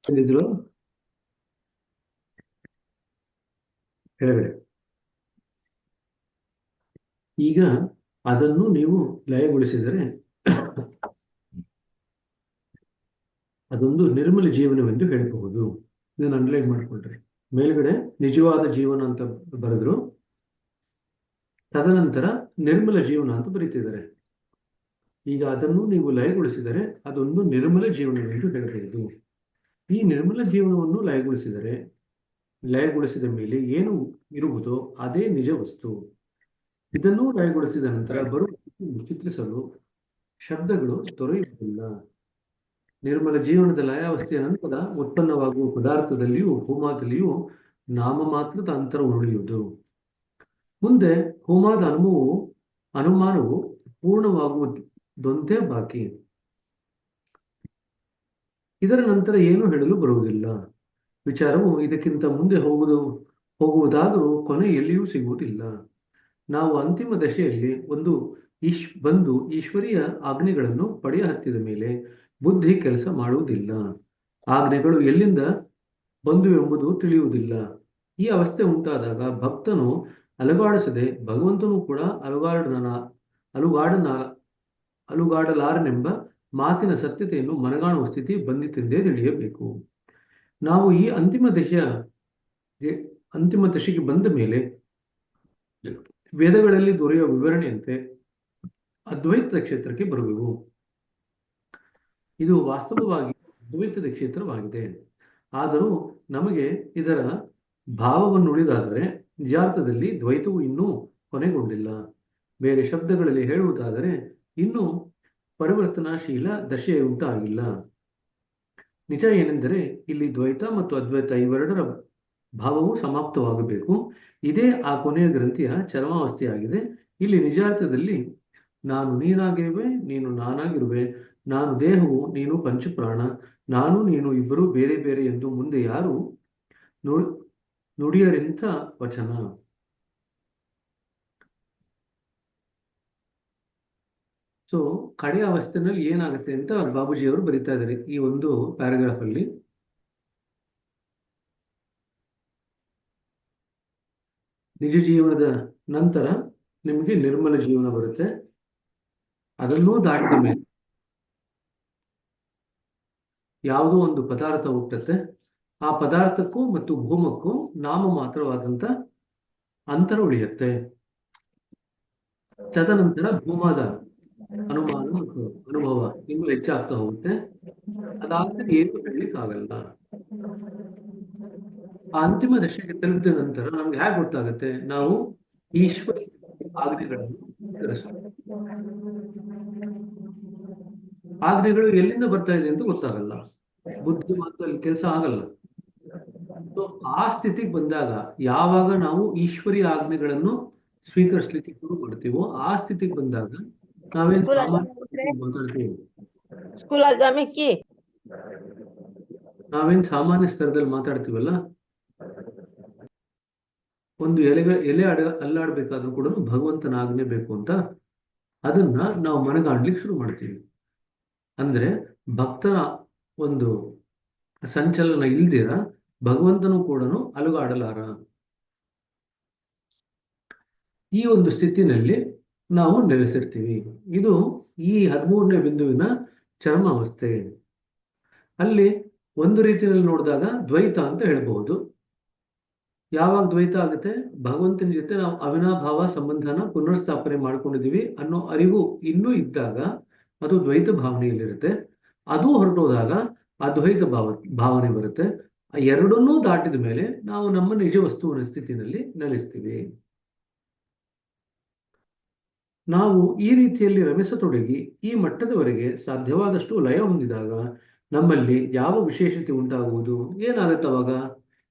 ಇದ್ರು ಕೆಳಗಡೆ. ಈಗ ಅದನ್ನು ನೀವು ಲಯಗೊಳಿಸಿದರೆ ಅದೊಂದು ನಿರ್ಮಲ ಜೀವನವೆಂದು ಹೇಳಬಹುದು. ಇದನ್ನು ಅಂಡರ್ಲೈನ್ ಮಾಡಿಕೊಂಡ್ರೆ ಮೇಲ್ಗಡೆ ನಿಜವಾದ ಜೀವನ ಅಂತ ಬರೆದ್ರು, ತದನಂತರ ನಿರ್ಮಲ ಜೀವನ ಅಂತ ಬರೀತಿದ್ದಾರೆ. ಈಗ ಅದನ್ನು ನೀವು ಲಯಗೊಳಿಸಿದರೆ ಅದೊಂದು ನಿರ್ಮಲ ಜೀವನವೆಂದು ಹೇಳಬಹುದು. ಈ ನಿರ್ಮಲ ಜೀವನವನ್ನು ಲಯಗೊಳಿಸಿದ ಮೇಲೆ ಏನು ಇರುವುದೋ ಅದೇ ನಿಜ ವಸ್ತು. ಇದನ್ನು ಲಯಗೊಳಿಸಿದ ನಂತರ ಬರುವ ಚಿತ್ರಿಸಲು ಶಬ್ದಗಳು ದೊರೆಯುವುದಿಲ್ಲ. ನಿರ್ಮಲ ಜೀವನದ ಲಯಾವಸ್ಥೆಯ ನಂತರ ಉತ್ಪನ್ನವಾಗುವ ಪದಾರ್ಥದಲ್ಲಿಯೂ ಹೋಮಾದಲ್ಲಿಯೂ ನಾಮಮಾತ್ರದ ಅಂತರ ಉಳಿಯುವುದು. ಮುಂದೆ ಹೋಮಾದ ಅನುಮಾನವು ಪೂರ್ಣವಾಗುವುದೊಂದೇ ಬಾಕಿ. ಇದರ ನಂತರ ಏನು ಹೇಳಲು ಬರುವುದಿಲ್ಲ. ವಿಚಾರವು ಇದಕ್ಕಿಂತ ಮುಂದೆ ಹೋಗುವುದಾದರೂ ಕೊನೆ ಎಲ್ಲಿಯೂ ಸಿಗುವುದಿಲ್ಲ. ನಾವು ಅಂತಿಮ ದಶೆಯಲ್ಲಿ ಬಂದು ಈಶ್ವರೀಯ ಆಜ್ಞೆಗಳನ್ನು ಪಡೆಯ ಹತ್ತಿದ ಮೇಲೆ ಬುದ್ಧಿ ಕೆಲಸ ಮಾಡುವುದಿಲ್ಲ. ಆಜ್ಞೆಗಳು ಎಲ್ಲಿಂದ ಬಂದು ಎಂಬುದು ತಿಳಿಯುವುದಿಲ್ಲ. ಈ ಅವಸ್ಥೆ ಉಂಟಾದಾಗ ಭಕ್ತನು ಅಲುಗಾಡಿಸದೆ ಭಗವಂತನು ಕೂಡ ಅಲುಗಾಡಲಾರನೆಂಬ ಮಾತಿನ ಸತ್ಯತೆಯನ್ನು ಮನಗಾಣುವ ಸ್ಥಿತಿ ಬಂದಿತೆಂದೇ ತಿಳಿಯಬೇಕು. ನಾವು ಈ ಅಂತಿಮ ದಶೆಗೆ ಬಂದ ಮೇಲೆ ವೇದಗಳಲ್ಲಿ ದೊರೆಯುವ ವಿವರಣೆಯಂತೆ ಅದ್ವೈತದ ಕ್ಷೇತ್ರಕ್ಕೆ ಬರುವೆವು. ಇದು ವಾಸ್ತವವಾಗಿ ಅದ್ವೈತದ ಕ್ಷೇತ್ರವಾಗಿದೆ. ಆದರೂ ನಮಗೆ ಇದರ ಭಾವವನ್ನು ಉಳಿದಾದರೆ ನಿಜಾರ್ಥದಲ್ಲಿ ದ್ವೈತವು ಇನ್ನೂ ಕೊನೆಗೊಂಡಿಲ್ಲ. ಬೇರೆ ಶಬ್ದಗಳಲ್ಲಿ ಹೇಳುವುದಾದರೆ ಇನ್ನೂ ಪರಿವರ್ತನಾಶೀಲ ದಶೆ ಉಂಟಾಗಿಲ್ಲ. ನಿಜ ಏನೆಂದರೆ ಇಲ್ಲಿ ದ್ವೈತ ಮತ್ತು ಅದ್ವೈತ ಇವೆರಡರ ಭಾವವು ಸಮಾಪ್ತವಾಗಬೇಕು. ಇದೇ ಆ ಕೊನೆಯ ಗ್ರಂಥಿಯ ಚರಮಾವಸ್ಥೆಯಾಗಿದೆ. ಇಲ್ಲಿ ನಿಜಾರ್ಥದಲ್ಲಿ ನಾನು ನೀನಾಗಿರುವೆ, ನೀನು ನಾನಾಗಿರುವೆ, ನಾನು ದೇಹವು, ನೀನು ಪಂಚಪ್ರಾಣ, ನಾನು ನೀನು ಇಬ್ಬರು ಬೇರೆ ಬೇರೆ ಎಂದು ಮುಂದೆ ಯಾರು ನುಡಿಯರಿಂಥ ವಚನ. ಸೊ ಕಡೆಯ ಅವಸ್ಥೆಯಲ್ಲಿ ಏನಾಗುತ್ತೆ ಅಂತ ಬಾಬೂಜಿಯವರು ಬರೀತಾ ಇದ್ದಾರೆ ಈ ಒಂದು ಪ್ಯಾರಾಗ್ರಾಫ್ ಅಲ್ಲಿ. ನಿಜ ಜೀವನದ ನಂತರ ನಿಮಗೆ ನಿರ್ಮಲ ಜೀವನ ಬರುತ್ತೆ. ಅದನ್ನೂ ದಾಟಿದ ಮೇಲೆ ಯಾವುದೋ ಒಂದು ಪದಾರ್ಥ ಹುಟ್ಟುತ್ತೆ. ಆ ಪದಾರ್ಥಕ್ಕೂ ಮತ್ತು ಭೂಮಕ್ಕೂ ನಾಮ ಮಾತ್ರವಾದಂತ ಅಂತರ ಉಳಿಯುತ್ತೆ. ತದನಂತರ ಭೂಮಾದ ಅನುಮಾನ ಮತ್ತು ಅನುಭವ ಇನ್ನೂ ಹೆಚ್ಚಾಗ್ತಾ ಹೋಗುತ್ತೆ. ಅದಾದ್ಮೇಲೆ ಏನು ಹೇಳಲಿಕ್ಕಾಗಲ್ಲ. ಆ ಅಂತಿಮ ದಶೆಗೆ ತಲುಪಿದ ನಂತರ ನಮ್ಗೆ ಹೇಗೆ ಗೊತ್ತಾಗುತ್ತೆ ನಾವು ಈಶ್ವರ ಆಜ್ಞೆಗಳನ್ನು ಆಜ್ಞೆಗಳು ಎಲ್ಲಿಂದ ಬರ್ತಾ ಇದೆ ಅಂತ ಗೊತ್ತಾಗಲ್ಲ. ಬುದ್ಧಿ ಮಾತ್ರ ಅಲ್ಲಿ ಕೆಲಸ ಆಗಲ್ಲ. ಸೊ ಆ ಸ್ಥಿತಿಗೆ ಬಂದಾಗ ಯಾವಾಗ ನಾವು ಈಶ್ವರೀಯ ಆಜ್ಞೆಗಳನ್ನು ಸ್ವೀಕರಿಸಲಿಕ್ಕೆ ಶುರು ಮಾಡ್ತೀವೋ ಆ ಸ್ಥಿತಿಗೆ ಬಂದಾಗ ನಾವೇನ್ ಸಾಮಾನ್ಯ ಸ್ತರದಲ್ಲಿ ಮಾತಾಡ್ತೀವಲ್ಲ, ಒಂದು ಎಲೆ ಅಲ್ಲಾಡ್ಬೇಕಾದ್ರೂ ಕೂಡ ಭಗವಂತನ ಆಜ್ಞೆ ಬೇಕು ಅಂತ ಅದನ್ನ ನಾವು ಮನಗಾಣ್ಲಿಕ್ಕೆ ಶುರು ಮಾಡ್ತೀವಿ. ಅಂದ್ರೆ ಭಕ್ತರ ಒಂದು ಸಂಚಲನ ಇಲ್ದಿರ ಭಗವಂತನು ಕೂಡ ಅಲುಗಾಡಲಾರ. ಈ ಒಂದು ಸ್ಥಿತಿನಲ್ಲಿ ನಾವು ನೆಲೆಸಿರ್ತೀವಿ. ಇದು ಈ 13ನೇ ಬಿಂದುವಿನ ಚರಮಾವಸ್ಥೆ. ಅಲ್ಲಿ ಒಂದು ರೀತಿಯಲ್ಲಿ ನೋಡಿದಾಗ ದ್ವೈತ ಅಂತ ಹೇಳ್ಬಹುದು. ಯಾವಾಗ ದ್ವೈತ ಆಗುತ್ತೆ? ಭಗವಂತನ ಜೊತೆ ನಾವು ಅವಿನಾಭಾವ ಸಂಬಂಧನ ಪುನರ್ಸ್ಥಾಪನೆ ಮಾಡ್ಕೊಂಡಿದೀವಿ ಅನ್ನೋ ಅರಿವು ಇನ್ನೂ ಇದ್ದಾಗ ಅದು ದ್ವೈತ ಭಾವನೆಯಲ್ಲಿರುತ್ತೆ. ಅದು ಹೊರಟೋದಾಗ ಅದ್ವೈತ ಭಾವನೆ ಬರುತ್ತೆ. ಆ ಎರಡನ್ನೂ ದಾಟಿದ ಮೇಲೆ ನಾವು ನಮ್ಮ ನಿಜ ವಸ್ತುವಿನ ಸ್ಥಿತಿನಲ್ಲಿ ನೆಲೆಸ್ತೀವಿ. ನಾವು ಈ ರೀತಿಯಲ್ಲಿ ರಮಿಸತೊಡಗಿ ಈ ಮಟ್ಟದವರೆಗೆ ಸಾಧ್ಯವಾದಷ್ಟು ಲಯ ಹೊಂದಿದಾಗ ನಮ್ಮಲ್ಲಿ ಯಾವ ವಿಶೇಷತೆ ಉಂಟಾಗುವುದು? ಏನಾಗುತ್ತೆ ಅವಾಗ?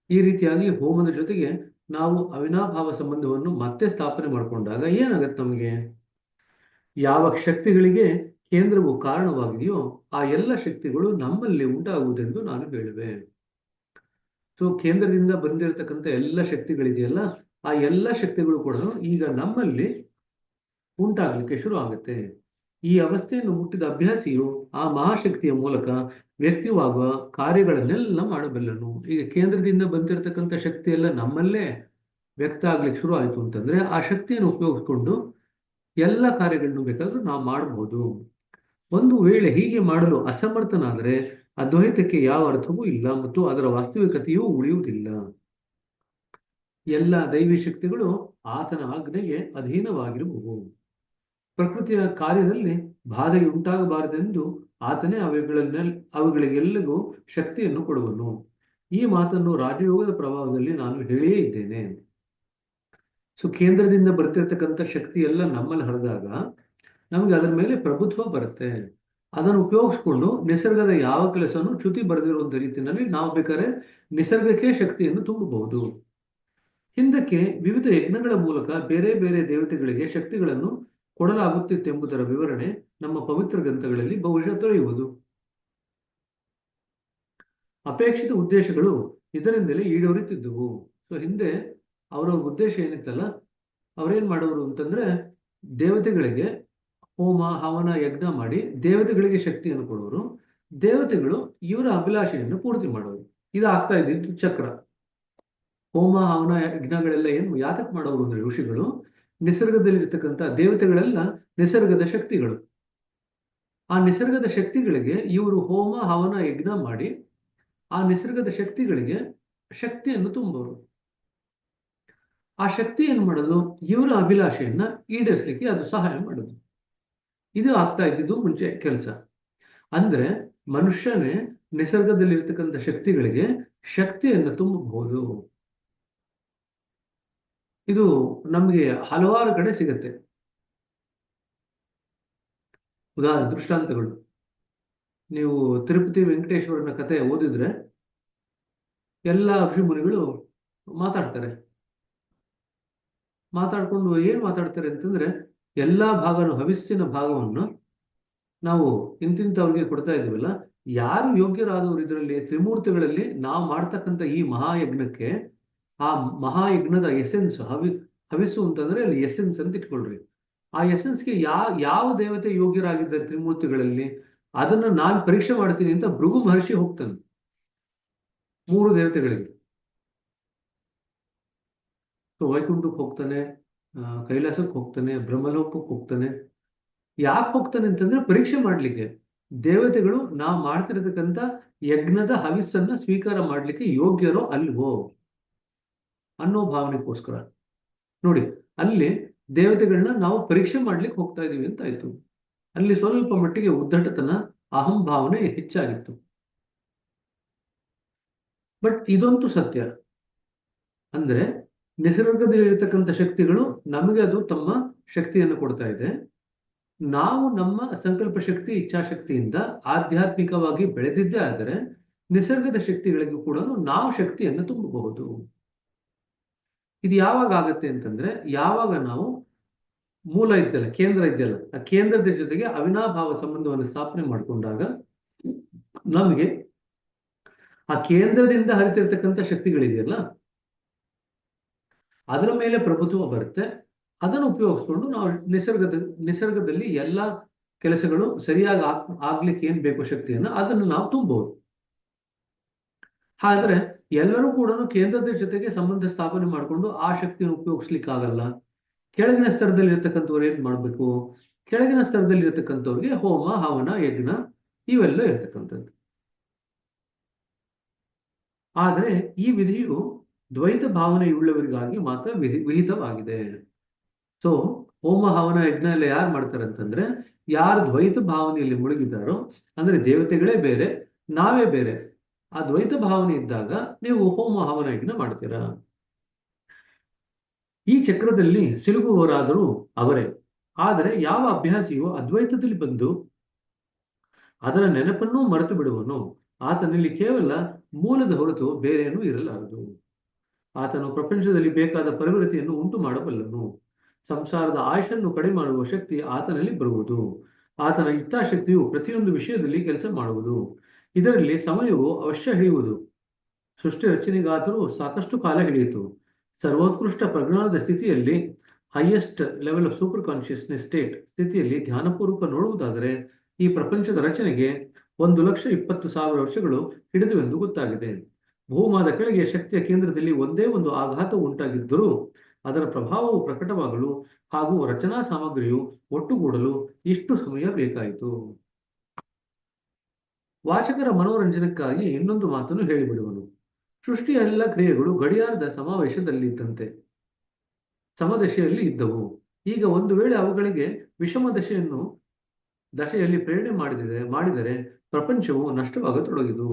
ಈ ರೀತಿಯಾಗಿ ಹೋಮದ ಜೊತೆಗೆ ನಾವು ಅವಿನಾಭಾವ ಸಂಬಂಧವನ್ನು ಮತ್ತೆ ಸ್ಥಾಪನೆ ಮಾಡಿಕೊಂಡಾಗ ಏನಾಗುತ್ತೆ ನಮಗೆ? ಯಾವ ಶಕ್ತಿಗಳಿಗೆ ಕೇಂದ್ರವು ಕಾರಣವಾಗಿದೆಯೋ ಆ ಎಲ್ಲ ಶಕ್ತಿಗಳು ನಮ್ಮಲ್ಲಿ ಉಂಟಾಗುವುದೆಂದು ನಾನು ಹೇಳುವೆ. ಸೊ ಕೇಂದ್ರದಿಂದ ಬಂದಿರತಕ್ಕಂಥ ಎಲ್ಲ ಶಕ್ತಿಗಳಿದೆಯಲ್ಲ, ಆ ಎಲ್ಲ ಶಕ್ತಿಗಳು ಕೂಡ ಈಗ ನಮ್ಮಲ್ಲಿ ಉಂಟಾಗಲಿಕ್ಕೆ ಶುರು ಆಗುತ್ತೆ. ಈ ಅವಸ್ಥೆಯನ್ನು ಮುಟ್ಟಿದ ಅಭ್ಯಾಸಿಯು ಆ ಮಹಾಶಕ್ತಿಯ ಮೂಲಕ ವ್ಯಕ್ತವಾಗುವ ಕಾರ್ಯಗಳನ್ನೆಲ್ಲ ಮಾಡಬಲ್ಲನು. ಈಗ ಕೇಂದ್ರದಿಂದ ಬಂದಿರತಕ್ಕಂಥ ಶಕ್ತಿ ಎಲ್ಲ ನಮ್ಮಲ್ಲೇ ವ್ಯಕ್ತ ಆಗ್ಲಿಕ್ಕೆ ಶುರು ಆಯಿತು ಅಂತಂದ್ರೆ ಆ ಶಕ್ತಿಯನ್ನು ಉಪಯೋಗಿಸ್ಕೊಂಡು ಎಲ್ಲ ಕಾರ್ಯಗಳನ್ನು ಬೇಕಾದ್ರೂ ನಾವು ಮಾಡಬಹುದು. ಒಂದು ವೇಳೆ ಹೀಗೆ ಮಾಡಲು ಅಸಮರ್ಥನಾದರೆ ಅದ್ವೈತಕ್ಕೆ ಯಾವ ಅರ್ಥವೂ ಇಲ್ಲ ಮತ್ತು ಅದರ ವಾಸ್ತವಿಕತೆಯೂ ಉಳಿಯುವುದಿಲ್ಲ. ಎಲ್ಲ ದೈವಿ ಶಕ್ತಿಗಳು ಆತನ ಆಜ್ಞೆಗೆ ಅಧೀನವಾಗಿರಬಹುದು. ಪ್ರಕೃತಿಯ ಕಾರ್ಯದಲ್ಲಿ ಬಾಧೆಯುಂಟಾಗಬಾರದೆಂದು ಆತನೇ ಅವುಗಳಿಗೆಲ್ಲಗೂ ಶಕ್ತಿಯನ್ನು ಕೊಡುವನು. ಈ ಮಾತನ್ನು ರಾಜಯೋಗದ ಪ್ರಭಾವದಲ್ಲಿ ನಾನು ಹೇಳಿಯೇ ಇದ್ದೇನೆ. ಸೊ ಕೇಂದ್ರದಿಂದ ಬರ್ತಿರ್ತಕ್ಕಂಥ ಶಕ್ತಿ ಎಲ್ಲ ನಮ್ಮಲ್ಲಿ ಹರಿದಾಗ ನಮಗೆ ಅದರ ಮೇಲೆ ಪ್ರಭುತ್ವ ಬರುತ್ತೆ. ಅದನ್ನು ಉಪಯೋಗಿಸ್ಕೊಂಡು ನಿಸರ್ಗದ ಯಾವ ಕೆಲಸನೂ ಚ್ಯುತಿ ಬರೆದಿರುವಂಥ ರೀತಿಯಲ್ಲಿ ನಾವು ಬೇಕಾದ್ರೆ ನಿಸರ್ಗಕ್ಕೆ ಶಕ್ತಿಯನ್ನು ತುಂಬಬಹುದು. ಹಿಂದಕ್ಕೆ ವಿವಿಧ ಯಜ್ಞಗಳ ಮೂಲಕ ಬೇರೆ ಬೇರೆ ದೇವತೆಗಳಿಗೆ ಶಕ್ತಿಗಳನ್ನು ಕೊಡಲಾಗುತ್ತಿತ್ತೆಂಬುದರ ವಿವರಣೆ ನಮ್ಮ ಪವಿತ್ರ ಗ್ರಂಥಗಳಲ್ಲಿ ಬಹುಶಃ ದೊರೆಯುವುದು. ಅಪೇಕ್ಷಿತ ಉದ್ದೇಶಗಳು ಇದರಿಂದಲೇ ಈಡೇರುತ್ತಿದ್ದುವು. ಸೊ ಹಿಂದೆ ಅವರ ಉದ್ದೇಶ ಏನಿತ್ತಲ್ಲ, ಅವ್ರೇನ್ ಮಾಡೋರು ಅಂತಂದ್ರೆ ದೇವತೆಗಳಿಗೆ ಹೋಮ ಹವನ ಯಜ್ಞ ಮಾಡಿ ದೇವತೆಗಳಿಗೆ ಶಕ್ತಿಯನ್ನು ಕೊಡೋರು, ದೇವತೆಗಳು ಇವರ ಅಭಿಲಾಷೆಯನ್ನು ಪೂರ್ತಿ ಮಾಡೋರು. ಇದು ಆಗ್ತಾ ಇದ್ದಿದ್ದು ಚಕ್ರ. ಹೋಮ ಹವನ ಯಜ್ಞಗಳೆಲ್ಲ ಏನು ಯಾತಕ್ ಮಾಡೋರು ಅಂದ್ರೆ ಋಷಿಗಳು ನಿಸರ್ಗದಲ್ಲಿರ್ತಕ್ಕಂಥ ದೇವತೆಗಳೆಲ್ಲ ನಿಸರ್ಗದ ಶಕ್ತಿಗಳು. ಆ ನಿಸರ್ಗದ ಶಕ್ತಿಗಳಿಗೆ ಇವರು ಹೋಮ ಹವನ ಯಜ್ಞ ಮಾಡಿ ಆ ನಿಸರ್ಗದ ಶಕ್ತಿಗಳಿಗೆ ಶಕ್ತಿಯನ್ನು ತುಂಬೋರು. ಆ ಶಕ್ತಿ ಏನ್ ಮಾಡೋದು, ಇವರ ಅಭಿಲಾಷೆಯನ್ನ ಈಡೇರಿಸಲಿಕ್ಕೆ ಅದು ಸಹಾಯ ಮಾಡೋದು. ಇದು ಆಗ್ತಾ ಇದ್ದಿದ್ದು ಮುಂಚೆ ಕೆಲಸ. ಅಂದ್ರೆ ಮನುಷ್ಯನೇ ನಿಸರ್ಗದಲ್ಲಿರ್ತಕ್ಕಂಥ ಶಕ್ತಿಗಳಿಗೆ ಶಕ್ತಿಯನ್ನು ತುಂಬಬಹುದು. ಇದು ನಮಗೆ ಹಲವಾರು ಕಡೆ ಸಿಗತ್ತೆ. ದೃಷ್ಟಾಂತಗಳು ನೀವು ತಿರುಪತಿ ವೆಂಕಟೇಶ್ವರನ ಕಥೆ ಓದಿದ್ರೆ ಎಲ್ಲ ಋಷಿ ಮುನಿಗಳು ಮಾತಾಡ್ಕೊಂಡು ಏನ್ ಮಾತಾಡ್ತಾರೆ ಅಂತಂದ್ರೆ, ಎಲ್ಲಾ ಭಾಗನು ಹವಿಸ್ಸಿನ ಭಾಗವನ್ನು ನಾವು ಇಂತಿಂತವ್ರಿಗೆ ಕೊಡ್ತಾ ಇದೀವಲ್ಲ, ಯಾರು ಯೋಗ್ಯರಾದವರು ಇದರಲ್ಲಿ ತ್ರಿಮೂರ್ತಿಗಳಲ್ಲಿ ನಾವು ಮಾಡ್ತಕ್ಕಂಥ ಈ ಮಹಾಯಜ್ಞಕ್ಕೆ, ಆ ಮಹಾಯಜ್ಞದ ಎಸೆನ್ಸ್ ಹವಿಸ್ಸು ಅಂತಂದ್ರೆ ಅಲ್ಲಿ ಎಸೆನ್ಸ್ ಅಂತ ಇಟ್ಕೊಳ್ರಿ. ಆ ಎಸೆನ್ಸ್ಗೆ ಯಾವ ದೇವತೆ ಯೋಗ್ಯರಾಗಿದ್ದಾರೆ ತ್ರಿಮೂರ್ತಿಗಳಲ್ಲಿ ಅದನ್ನ ನಾನು ಪರೀಕ್ಷೆ ಮಾಡ್ತೀನಿ ಅಂತ ಭೃಗು ಮಹರ್ಷಿ ಹೋಗ್ತಾನೆ 3 ದೇವತೆಗಳಿಗೆ. ವೈಕುಂಠಕ್ಕೆ ಹೋಗ್ತಾನೆ, ಕೈಲಾಸಕ್ಕೆ ಹೋಗ್ತಾನೆ, ಬ್ರಹ್ಮಲೋಕಕ್ಕೆ ಹೋಗ್ತಾನೆ. ಯಾಕೆ ಹೋಗ್ತಾನೆ ಅಂತಂದ್ರೆ ಪರೀಕ್ಷೆ ಮಾಡ್ಲಿಕ್ಕೆ ದೇವತೆಗಳು ನಾವು ಮಾಡ್ತಿರತಕ್ಕಂಥ ಯಜ್ಞದ ಹವಿಸ್ಸನ್ನ ಸ್ವೀಕಾರ ಮಾಡ್ಲಿಕ್ಕೆ ಯೋಗ್ಯರೋ ಅಲ್ವೋ ಅನ್ನೋ ಭಾವನೆಗೋಸ್ಕರ. ನೋಡಿ, ಅಲ್ಲಿ ದೇವತೆಗಳನ್ನ ನಾವು ಪರೀಕ್ಷೆ ಮಾಡ್ಲಿಕ್ಕೆ ಹೋಗ್ತಾ ಇದೀವಿ ಅಂತ ಆಯ್ತು. ಅಲ್ಲಿ ಸ್ವಲ್ಪ ಮಟ್ಟಿಗೆ ಉದ್ದಟತನ, ಅಹಂ ಭಾವನೆ ಹೆಚ್ಚಾಗಿತ್ತು. ಬಟ್ ಇದಂತೂ ಸತ್ಯ. ಅಂದ್ರೆ ನಿಸರ್ಗದಲ್ಲಿರ್ತಕ್ಕಂಥ ಶಕ್ತಿಗಳು ನಮಗೆ ಅದು ತಮ್ಮ ಶಕ್ತಿಯನ್ನು ಕೊಡ್ತಾ ಇದೆ. ನಾವು ನಮ್ಮ ಸಂಕಲ್ಪ ಶಕ್ತಿ ಇಚ್ಛಾಶಕ್ತಿಯಿಂದ ಆಧ್ಯಾತ್ಮಿಕವಾಗಿ ಬೆಳೆದಿದ್ದೇ ಆದರೆ ನಿಸರ್ಗದ ಶಕ್ತಿಗಳಿಗೂ ಕೂಡ ನಾವು ಶಕ್ತಿಯನ್ನು ತುಂಬಬಹುದು. ಇದು ಯಾವಾಗ ಆಗತ್ತೆ ಅಂತಂದ್ರೆ, ಯಾವಾಗ ನಾವು ಮೂಲ ಇದೆಯಲ್ಲ, ಕೇಂದ್ರ ಇದೆಯಲ್ಲ, ಆ ಕೇಂದ್ರದ ಜೊತೆಗೆ ಅವಿನಾಭಾವ ಸಂಬಂಧವನ್ನು ಸ್ಥಾಪನೆ ಮಾಡಿಕೊಂಡಾಗ ನಮಗೆ ಆ ಕೇಂದ್ರದಿಂದ ಹರಿತಿರ್ತಕ್ಕಂಥ ಶಕ್ತಿಗಳಿದೆಯಲ್ಲ ಅದರ ಮೇಲೆ ಪ್ರಭುತ್ವ ಬರುತ್ತೆ. ಅದನ್ನು ಉಪಯೋಗಿಸ್ಕೊಂಡು ನಾವು ನಿಸರ್ಗದಲ್ಲಿ ಎಲ್ಲ ಕೆಲಸಗಳು ಸರಿಯಾಗಿ ಆಗ್ಲಿಕ್ಕೆ ಏನ್ ಬೇಕು ಶಕ್ತಿಯನ್ನ ಅದನ್ನು ನಾವು ತುಂಬಬಹುದು. ಆದ್ರೆ ಎಲ್ಲರೂ ಕೂಡ ಕೇಂದ್ರದ ಜೊತೆಗೆ ಸಂಬಂಧ ಸ್ಥಾಪನೆ ಮಾಡಿಕೊಂಡು ಆ ಶಕ್ತಿಯನ್ನು ಉಪಯೋಗಿಸ್ಲಿಕ್ಕೆ ಆಗಲ್ಲ. ಕೆಳಗಿನ ಸ್ತರದಲ್ಲಿ ಇರ್ತಕ್ಕಂಥವ್ರು ಏನ್ ಮಾಡ್ಬೇಕು, ಕೆಳಗಿನ ಸ್ತರದಲ್ಲಿ ಇರ್ತಕ್ಕಂಥವ್ರಿಗೆ ಹೋಮ ಹವನ ಯಜ್ಞ ಇವೆಲ್ಲ ಇರ್ತಕ್ಕಂಥದ್ದು. ಆದರೆ ಈ ವಿಧಿಯು ದ್ವೈತ ಭಾವನೆಯುಳ್ಳವರಿಗಾಗಿ ಮಾತ್ರ ವಿಹಿತವಾಗಿದೆ. ಸೊ ಹೋಮ ಹವನ ಯಜ್ಞ ಎಲ್ಲ ಯಾರು ಮಾಡ್ತಾರೆ ಅಂತಂದ್ರೆ, ಯಾರು ದ್ವೈತ ಭಾವನೆಯಲ್ಲಿ ಮುಳುಗಿದ್ದಾರೋ, ಅಂದ್ರೆ ದೇವತೆಗಳೇ ಬೇರೆ ನಾವೇ ಬೇರೆ, ಆ ದ್ವೈತ ಭಾವನೆ ಇದ್ದಾಗ ನೀವು ಹೋಮ ಹವನ ಯಜ್ಞ ಮಾಡ್ತೀರಾ. ಈ ಚಕ್ರದಲ್ಲಿ ಸಿಲುಗುವವರಾದರೂ ಅವರೇ. ಆದರೆ ಯಾವ ಅಭ್ಯಾಸಿಯು ಅದ್ವೈತದಲ್ಲಿ ಬಂದು ಅದರ ನೆನಪನ್ನೂ ಮರೆತು ಬಿಡುವನು, ಆತನಲ್ಲಿ ಕೇವಲ ಮೂಲದ ಹೊರತು ಬೇರೇನೂ ಇರಲಾರದು. ಆತನು ಪ್ರಪಂಚದಲ್ಲಿ ಬೇಕಾದ ಪರಿವೃತ್ತಿಯನ್ನು ಉಂಟು ಮಾಡಬಲ್ಲನು. ಸಂಸಾರದ ಆಯುಷನ್ನು ಕಡಿಮೆ ಮಾಡುವ ಶಕ್ತಿ ಆತನಲ್ಲಿ ಬರುವುದು. ಆತನ ಇಚ್ಛಾಶಕ್ತಿಯು ಪ್ರತಿಯೊಂದು ವಿಷಯದಲ್ಲಿ ಕೆಲಸ ಮಾಡುವುದು. ಇದರಲ್ಲಿ ಸಮಯವು ಅವಶ್ಯ ಹಿಡಿಯುವುದು. ಸೃಷ್ಟಿ ರಚನೆಗಾದರೂ ಸಾಕಷ್ಟು ಕಾಲ ಹಿಡಿಯಿತು. ಸರ್ವೋತ್ಕೃಷ್ಟ ಪ್ರಜ್ಞಾನದ ಸ್ಥಿತಿಯಲ್ಲಿ highest level of super consciousness ಸ್ಥಿತಿಯಲ್ಲಿ ಧ್ಯಾನಪೂರ್ವಕ ನೋಡುವುದಾದರೆ ಈ ಪ್ರಪಂಚದ ರಚನೆಗೆ 1,20,000 ವರ್ಷಗಳು ಹಿಡಿದು ಎಂದು ಗೊತ್ತಾಗಿದೆ. ಭೂಮಾದ ಕೆಳಗೆ ಶಕ್ತಿಯ ಕೇಂದ್ರದಲ್ಲಿ ಒಂದೇ ಒಂದು ಆಘಾತವು ಉಂಟಾಗಿದ್ದರೂ ಅದರ ಪ್ರಭಾವವು ಪ್ರಕಟವಾಗಲು ಹಾಗೂ ರಚನಾ ಸಾಮಗ್ರಿಯು ಒಟ್ಟುಗೂಡಲು ಇಷ್ಟು ಸಮಯ ಬೇಕಾಯಿತು. ವಾಚಕರ ಮನೋರಂಜನಕ್ಕಾಗಿ ಇನ್ನೊಂದು ಮಾತನ್ನು ಹೇಳಿಬಿಡುವನು. ಸೃಷ್ಟಿಯ ಎಲ್ಲ ಕ್ರಿಯೆಗಳು ಗಡಿಯಾರದ ಸಮಾವೇಶದಲ್ಲಿದ್ದಂತೆ ಸಮದಶೆಯಲ್ಲಿ ಇದ್ದವು. ಈಗ ಒಂದು ವೇಳೆ ಅವುಗಳಿಗೆ ವಿಷಮ ದಶೆಯಲ್ಲಿ ಪ್ರೇರಣೆ ಮಾಡಿದರೆ ಪ್ರಪಂಚವು ನಷ್ಟವಾಗತೊಡಗಿದು.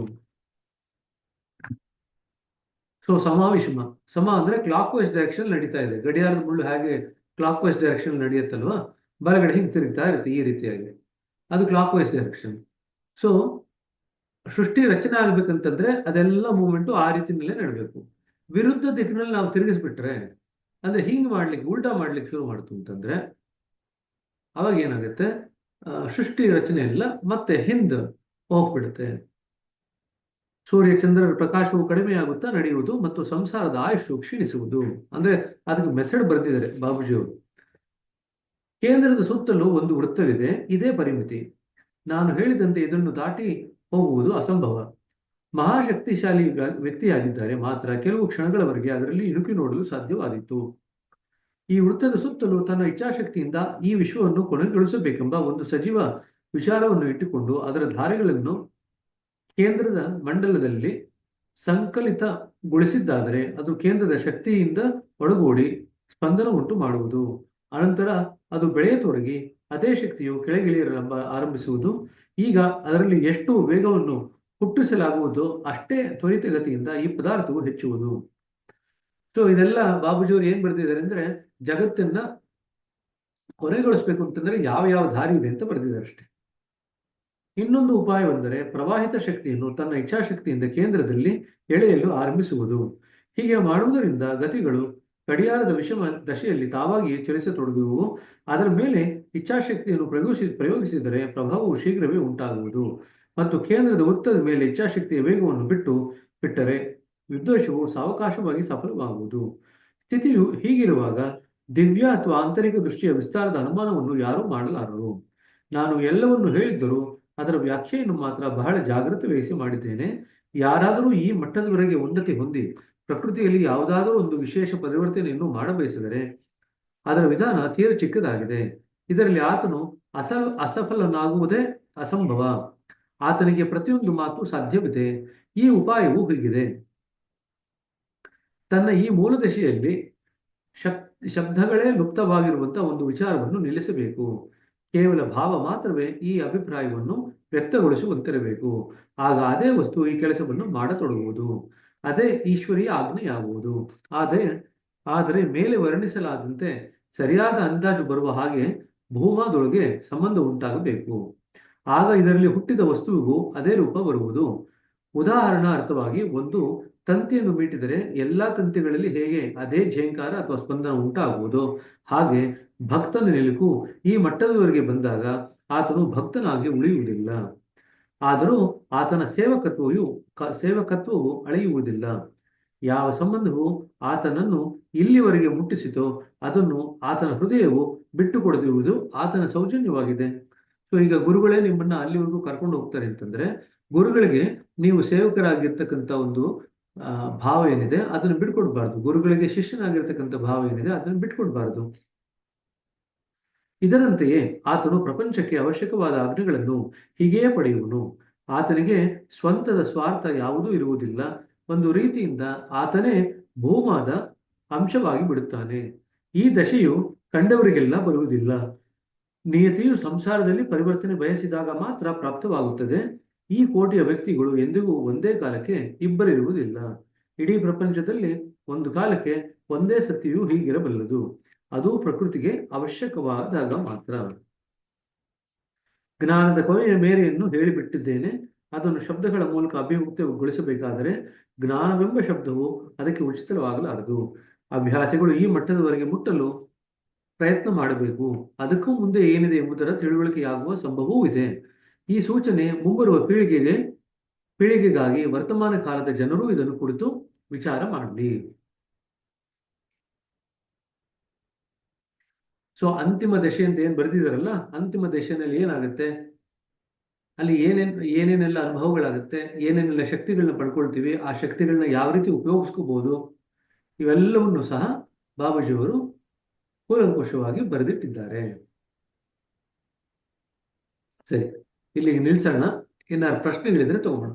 ಸೊ ವಿಷಮ ಅಂದ್ರೆ ಕ್ಲಾಕ್ ವೈಸ್ ಡೈರೆಕ್ಷನ್ ನಡೀತಾ ಇದೆ. ಗಡಿಯಾರದ ಮುಳ್ಳು ಹಾಗೆ ಕ್ಲಾಕ್ ವೈಸ್ ಡೈರೆಕ್ಷನ್ ನಡೆಯುತ್ತಲ್ವಾ, ಬಲಗಡೆ ಹಿಂಗೆ ತಿರುಗ್ತಾ ಇರುತ್ತೆ ಈ ರೀತಿಯಾಗಿ, ಅದು ಕ್ಲಾಕ್ ವೈಸ್ ಡೈರೆಕ್ಷನ್. ಸೊ ಸೃಷ್ಟಿ ರಚನೆ ಆಗ್ಬೇಕಂತಂದ್ರೆ ಅದೆಲ್ಲ ಮೂವ್ಮೆಂಟು ಆ ರೀತಿಯಲ್ಲೇ ನಡಬೇಕು. ವಿರುದ್ಧ ದಿಕ್ಕಿನಲ್ಲಿ ನಾವು ತಿರುಗಿಸ್ಬಿಟ್ರೆ, ಅಂದ್ರೆ ಹಿಂಗ್ ಮಾಡ್ಲಿಕ್ಕೆ ಉಲ್ಟಾ ಮಾಡ್ಲಿಕ್ಕೆ ಶುರು ಮಾಡ್ತು ಅಂತಂದ್ರೆ ಅವಾಗ ಏನಾಗುತ್ತೆ, ಸೃಷ್ಟಿ ರಚನೆ ಎಲ್ಲ ಮತ್ತೆ ಹಿಂದೆ ಹೋಗ್ಬಿಡುತ್ತೆ. ಸೂರ್ಯ ಚಂದ್ರರ ಪ್ರಕಾಶವು ಕಡಿಮೆಯಾಗುತ್ತಾ ನಡೆಯುವುದು ಮತ್ತು ಸಂಸಾರದ ಆಯುಷು ಕ್ಷೀಣಿಸುವುದು. ಅಂದ್ರೆ ಅದಕ್ಕೆ ಮೆಸೇಜ್ ಬರೆದಿದ್ದಾರೆ ಬಾಬುಜಿಯವರು. ಕೇಂದ್ರದ ಸುತ್ತಲೂ ಒಂದು ವೃತ್ತವಿದೆ, ಇದೇ ಪರಿಮಿತಿ. ನಾನು ಹೇಳಿದಂತೆ ಇದನ್ನು ದಾಟಿ ಹೋಗುವುದು ಅಸಂಭವ. ಮಹಾಶಕ್ತಿಶಾಲಿ ವ್ಯಕ್ತಿಯಾಗಿದ್ದಾರೆ ಮಾತ್ರ ಕೆಲವು ಕ್ಷಣಗಳವರೆಗೆ ಅದರಲ್ಲಿ ಇಣುಕಿ ನೋಡಲು ಸಾಧ್ಯವಾದಿತ್ತು. ಈ ವೃತ್ತದ ಸುತ್ತಲೂ ತನ್ನ ಇಚ್ಛಾಶಕ್ತಿಯಿಂದ ಈ ವಿಶ್ವವನ್ನು ಕೊನೆಗೊಳಿಸಬೇಕೆಂಬ ಒಂದು ಸಜೀವ ವಿಚಾರವನ್ನು ಇಟ್ಟುಕೊಂಡು ಅದರ ಧಾರೆಗಳನ್ನು ಕೇಂದ್ರದ ಮಂಡಲದಲ್ಲಿ ಸಂಕಲಿತಗೊಳಿಸಿದ್ದಾದರೆ ಅದು ಕೇಂದ್ರದ ಶಕ್ತಿಯಿಂದ ಒಳಗೂಡಿ ಸ್ಪಂದನ ಉಂಟು ಮಾಡುವುದು. ಅನಂತರ ಅದು ಬೆಳೆಯತೊಡಗಿ ಅದೇ ಶಕ್ತಿಯು ಕೆಳಗಿಳಿಯಲು ಆರಂಭಿಸುವುದು. ಈಗ ಅದರಲ್ಲಿ ಎಷ್ಟು ವೇಗವನ್ನು ಹುಟ್ಟಿಸಲಾಗುವುದು ಅಷ್ಟೇ ತ್ವರಿತಗತಿಯಿಂದ ಈ ಪದಾರ್ಥವು ಹೆಚ್ಚುವುದು. ಸೊ ಇದೆಲ್ಲ ಬಾಬುಜಿಯವರು ಏನ್ ಬರೆದಿದ್ದಾರೆ ಅಂದ್ರೆ, ಜಗತ್ತನ್ನ ಕೊನೆಗೊಳಿಸ್ಬೇಕು ಅಂತಂದ್ರೆ ಯಾವ ಯಾವ ದಾರಿ ಇದೆ ಅಂತ ಬರೆದಿದ್ದಾರೆ ಅಷ್ಟೇ. ಇನ್ನೊಂದು ಉಪಾಯವೆಂದರೆ ಪ್ರವಾಹಿತ ಶಕ್ತಿಯನ್ನು ತನ್ನ ಇಚ್ಛಾಶಕ್ತಿಯಿಂದ ಕೇಂದ್ರದಲ್ಲಿ ಎಳೆಯಲು ಆರಂಭಿಸುವುದು. ಹೀಗೆ ಮಾಡುವುದರಿಂದ ಗತಿಗಳು ಗಡಿಯಾರದ ವಿಷಮ ದಶೆಯಲ್ಲಿ ತಾವಾಗಿಯೇ ಚಲಿಸತೊಡಗುವು. ಅದರ ಮೇಲೆ ಇಚ್ಛಾಶಕ್ತಿಯನ್ನು ಪ್ರಯೋಗಿಸಿದರೆ ಪ್ರಭಾವವು ಶೀಘ್ರವೇ ಉಂಟಾಗುವುದು ಮತ್ತು ಕೇಂದ್ರದ ವೃತ್ತದ ಮೇಲೆ ಇಚ್ಛಾಶಕ್ತಿಯ ವೇಗವನ್ನು ಬಿಟ್ಟರೆ ವಿದ್ವೇಷವು ಸಾವಕಾಶವಾಗಿ ಸಫಲವಾಗುವುದು. ಸ್ಥಿತಿಯು ಹೀಗಿರುವಾಗ ದಿವ್ಯ ಅಥವಾ ಆಂತರಿಕ ದೃಷ್ಟಿಯ ವಿಸ್ತಾರದ ಅನುಮಾನವನ್ನು ಯಾರೂ ಮಾಡಲಾರರು. ನಾನು ಎಲ್ಲವನ್ನು ಹೇಳಿದ್ದರೂ ಅದರ ವ್ಯಾಖ್ಯೆಯನ್ನು ಮಾತ್ರ ಬಹಳ ಜಾಗೃತಿ ವಹಿಸಿ ಮಾಡಿದ್ದೇನೆ. ಯಾರಾದರೂ ಈ ಮಟ್ಟದವರೆಗೆ ಉನ್ನತಿ ಹೊಂದಿ ಪ್ರಕೃತಿಯಲ್ಲಿ ಯಾವುದಾದರೂ ಒಂದು ವಿಶೇಷ ಪರಿವರ್ತನೆಯನ್ನು ಮಾಡಬಯಸಿದರೆ ಅದರ ವಿಧಾನ ತೀರ ಚಿಕ್ಕದಾಗಿದೆ. ಇದರಲ್ಲಿ ಆತನು ಅಸಫಲನಾಗುವುದೇ ಅಸಂಭವ. ಆತನಿಗೆ ಪ್ರತಿಯೊಂದು ಮಾತು ಸಾಧ್ಯವಿದೆ. ಈ ಉಪಾಯವು ಹೀಗಿದೆ: ತನ್ನ ಈ ಮೂಲದಶೆಯಲ್ಲಿ ಶಬ್ದಗಳೇ ಲುಪ್ತವಾಗಿರುವಂತಹ ಒಂದು ವಿಚಾರವನ್ನು ನಿಲ್ಲಿಸಬೇಕು. ಕೇವಲ ಭಾವ ಮಾತ್ರವೇ ಈ ಅಭಿಪ್ರಾಯವನ್ನು ವ್ಯಕ್ತಗೊಳಿಸುವಂತಿರಬೇಕು. ಆಗ ಅದೇ ವಸ್ತು ಈ ಕೆಲಸವನ್ನು ಮಾಡತೊಡಗುವುದು. ಅದೇ ಈಶ್ವರೀಯ ಆಜ್ಞೆಯಾಗುವುದು. ಆದರೆ ಮೇಲೆ ವರ್ಣಿಸಲಾದಂತೆ ಸರಿಯಾದ ಅಂದಾಜು ಬರುವ ಹಾಗೆ ಭೂಮಾದೊಳಗೆ ಸಂಬಂಧ ಉಂಟಾಗಬೇಕು. ಆಗ ಇದರಲ್ಲಿ ಹುಟ್ಟಿದ ವಸ್ತುವಿಗೂ ಅದೇ ರೂಪ ಬರುವುದು. ಉದಾಹರಣಾರ್ಥವಾಗಿ ಒಂದು ತಂತಿಯನ್ನು ಮೀಟಿದರೆ ಎಲ್ಲಾ ತಂತಿಗಳಲ್ಲಿ ಹೇಗೆ ಅದೇ ಝೇಂಕಾರ ಅಥವಾ ಸ್ಪಂದನ ಉಂಟಾಗುವುದು, ಹಾಗೆ ಭಕ್ತನ ನಿಲುಕು ಈ ಮಟ್ಟದವರೆಗೆ ಬಂದಾಗ ಆತನು ಭಕ್ತನಾಗಿ ಉಳಿಯುವುದಿಲ್ಲ. ಆದರೂ ಆತನ ಸೇವಕತ್ವವು ಅಳೆಯುವುದಿಲ್ಲ. ಯಾವ ಸಂಬಂಧವು ಆತನನ್ನು ಇಲ್ಲಿವರೆಗೆ ಮುಟ್ಟಿಸಿತೋ ಅದನ್ನು ಆತನ ಹೃದಯವು ಬಿಟ್ಟುಕೊಡದಿರುವುದು ಆತನ ಸೌಜನ್ಯವಾಗಿದೆ. ಸೊ ಈಗ ಗುರುಗಳೇ ನಿಮ್ಮನ್ನ ಅಲ್ಲಿವರೆಗೂ ಕರ್ಕೊಂಡು ಹೋಗ್ತಾರೆ ಅಂತಂದ್ರೆ, ಗುರುಗಳಿಗೆ ನೀವು ಸೇವಕರಾಗಿರ್ತಕ್ಕಂಥ ಒಂದು ಭಾವ ಏನಿದೆ ಅದನ್ನು ಬಿಟ್ಕೊಡ್ಬಾರ್ದು. ಗುರುಗಳಿಗೆ ಶಿಷ್ಯನಾಗಿರ್ತಕ್ಕಂಥ ಭಾವ ಏನಿದೆ ಅದನ್ನು ಬಿಟ್ಕೊಡ್ಬಾರ್ದು. ಇದರಂತೆಯೇ ಆತನು ಪ್ರಪಂಚಕ್ಕೆ ಅವಶ್ಯಕವಾದ ಆಜ್ಞೆಗಳನ್ನು ಹೀಗೆಯೇ ಪಡೆಯುವನು. ಆತನಿಗೆ ಸ್ವಂತದ ಸ್ವಾರ್ಥ ಯಾವುದೂ ಇರುವುದಿಲ್ಲ. ಒಂದು ರೀತಿಯಿಂದ ಆತನೇ ಭೂಮಾದ ಅಂಶವಾಗಿ ಬಿಡುತ್ತಾನೆ. ಈ ದಶೆಯು ಕಂಡವರಿಗೆಲ್ಲ ಬರುವುದಿಲ್ಲ. ನಿಯತಿಯು ಸಂಸಾರದಲ್ಲಿ ಪರಿವರ್ತನೆ ಬಯಸಿದಾಗ ಮಾತ್ರ ಪ್ರಾಪ್ತವಾಗುತ್ತದೆ. ಈ ಕೋಟಿಯ ವ್ಯಕ್ತಿಗಳು ಎಂದಿಗೂ ಒಂದೇ ಕಾಲಕ್ಕೆ ಇಬ್ಬರಿರುವುದಿಲ್ಲ. ಇಡೀ ಪ್ರಪಂಚದಲ್ಲಿ ಒಂದು ಕಾಲಕ್ಕೆ ಒಂದೇ ಸತ್ಯವು ಹೀಗಿರಬಲ್ಲದು. ಅದು ಪ್ರಕೃತಿಗೆ ಅವಶ್ಯಕವಾದಾಗ ಮಾತ್ರ. ಜ್ಞಾನದ ಕೊನೆಯ ಮೇರೆಯನ್ನು ಹೇಳಿಬಿಟ್ಟಿದ್ದೇನೆ. ಅದನ್ನು ಶಬ್ದಗಳ ಮೂಲಕ ಅಭಿವ್ಯಕ್ತಗೊಳಿಸಬೇಕಾದರೆ ಜ್ಞಾನವೆಂಬ ಶಬ್ದವು ಅದಕ್ಕೆ ಉಚಿತವಾಗಲಾರದು. ಅಭ್ಯಾಸಿಗಳು ಈ ಮಟ್ಟದವರೆಗೆ ಮುಟ್ಟಲು ಪ್ರಯತ್ನ ಮಾಡಬೇಕು. ಅದಕ್ಕೂ ಮುಂದೆ ಏನಿದೆ ಎಂಬುದರ ತಿಳುವಳಿಕೆಯಾಗುವ ಸಂಭವವೂ ಇದೆ. ಈ ಸೂಚನೆ ಮುಂಬರುವ ಪೀಳಿಗೆಗಾಗಿ ವರ್ತಮಾನ ಕಾಲದ ಜನರು ಇದನ್ನು ಕುರಿತು ವಿಚಾರ ಮಾಡಲಿ. ಸೊ ಅಂತಿಮ ದಶೆ ಅಂತ ಏನ್ ಬರೆದಿದಾರಲ್ಲ, ಅಂತಿಮ ದಶೆನಲ್ಲಿ ಏನಾಗುತ್ತೆ, ಅಲ್ಲಿ ಏನೇನೆಲ್ಲ ಅನುಭವಗಳಾಗುತ್ತೆ, ಏನೇನೆಲ್ಲ ಶಕ್ತಿಗಳನ್ನ ಪಡ್ಕೊಳ್ತೀವಿ, ಆ ಶಕ್ತಿಗಳನ್ನ ಯಾವ ರೀತಿ ಉಪಯೋಗಿಸ್ಕೋಬಹುದು, ಇವೆಲ್ಲವನ್ನು ಸಹ ಬಾಬಾಜಿಯವರು ಕೂಲಂಕುಷವಾಗಿ ಬರೆದಿಟ್ಟಿದ್ದಾರೆ. ಸರಿ, ಇಲ್ಲಿಗೆ ನಿಲ್ಸೋಣ. ಏನಾದ್ರು ಪ್ರಶ್ನೆಗಳಿದ್ರೆ ತಗೋಣ.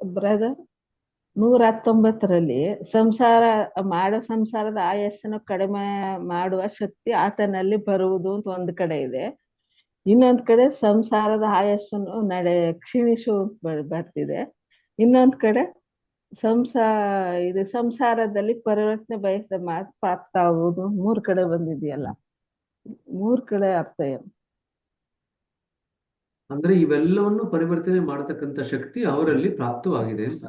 ಬ್ರದರ್, 119ರಲ್ಲಿ ಸಂಸಾರ ಸಂಸಾರದ ಆಯಸ್ಸನ್ನು ಕಡಿಮೆ ಮಾಡುವ ಶಕ್ತಿ ಆತನಲ್ಲಿ ಬರುವುದು ಅಂತ ಒಂದು ಕಡೆ ಇದೆ. ಇನ್ನೊಂದ್ ಕಡೆ ಸಂಸಾರದ ಆಯಸ್ಸನ್ನು ಕ್ಷೀಣಿಸು ಬರ್ತಿದೆ. ಇನ್ನೊಂದ್ ಕಡೆ ಸಂಸಾರದಲ್ಲಿ ಪರಿವರ್ತನೆ ಬಯಸಿದ ಮಾತು ಪ್ರಾಪ್ತ ಆಗುವುದು. 3 ಕಡೆ ಬಂದಿದೆಯಲ್ಲ, 3 ಕಡೆ ಅರ್ಥ ಏನು? ಅಂದ್ರೆ ಇವೆಲ್ಲವನ್ನು ಪರಿವರ್ತನೆ ಮಾಡತಕ್ಕಂಥ ಶಕ್ತಿ ಅವರಲ್ಲಿ ಪ್ರಾಪ್ತವಾಗಿದೆ ಅಂತ.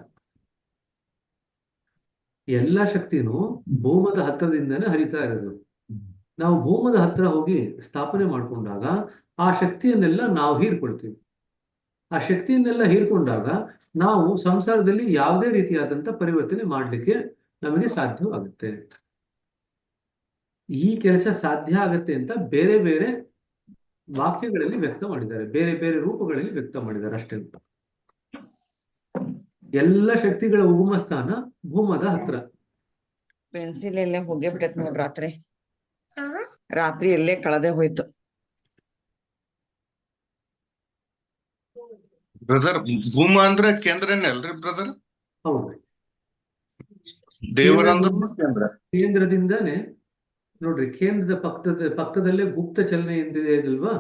ಎಲ್ಲ ಶಕ್ತಿನೂ ಭೂಮದ ಹತ್ತಿರದಿಂದನೇ ಹರಿತಾ ಇರೋದು. ನಾವು ಭೂಮದ ಹತ್ರ ಹೋಗಿ ಸ್ಥಾಪನೆ ಮಾಡ್ಕೊಂಡಾಗ ಆ ಶಕ್ತಿಯನ್ನೆಲ್ಲ ನಾವು ಹೀರ್ಕೊಳ್ತೀವಿ. ಆ ಶಕ್ತಿಯನ್ನೆಲ್ಲ ಹೀರ್ಕೊಂಡಾಗ ನಾವು ಸಂಸಾರದಲ್ಲಿ ಯಾವುದೇ ರೀತಿಯಾದಂಥ ಪರಿವರ್ತನೆ ಮಾಡಲಿಕ್ಕೆ ನಮಗೆ ಸಾಧ್ಯವಾಗುತ್ತೆ. ಈ ಕೆಲಸ ಸಾಧ್ಯ ಆಗತ್ತೆ ಅಂತ ಬೇರೆ ಬೇರೆ ವಾಕ್ಯಗಳಲ್ಲಿ ವ್ಯಕ್ತ ಮಾಡಿದ್ದಾರೆ, ಬೇರೆ ಬೇರೆ ರೂಪಗಳಲ್ಲಿ ವ್ಯಕ್ತ ಮಾಡಿದ್ದಾರೆ ಅಷ್ಟೇ. ಎಲ್ಲ ಶಕ್ತಿಗಳ ಉಗಮ ಸ್ಥಾನ ಭೂಮದ ಹತ್ರ. ಪೆನ್ಸಿಲ್ ಎಲ್ಲೇ ಹೋಗೇ ಬಿಟ್ಟೈತ್ ನೋಡ್, ರಾತ್ರಿ ಎಲ್ಲೇ ಕಳೆದೇ ಹೋಯ್ತು. ಬ್ರದರ್, ಭೂಮ ಅಂದ್ರೆ ಕೇಂದ್ರನೇ ಅಲ್ರಿ ಬ್ರದರ್? ಹೌದು, ದೇವರಂದ್ರೂ ಕೇಂದ್ರ. ಕೇಂದ್ರದಿಂದಾನೇ ನೋಡ್ರಿ, ಕೇಂದ್ರದ ಪಕ್ಕದಲ್ಲೇ ಗುಪ್ತ ಚಲನೆ ಎಂದಿದೆ ಇಲ್ವಾ?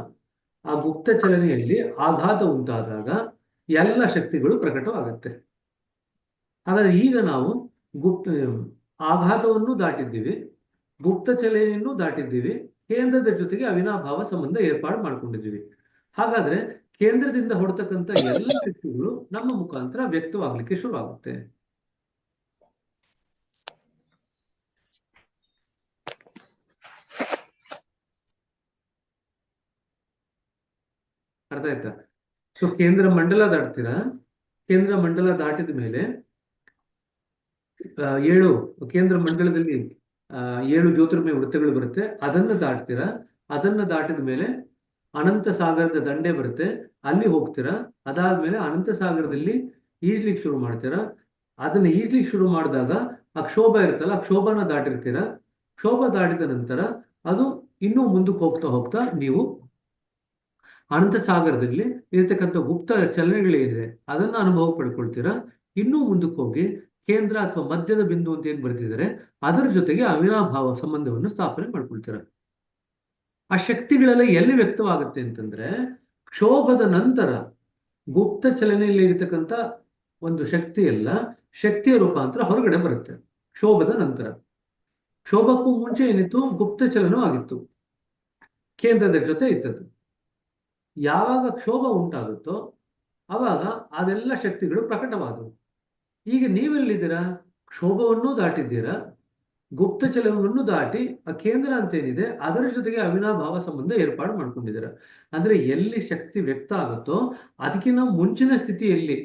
ಆ ಗುಪ್ತ ಚಲನೆಯಲ್ಲಿ ಆಘಾತ ಉಂಟಾದಾಗ ಎಲ್ಲ ಶಕ್ತಿಗಳು ಪ್ರಕಟವಾಗುತ್ತೆ. ಹಾಗಾದ್ರೆ ಈಗ ನಾವು ಆಘಾತವನ್ನು ದಾಟಿದ್ದೀವಿ, ಗುಪ್ತ ಚಲನೆಯನ್ನು ದಾಟಿದ್ದೀವಿ, ಕೇಂದ್ರದ ಜೊತೆಗೆ ಅವಿನಾಭಾವ ಸಂಬಂಧ ಏರ್ಪಾಡು ಮಾಡ್ಕೊಂಡಿದ್ದೀವಿ. ಹಾಗಾದ್ರೆ ಕೇಂದ್ರದಿಂದ ಹೊರತಕ್ಕಂಥ ಎಲ್ಲ ಶಕ್ತಿಗಳು ನಮ್ಮ ಮುಖಾಂತರ ವ್ಯಕ್ತವಾಗ್ಲಿಕ್ಕೆ ಶುರುವಾಗುತ್ತೆ. ಅರ್ಥ ಆಯ್ತಾ? ಸೊ ಕೇಂದ್ರ ಮಂಡಲ ದಾಟ್ತೀರಾ, ಕೇಂದ್ರ ಮಂಡಲ ದಾಟಿದ ಮೇಲೆ 7 ಕೇಂದ್ರ ಮಂಡಲದಲ್ಲಿ 7 ಜ್ಯೋತಿರ್ಮಯ ವೃತ್ತಗಳು ಬರುತ್ತೆ, ಅದನ್ನ ದಾಟ್ತೀರಾ. ಅದನ್ನ ದಾಟಿದ ಮೇಲೆ ಅನಂತ ಸಾಗರದ ದಂಡೆ ಬರುತ್ತೆ, ಅಲ್ಲಿ ಹೋಗ್ತೀರಾ. ಅದಾದ್ಮೇಲೆ ಅನಂತ ಸಾಗರದಲ್ಲಿ ಈಜ್ಲಿಕ್ಕೆ ಶುರು ಮಾಡ್ತೀರಾ. ಅದನ್ನ ಈಜ್ಲಿಕ್ಕೆ ಶುರು ಮಾಡಿದಾಗ ಆ ಕ್ಷೋಭ ಇರುತ್ತಲ್ಲ, ಆ ಕ್ಷೋಭನ ದಾಟಿರ್ತೀರಾ. ಕ್ಷೋಭ ದಾಟಿದ ನಂತರ ಅದು ಇನ್ನೂ ಮುಂದಕ್ಕೆ ಹೋಗ್ತಾ ಹೋಗ್ತಾ ನೀವು ಅನಂತ ಸಾಗರದಲ್ಲಿ ಇರತಕ್ಕಂಥ ಗುಪ್ತ ಚಲನೆಗಳೇನಿದೆ ಅದನ್ನ ಅನುಭವ ಪಡ್ಕೊಳ್ತೀರಾ. ಇನ್ನೂ ಮುಂದಕ್ಕೆ ಹೋಗಿ ಕೇಂದ್ರ ಅಥವಾ ಮಧ್ಯದ ಬಿಂದು ಅಂತ ಏನ್ ಬರ್ತಿದ್ದಾರೆ ಅದರ ಜೊತೆಗೆ ಅವಿನಾಭಾವ ಸಂಬಂಧವನ್ನು ಸ್ಥಾಪನೆ ಮಾಡ್ಕೊಳ್ತೀರಾ. ಆ ಶಕ್ತಿಗಳೆಲ್ಲ ಎಲ್ಲಿ ವ್ಯಕ್ತವಾಗುತ್ತೆ ಅಂತಂದ್ರೆ, ಕ್ಷೋಭದ ನಂತರ ಗುಪ್ತ ಚಲನೆಯಲ್ಲಿ ಇರತಕ್ಕಂಥ ಒಂದು ಶಕ್ತಿ ಎಲ್ಲ ಶಕ್ತಿಯ ರೂಪಾಂತರ ಹೊರಗಡೆ ಬರುತ್ತೆ ಕ್ಷೋಭದ ನಂತರ. ಕ್ಷೋಭಕ್ಕೂ ಮುಂಚೆ ಏನಿತ್ತು, ಗುಪ್ತ ಚಲನೂ ಆಗಿತ್ತು, ಕೇಂದ್ರದ ಜೊತೆ ಇತ್ತದು. ಯಾವಾಗ ಕ್ಷೋಭ ಉಂಟಾಗುತ್ತೋ ಅವಾಗ ಅದೆಲ್ಲ ಶಕ್ತಿಗಳು ಪ್ರಕಟವಾದವು. ಈಗ ನೀವೆಲ್ಲಿದ್ದೀರಾ? ಕ್ಷೋಭವನ್ನು ದಾಟಿದ್ದೀರಾ, ಗುಪ್ತ ಚಲನವನ್ನು ದಾಟಿ ಆ ಕೇಂದ್ರ ಅಂತ ಏನಿದೆ ಅದರ ಜೊತೆಗೆ ಅವಿನಾಭಾವ ಸಂಬಂಧ ಏರ್ಪಾಡು ಮಾಡ್ಕೊಂಡಿದ್ದೀರಾ. ಅಂದ್ರೆ ಎಲ್ಲಿ ಶಕ್ತಿ ವ್ಯಕ್ತ ಆಗುತ್ತೋ ಅದಕ್ಕಿಂತ ಮುಂಚಿನ ಸ್ಥಿತಿಯಲ್ಲಿ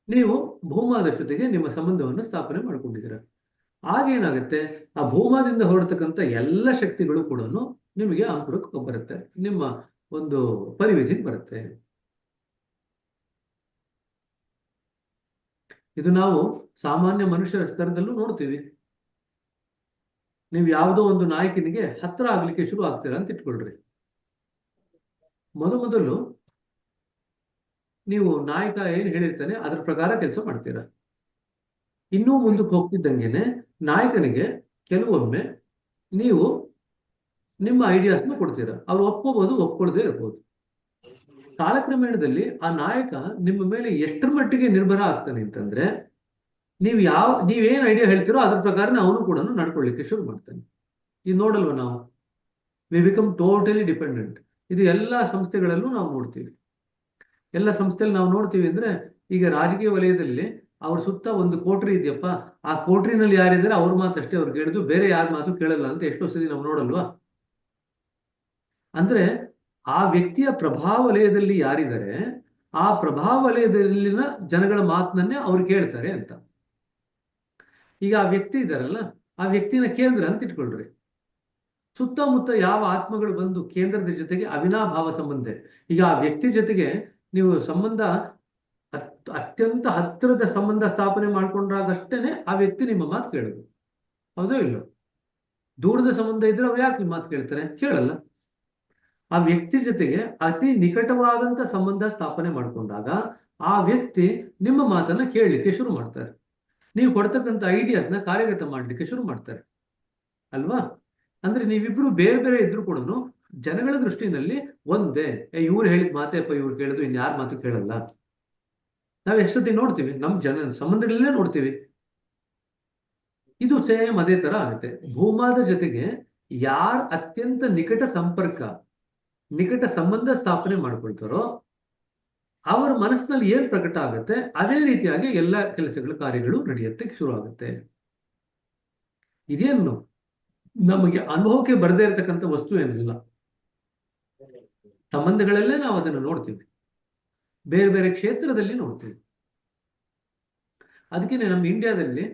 ನೀವು ಭೂಮಾದ ಜೊತೆಗೆ ನಿಮ್ಮ ಸಂಬಂಧವನ್ನು ಸ್ಥಾಪನೆ ಮಾಡ್ಕೊಂಡಿದ್ದೀರಾ. ಆಗೇನಾಗುತ್ತೆ, ಆ ಭೂಮಾದಿಂದ ಹೊರಡ್ತಕ್ಕಂಥ ಎಲ್ಲ ಶಕ್ತಿಗಳು ಕೂಡ ನಿಮಗೆ ಅಂಕುರಕ್ಕೆ ಬರುತ್ತೆ, ನಿಮ್ಮ ಒಂದು ಪರಿವಿಧಿಗೆ ಬರುತ್ತೆ. ಇದು ನಾವು ಸಾಮಾನ್ಯ ಮನುಷ್ಯರ ಸ್ತರದಲ್ಲೂ ನೋಡ್ತೀವಿ. ನೀವು ಯಾವುದೋ ಒಂದು ನಾಯಕನಿಗೆ ಹತ್ರ ಆಗ್ಲಿಕ್ಕೆ ಶುರು ಆಗ್ತೀರಾ ಅಂತ ಇಟ್ಕೊಳ್ರಿ. ಮೊದಲು ನೀವು ನಾಯಕ ಏನ್ ಹೇಳಿರ್ತಾನೆ ಅದ್ರ ಪ್ರಕಾರ ಕೆಲಸ ಮಾಡ್ತೀರಾ. ಇನ್ನೂ ಮುಂದಕ್ಕೆ ಹೋಗ್ತಿದ್ದಂಗೆನೆ ನಾಯಕನಿಗೆ ಕೆಲವೊಮ್ಮೆ ನೀವು ನಿಮ್ಮ ಐಡಿಯಾಸ್ನ ಕೊಡ್ತೀರಾ. ಅವ್ರು ಒಪ್ಕೋಬಹುದು, ಒಪ್ಕೊಳ್ದೇ ಇರ್ಬೋದು. ಕಾಲಕ್ರಮೇಣದಲ್ಲಿ ಆ ನಾಯಕ ನಿಮ್ಮ ಮೇಲೆ ಎಷ್ಟರ ಮಟ್ಟಿಗೆ ನಿರ್ಭರ ಆಗ್ತಾನೆ ಅಂತಂದ್ರೆ, ನೀವೇನ್ ಐಡಿಯಾ ಹೇಳ್ತೀರೋ ಅದ್ರ ಪ್ರಕಾರನೇ ಅವನು ಕೂಡ ನಡ್ಕೊಳ್ಳಿಕ್ಕೆ ಶುರು ಮಾಡ್ತಾನೆ. ಇದು ನೋಡಲ್ವ ನಾವು, ವಿ ಬಿಕಮ್ ಟೋಟಲಿ ಡಿಪೆಂಡೆಂಟ್. ಇದು ಎಲ್ಲ ಸಂಸ್ಥೆಗಳಲ್ಲೂ ನಾವು ನೋಡ್ತೀವಿ. ಎಲ್ಲ ಸಂಸ್ಥೆಯಲ್ಲಿ ನಾವು ನೋಡ್ತೀವಿ ಅಂದ್ರೆ, ಈಗ ರಾಜಕೀಯ ವಲಯದಲ್ಲಿ ಅವ್ರ ಸುತ್ತ ಒಂದು ಕೋಟ್ರಿ ಇದೆಯಪ್ಪ, ಆ ಕೋಟ್ರಿನಲ್ಲಿ ಯಾರಿದ್ದಾರೆ ಅವ್ರ ಮಾತಷ್ಟೇ ಅವ್ರು ಕೇಳಿದ್ರು, ಬೇರೆ ಯಾರ ಮಾತು ಕೇಳಲ್ಲ ಅಂತ ಎಷ್ಟೋ ಸತಿ ನಾವು ನೋಡಲ್ವಾ? ಅಂದ್ರೆ ಆ ವ್ಯಕ್ತಿಯ ಪ್ರಭಾವ ವಲಯದಲ್ಲಿ ಯಾರಿದ್ದಾರೆ ಆ ಪ್ರಭಾವ ವಲಯದಲ್ಲಿನ ಜನಗಳ ಮಾತನ್ನೇ ಅವ್ರು ಕೇಳ್ತಾರೆ ಅಂತ. ಈಗ ಆ ವ್ಯಕ್ತಿ ಇದ್ದಾರಲ್ಲ, ಆ ವ್ಯಕ್ತಿನ ಕೇಂದ್ರ ಅಂತ ಇಟ್ಕೊಳ್ರಿ. ಸುತ್ತಮುತ್ತ ಯಾವ ಆತ್ಮಗಳು ಬಂದು ಕೇಂದ್ರದ ಜೊತೆಗೆ ಅವಿನಾಭಾವ ಸಂಬಂಧ, ಈಗ ಆ ವ್ಯಕ್ತಿ ಜೊತೆಗೆ ನೀವು ಸಂಬಂಧ ಅತ್ಯಂತ ಹತ್ತಿರದ ಸಂಬಂಧ ಸ್ಥಾಪನೆ ಮಾಡ್ಕೊಂಡ್ರಾಗಷ್ಟೇನೆ ಆ ವ್ಯಕ್ತಿ ನಿಮ್ಮ ಮಾತು ಕೇಳೋದು. ಹೌದೋ ಇಲ್ಲೋ? ದೂರದ ಸಂಬಂಧ ಇದ್ರೆ ಅವ್ರು ಯಾಕೆ ನಿಮ್ಮ ಮಾತು ಕೇಳ್ತಾರೆ? ಕೇಳಲ್ಲ. ಆ ವ್ಯಕ್ತಿ ಜೊತೆಗೆ ಅತಿ ನಿಕಟವಾದಂತ ಸಂಬಂಧ ಸ್ಥಾಪನೆ ಮಾಡ್ಕೊಂಡಾಗ ಆ ವ್ಯಕ್ತಿ ನಿಮ್ಮ ಮಾತನ್ನ ಕೇಳಲಿಕ್ಕೆ ಶುರು ಮಾಡ್ತಾರೆ. ನೀವು ಕೊಡ್ತಕ್ಕಂಥ ಐಡಿಯಾಸ್ನ ಕಾರ್ಯಗತ ಮಾಡ್ಲಿಕ್ಕೆ ಶುರು ಮಾಡ್ತಾರೆ ಅಲ್ವಾ? ಅಂದ್ರೆ ನೀವಿಬ್ರು ಬೇರೆ ಬೇರೆ ಇದ್ರು ಕೂಡ ಜನಗಳ ದೃಷ್ಟಿನಲ್ಲಿ ಒಂದೇ. ಇವ್ರು ಹೇಳಿದ ಮಾತೇಪ್ಪ ಇವ್ರು ಕೇಳಿದ್ರು, ಇನ್ಯಾರ ಮಾತು ಕೇಳಲ್ಲ. ನಾವ್ ಎಷ್ಟೊತ್ತಿ ನೋಡ್ತೀವಿ, ನಮ್ ಸಂಬಂಧಗಳಲ್ಲೇ ನೋಡ್ತೀವಿ. ಇದು ಸೇಮ್ ಅದೇ ತರ ಆಗುತ್ತೆ. ಭೂಮಾದ ಜೊತೆಗೆ ಯಾರ ಅತ್ಯಂತ ನಿಕಟ ಸಂಪರ್ಕ, ನಿಕಟ ಸಂಬಂಧ ಸ್ಥಾಪನೆ ಮಾಡ್ಕೊಳ್ತಾರೋ ಅವರ ಮನಸ್ಸಿನಲ್ಲಿ ಏನ್ ಪ್ರಕಟ ಆಗುತ್ತೆ, ಅದೇ ರೀತಿಯಾಗಿ ಎಲ್ಲ ಕೆಲಸಗಳು ಕಾರ್ಯಗಳು ನಡೆಯುತ್ತೆ, ಶುರು ಆಗುತ್ತೆ. ಇದೇನು ನಮಗೆ ಅನುಭವಕ್ಕೆ ಬರದೇ ಇರತಕ್ಕಂಥ ವಸ್ತು ಏನಿಲ್ಲ. ಸಂಬಂಧಗಳಲ್ಲೇ ನಾವು ಅದನ್ನು ನೋಡ್ತೀವಿ, ಬೇರೆ ಬೇರೆ ಕ್ಷೇತ್ರದಲ್ಲಿ ನೋಡ್ತೀವಿ. ಅದಕ್ಕೆ ನಮ್ಮ ಇಂಡಿಯಾದಲ್ಲಿ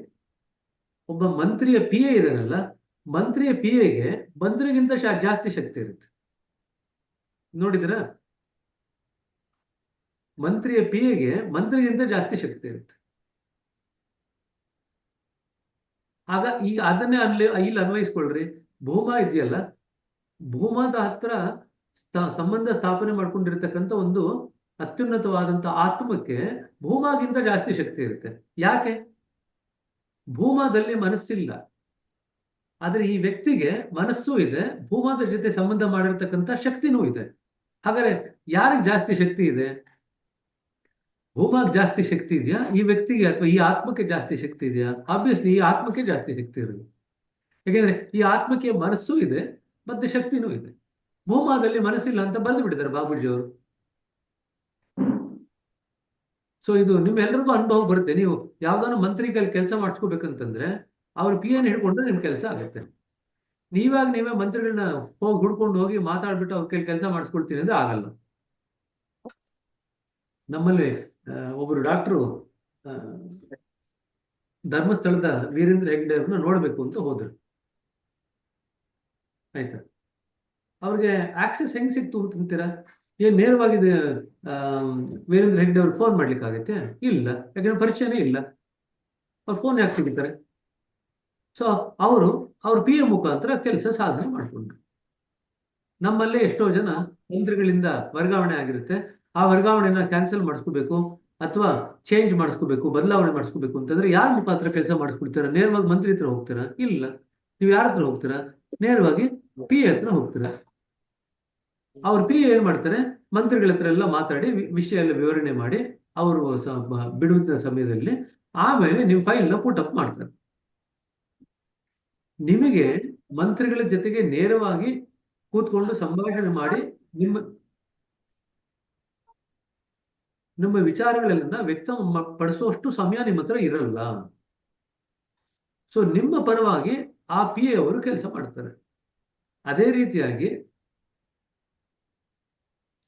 ಒಬ್ಬ ಮಂತ್ರಿಯ ಪಿ ಎ ಇದಾನಲ್ಲ, ಮಂತ್ರಿಯ ಪಿ ಎಗೆ ಮಂತ್ರಿಗಿಂತ ಜಾಸ್ತಿ ಶಕ್ತಿ ಇರುತ್ತೆ. ನೋಡಿದ್ರ? ಮಂತ್ರಿಯ ಪಿ ಎಗೆ ಮಂತ್ರಿಗಿಂತ ಜಾಸ್ತಿ ಶಕ್ತಿ ಇರುತ್ತೆ. ಆಗ ಈಗ ಅದನ್ನೇ ಇಲ್ಲಿ ಅನ್ವಯಿಸ್ಕೊಳ್ರಿ. ಭೂಮಾ ಇದೆಯಲ್ಲ, ಭೂಮಾದ ಹತ್ರ ಸಂಬಂಧ ಸ್ಥಾಪನೆ ಮಾಡ್ಕೊಂಡಿರ್ತಕ್ಕಂಥ ಒಂದು ಅತ್ಯುನ್ನತವಾದಂತ ಆತ್ಮಕ್ಕೆ ಭೂಮಾಗಿಂತ ಜಾಸ್ತಿ ಶಕ್ತಿ ಇರುತ್ತೆ. ಯಾಕೆ? ಭೂಮಾದಲ್ಲಿ ಮನಸ್ಸಿಲ್ಲ, ಆದ್ರೆ ಈ ವ್ಯಕ್ತಿಗೆ ಮನಸ್ಸೂ ಇದೆ, ಭೂಮಾದ ಜೊತೆ ಸಂಬಂಧ ಮಾಡಿರ್ತಕ್ಕಂಥ ಶಕ್ತಿನೂ ಇದೆ. ಹಾಗಾದ್ರೆ ಯಾರಿಗೆ ಜಾಸ್ತಿ ಶಕ್ತಿ ಇದೆ? ಭೂಮಾಗ್ ಜಾಸ್ತಿ ಶಕ್ತಿ ಇದೆಯಾ ಈ ವ್ಯಕ್ತಿಗೆ, ಅಥವಾ ಈ ಆತ್ಮಕ್ಕೆ ಜಾಸ್ತಿ ಶಕ್ತಿ ಇದೆಯಾ? ಆಬ್ವಿಯಸ್ಲಿ ಈ ಆತ್ಮಕ್ಕೆ ಜಾಸ್ತಿ ಶಕ್ತಿ ಇರೋದು. ಯಾಕೆಂದ್ರೆ ಈ ಆತ್ಮಕ್ಕೆ ಮನಸ್ಸೂ ಇದೆ ಮತ್ತೆ ಶಕ್ತಿನೂ ಇದೆ. ಭೂಮಾದಲ್ಲಿ ಮನಸ್ಸಿಲ್ಲ ಅಂತ ಬಂದು ಬಿಟ್ಟಿದ್ದಾರೆ ಬಾಬೂಜಿ ಅವರು. ಸೊ ಇದು ನಿಮ್ಮೆಲ್ಲರಿಗೂ ಅನುಭವ ಬರುತ್ತೆ. ನೀವು ಯಾವ್ದಾದ್ರು ಮಂತ್ರಿ ಕೈಲಿ ಕೆಲಸ ಮಾಡಿಸ್ಕೋಬೇಕಂತಂದ್ರೆ ಅವ್ರ ಪಿ ಎನ್ ಹಿಡ್ಕೊಂಡ್ರೆ ನಿಮ್ ಕೆಲಸ ಆಗುತ್ತೆ. ನೀವೇ ಮಂತ್ರಿಗಳನ್ನ ಹುಡ್ಕೊಂಡು ಹೋಗಿ ಮಾತಾಡ್ಬಿಟ್ಟು ಅವ್ರ ಕೈಲಿ ಕೆಲಸ ಮಾಡಿಸ್ಕೊಳ್ತೀನಿ ಅಂದ್ರೆ ಆಗಲ್ಲ. ನಮ್ಮಲ್ಲಿ ಒಬ್ಬರು ಡಾಕ್ಟ್ರು ಧರ್ಮಸ್ಥಳದ ವೀರೇಂದ್ರ ಹೆಗ್ಡೆ ಅವ್ರನ್ನ ನೋಡ್ಬೇಕು ಅಂತ ಹೋದ್ರು. ಆಯ್ತಾ? ಅವ್ರಿಗೆ ಆಕ್ಸೆಸ್ ಹೆಂಗ್ ಸಿಕ್ತು ಅಂತೀರಾ? ಏನ್ ನೇರವಾಗಿ ವೀರೇಂದ್ರ ಹೆಗ್ಡೆ ಅವ್ರಿಗೆ ಫೋನ್ ಮಾಡ್ಲಿಕ್ಕೆ ಆಗತ್ತೆ? ಇಲ್ಲ, ಯಾಕಂದ್ರೆ ಪರಿಚಯನೇ ಇಲ್ಲ. ಅವ್ರು ಫೋನ್ ಯಾಕೆ ಸಿಗ್ತಾರೆ? ಸೊ ಅವ್ರ ಪಿ ಎ ಮುಖಾಂತರ ಕೆಲಸ ಸಾಧನೆ ಮಾಡ್ಕೊಂಡ್ರು. ನಮ್ಮಲ್ಲೇ ಎಷ್ಟೋ ಜನ ಮಂತ್ರಿಗಳಿಂದ ವರ್ಗಾವಣೆ ಆಗಿರುತ್ತೆ, ಆ ವರ್ಗಾವಣೆನ ಕ್ಯಾನ್ಸಲ್ ಮಾಡಿಸ್ಕೋಬೇಕು ಅಥವಾ ಚೇಂಜ್ ಮಾಡಿಸ್ಕೋಬೇಕು, ಬದಲಾವಣೆ ಮಾಡಿಸ್ಕೋಬೇಕು ಅಂತಂದ್ರೆ ಯಾರ ಮುಖಾಂತರ ಕೆಲಸ ಮಾಡಿಸ್ಕೊಡ್ತೀರಾ? ನೇರವಾಗಿ ಮಂತ್ರಿ ಹತ್ರ ಹೋಗ್ತೀರಾ? ಇಲ್ಲ. ನೀವು ಯಾರ ಹತ್ರ ಹೋಗ್ತೀರಾ? ನೇರವಾಗಿ ಪಿ ಎ ಹತ್ರ ಹೋಗ್ತೀರಾ. ಅವ್ರ ಪಿ ಎ ಏನ್ ಮಾಡ್ತಾರೆ? ಮಂತ್ರಿಗಳ ಹತ್ರ ಎಲ್ಲ ಮಾತಾಡಿ ವಿಷಯ ಎಲ್ಲ ವಿವರಣೆ ಮಾಡಿ ಅವರು ಬಿಡುವ ಸಮಯದಲ್ಲಿ ಆಮೇಲೆ ನೀವು ಫೈಲ್ನ ಪುಟಪ್ ಮಾಡ್ತಾರೆ. ನಿಮಗೆ ಮಂತ್ರಿಗಳ ಜೊತೆಗೆ ನೇರವಾಗಿ ಕೂತ್ಕೊಂಡು ಸಂಭಾಷಣೆ ಮಾಡಿ ನಮ್ಮ ವಿಚಾರಗಳೆಲ್ಲ ವ್ಯಕ್ತ ಪಡಿಸುವಷ್ಟು ಸಮಯ ನಿಮ್ಮ ಹತ್ರ ಇರಲ್ಲ. ಸೊ ನಿಮ್ಮ ಪರವಾಗಿ ಆ ಪಿ ಎ ಅವರು ಕೆಲಸ ಮಾಡ್ತಾರೆ. ಅದೇ ರೀತಿಯಾಗಿ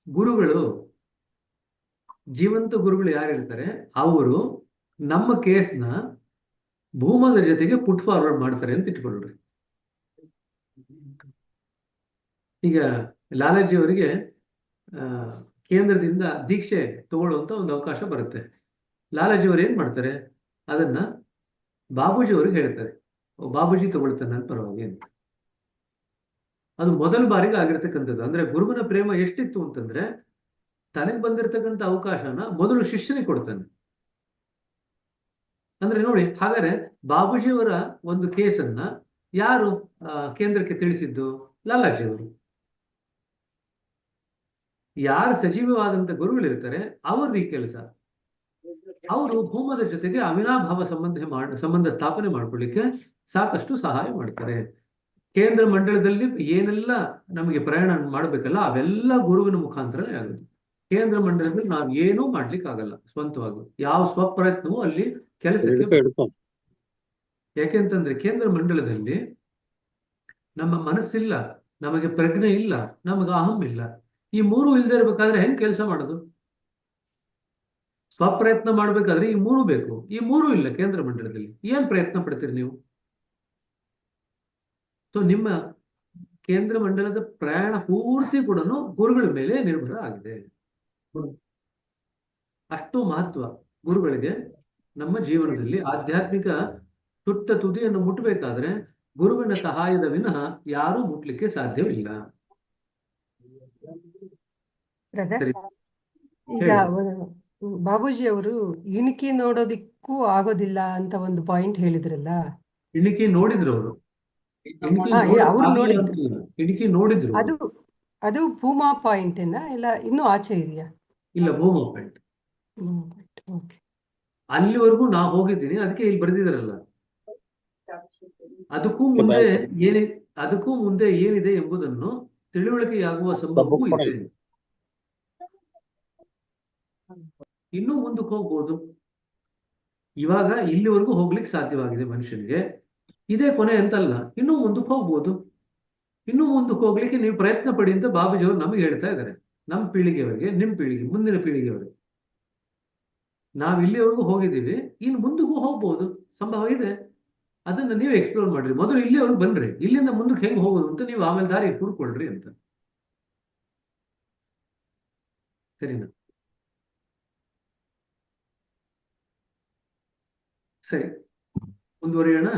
ಗುರುಗಳು, ಜೀವಂತ ಗುರುಗಳು ಯಾರಿರ್ತಾರೆ ಅವರು ನಮ್ಮ ಕೇಸ್ನ ಭೂಮದ ಜೊತೆಗೆ ಪುಟ್ ಫಾರ್ವರ್ಡ್ ಮಾಡ್ತಾರೆ ಅಂತ ಇಟ್ಕೊಳ್ರಿ. ಈಗ ಲಾಲಾಜಿ ಅವರಿಗೆ ಕೇಂದ್ರದಿಂದ ದೀಕ್ಷೆ ತಗೊಳ್ಳುವಂತ ಒಂದು ಅವಕಾಶ ಬರುತ್ತೆ. ಲಾಲಾಜಿ ಅವರು ಏನ್ ಮಾಡ್ತಾರೆ? ಅದನ್ನ ಬಾಬೂಜಿ ಅವ್ರಿಗೆ ಹೇಳ್ತಾರೆ, ಬಾಬೂಜಿ ತಗೊಳ್ತಾನೆ ನನ್ನ ಪರವಾಗಿ ಅಂತ. ಅದು ಮೊದಲ ಬಾರಿಗೆ ಆಗಿರ್ತಕ್ಕಂಥದ್ದು. ಅಂದ್ರೆ ಗುರುವಿನ ಪ್ರೇಮ ಎಷ್ಟಿತ್ತು ಅಂತಂದ್ರೆ ತನಗೆ ಬಂದಿರತಕ್ಕಂಥ ಅವಕಾಶನ ಮೊದಲು ಶಿಷ್ಯನಿಗೆ ಕೊಡ್ತಾನೆ. ಅಂದ್ರೆ ನೋಡಿ, ಹಾಗಾದ್ರೆ ಬಾಬೂಜಿಯವರ ಒಂದು ಕೇಸನ್ನ ಯಾರು ಕೇಂದ್ರಕ್ಕೆ ತಿಳಿಸಿದ್ದು? ಲಾಲಾಜಿ ಅವರು. ಯಾರು ಸಜೀವವಾದಂತ ಗುರುಗಳಿರ್ತಾರೆ ಅವ್ರದ್ದು ಈ ಕೆಲಸ. ಅವರು ಭೂಮದ ಜೊತೆಗೆ ಅವಿನಾಭಾವ ಸಂಬಂಧ ಸ್ಥಾಪನೆ ಮಾಡ್ಕೊಳ್ಳಿಕ್ಕೆ ಸಾಕಷ್ಟು ಸಹಾಯ ಮಾಡ್ತಾರೆ. ಕೇಂದ್ರ ಮಂಡಳದಲ್ಲಿ ಏನೆಲ್ಲ ನಮಗೆ ಪ್ರಯಾಣ ಮಾಡ್ಬೇಕಲ್ಲ ಅವೆಲ್ಲ ಗುರುವಿನ ಮುಖಾಂತರನೇ ಆಗುತ್ತೆ. ಕೇಂದ್ರ ಮಂಡಲದಲ್ಲಿ ನಾವು ಏನೂ ಮಾಡ್ಲಿಕ್ಕೆ ಆಗಲ್ಲ ಸ್ವಂತವಾಗಿ, ಯಾವ ಸ್ವಪ್ರಯತ್ನವೂ ಅಲ್ಲಿ ಕೆಲಸಕ್ಕೆ. ಯಾಕೆಂತಂದ್ರೆ ಕೇಂದ್ರ ಮಂಡಲದಲ್ಲಿ ನಮ್ಮ ಮನಸ್ಸಿಲ್ಲ, ನಮಗೆ ಪ್ರಜ್ಞೆ ಇಲ್ಲ, ನಮಗೆ ಅಹಂ ಇಲ್ಲ. ಈ ಮೂರು ಇಲ್ಲದೆ ಇರ್ಬೇಕಾದ್ರೆ ಹೆಂಗ್ ಕೆಲಸ ಮಾಡೋದು? ಸ್ವಪ್ರಯತ್ನ ಮಾಡ್ಬೇಕಾದ್ರೆ ಈ ಮೂರು ಬೇಕು. ಈ ಮೂರು ಇಲ್ಲ ಕೇಂದ್ರ ಮಂಡಲದಲ್ಲಿ. ಏನ್ ಪ್ರಯತ್ನ ಪಡ್ತೀರಿ ನೀವು? ಸೊ ನಿಮ್ಮ ಕೇಂದ್ರ ಮಂಡಲದ ಪ್ರಯಾಣ ಪೂರ್ತಿ ಕೂಡ ಗುರುಗಳ ಮೇಲೆ ನಿರ್ಭರ ಆಗಿದೆ. ಅಷ್ಟು ಮಹತ್ವ ಗುರುಗಳಿಗೆ ನಮ್ಮ ಜೀವನದಲ್ಲಿ. ಆಧ್ಯಾತ್ಮಿಕ ತುಟ್ಟ ತುದಿಯನ್ನು ಮುಟ್ಟಬೇಕಾದ್ರೆ ಗುರುವಿನ ಸಹಾಯದ ವಿನಃ ಯಾರೂ ಮುಟ್ಲಿಕ್ಕೆ ಸಾಧ್ಯವಿಲ್ಲ. ಬ್ರದರ್, ಸರಿ, ಈಗ ಹೇಳಿ. ಬಾಬೂಜಿ ಅವರು ಇಣಿಕಿ ನೋಡೋದಿಕ್ಕೂ ಆಗೋದಿಲ್ಲ ಅಂತ ಒಂದು ಪಾಯಿಂಟ್ ಹೇಳಿದ್ರಲ್ಲ. ಇಣಿಕಿ ನೋಡಿದ್ರು ಅವರು. ಇಣಿಕಿ ಹಾ, ನೋಡಕ್ ಅವ್ರು ಆಗ್ಲಿಲ್ಲ ನೋಡಿದ್ರು. ಅಂತಿಲ್ಲ. ಇಣಿಕಿ ನೋಡಿದ್ರು ಅದು ಅವರು. ಅದು ಭೂಮಾ ಪಾಯಿಂಟ್ ಇಲ್ಲ ಇನ್ನೂ ಆಚೆ ಇದೆಯಾ? ಇಲ್ಲ, ಭೂಮಾ ಪಾಯಿಂಟ್. ಓಕೆ. ಅಲ್ಲಿವರೆಗೂ ನಾ ಹೋಗಿದ್ದೀನಿ, ಅದಕ್ಕೆ ಇಲ್ಲಿ ಬರೆದಿದಾರಲ್ಲ. ಅದಕ್ಕೂ ಮುಂದೆ ಏನಿ ಅದಕ್ಕೂ ಮುಂದೆ ಏನಿದೆ ಎಂಬುದನ್ನು ತಿಳುವಳಿಕೆಯಾಗುವ ಸಂಭವವೂ ಇದೆ. ಇನ್ನೂ ಮುಂದಕ್ಕೆ ಹೋಗ್ಬೋದು. ಇವಾಗ ಇಲ್ಲಿವರೆಗೂ ಹೋಗ್ಲಿಕ್ಕೆ ಸಾಧ್ಯವಾಗಿದೆ ಮನುಷ್ಯನಿಗೆ, ಇದೇ ಕೊನೆ ಅಂತಲ್ಲ. ಇನ್ನೂ ಮುಂದಕ್ಕೆ ಹೋಗ್ಬೋದು. ಇನ್ನೂ ಮುಂದಕ್ಕೆ ಹೋಗ್ಲಿಕ್ಕೆ ನೀವು ಪ್ರಯತ್ನ ಪಡಿ ಅಂತ ಬಾಬೂಜಿಯವರು ನಮಗೆ ಹೇಳ್ತಾ ಇದ್ದಾರೆ. ನಮ್ಮ ಪೀಳಿಗೆಯವರೆಗೆ, ನಿಮ್ಮ ಪೀಳಿಗೆ, ಮುಂದಿನ ಪೀಳಿಗೆಯವರೆಗೆ. ನಾವು ಇಲ್ಲಿವರೆಗೂ ಹೋಗಿದ್ದೀವಿ, ಇನ್ನು ಮುಂದಕ್ಕೂ ಹೋಗ್ಬೋದು, ಸಂಭವ ಇದೆ. ಅದನ್ನ ನೀವು ಎಕ್ಸ್ಪ್ಲೋರ್ ಮಾಡ್ರಿ. ಮೊದಲು ಇಲ್ಲಿವರೆಗೂ ಬನ್ರಿ, ಇಲ್ಲಿಂದ ಮುಂದಕ್ಕೆ ಹೆಂಗ್ ಹೋಗೋದು ಅಂತ ನೀವು ಆಮೇಲೆ ದಾರಿ ಹುಡ್ಕೊಳ್ರಿ ಅಂತ. ಸರಿನಾ? ಸರಿ, ಮುಂದುವರಿಯೋಣ.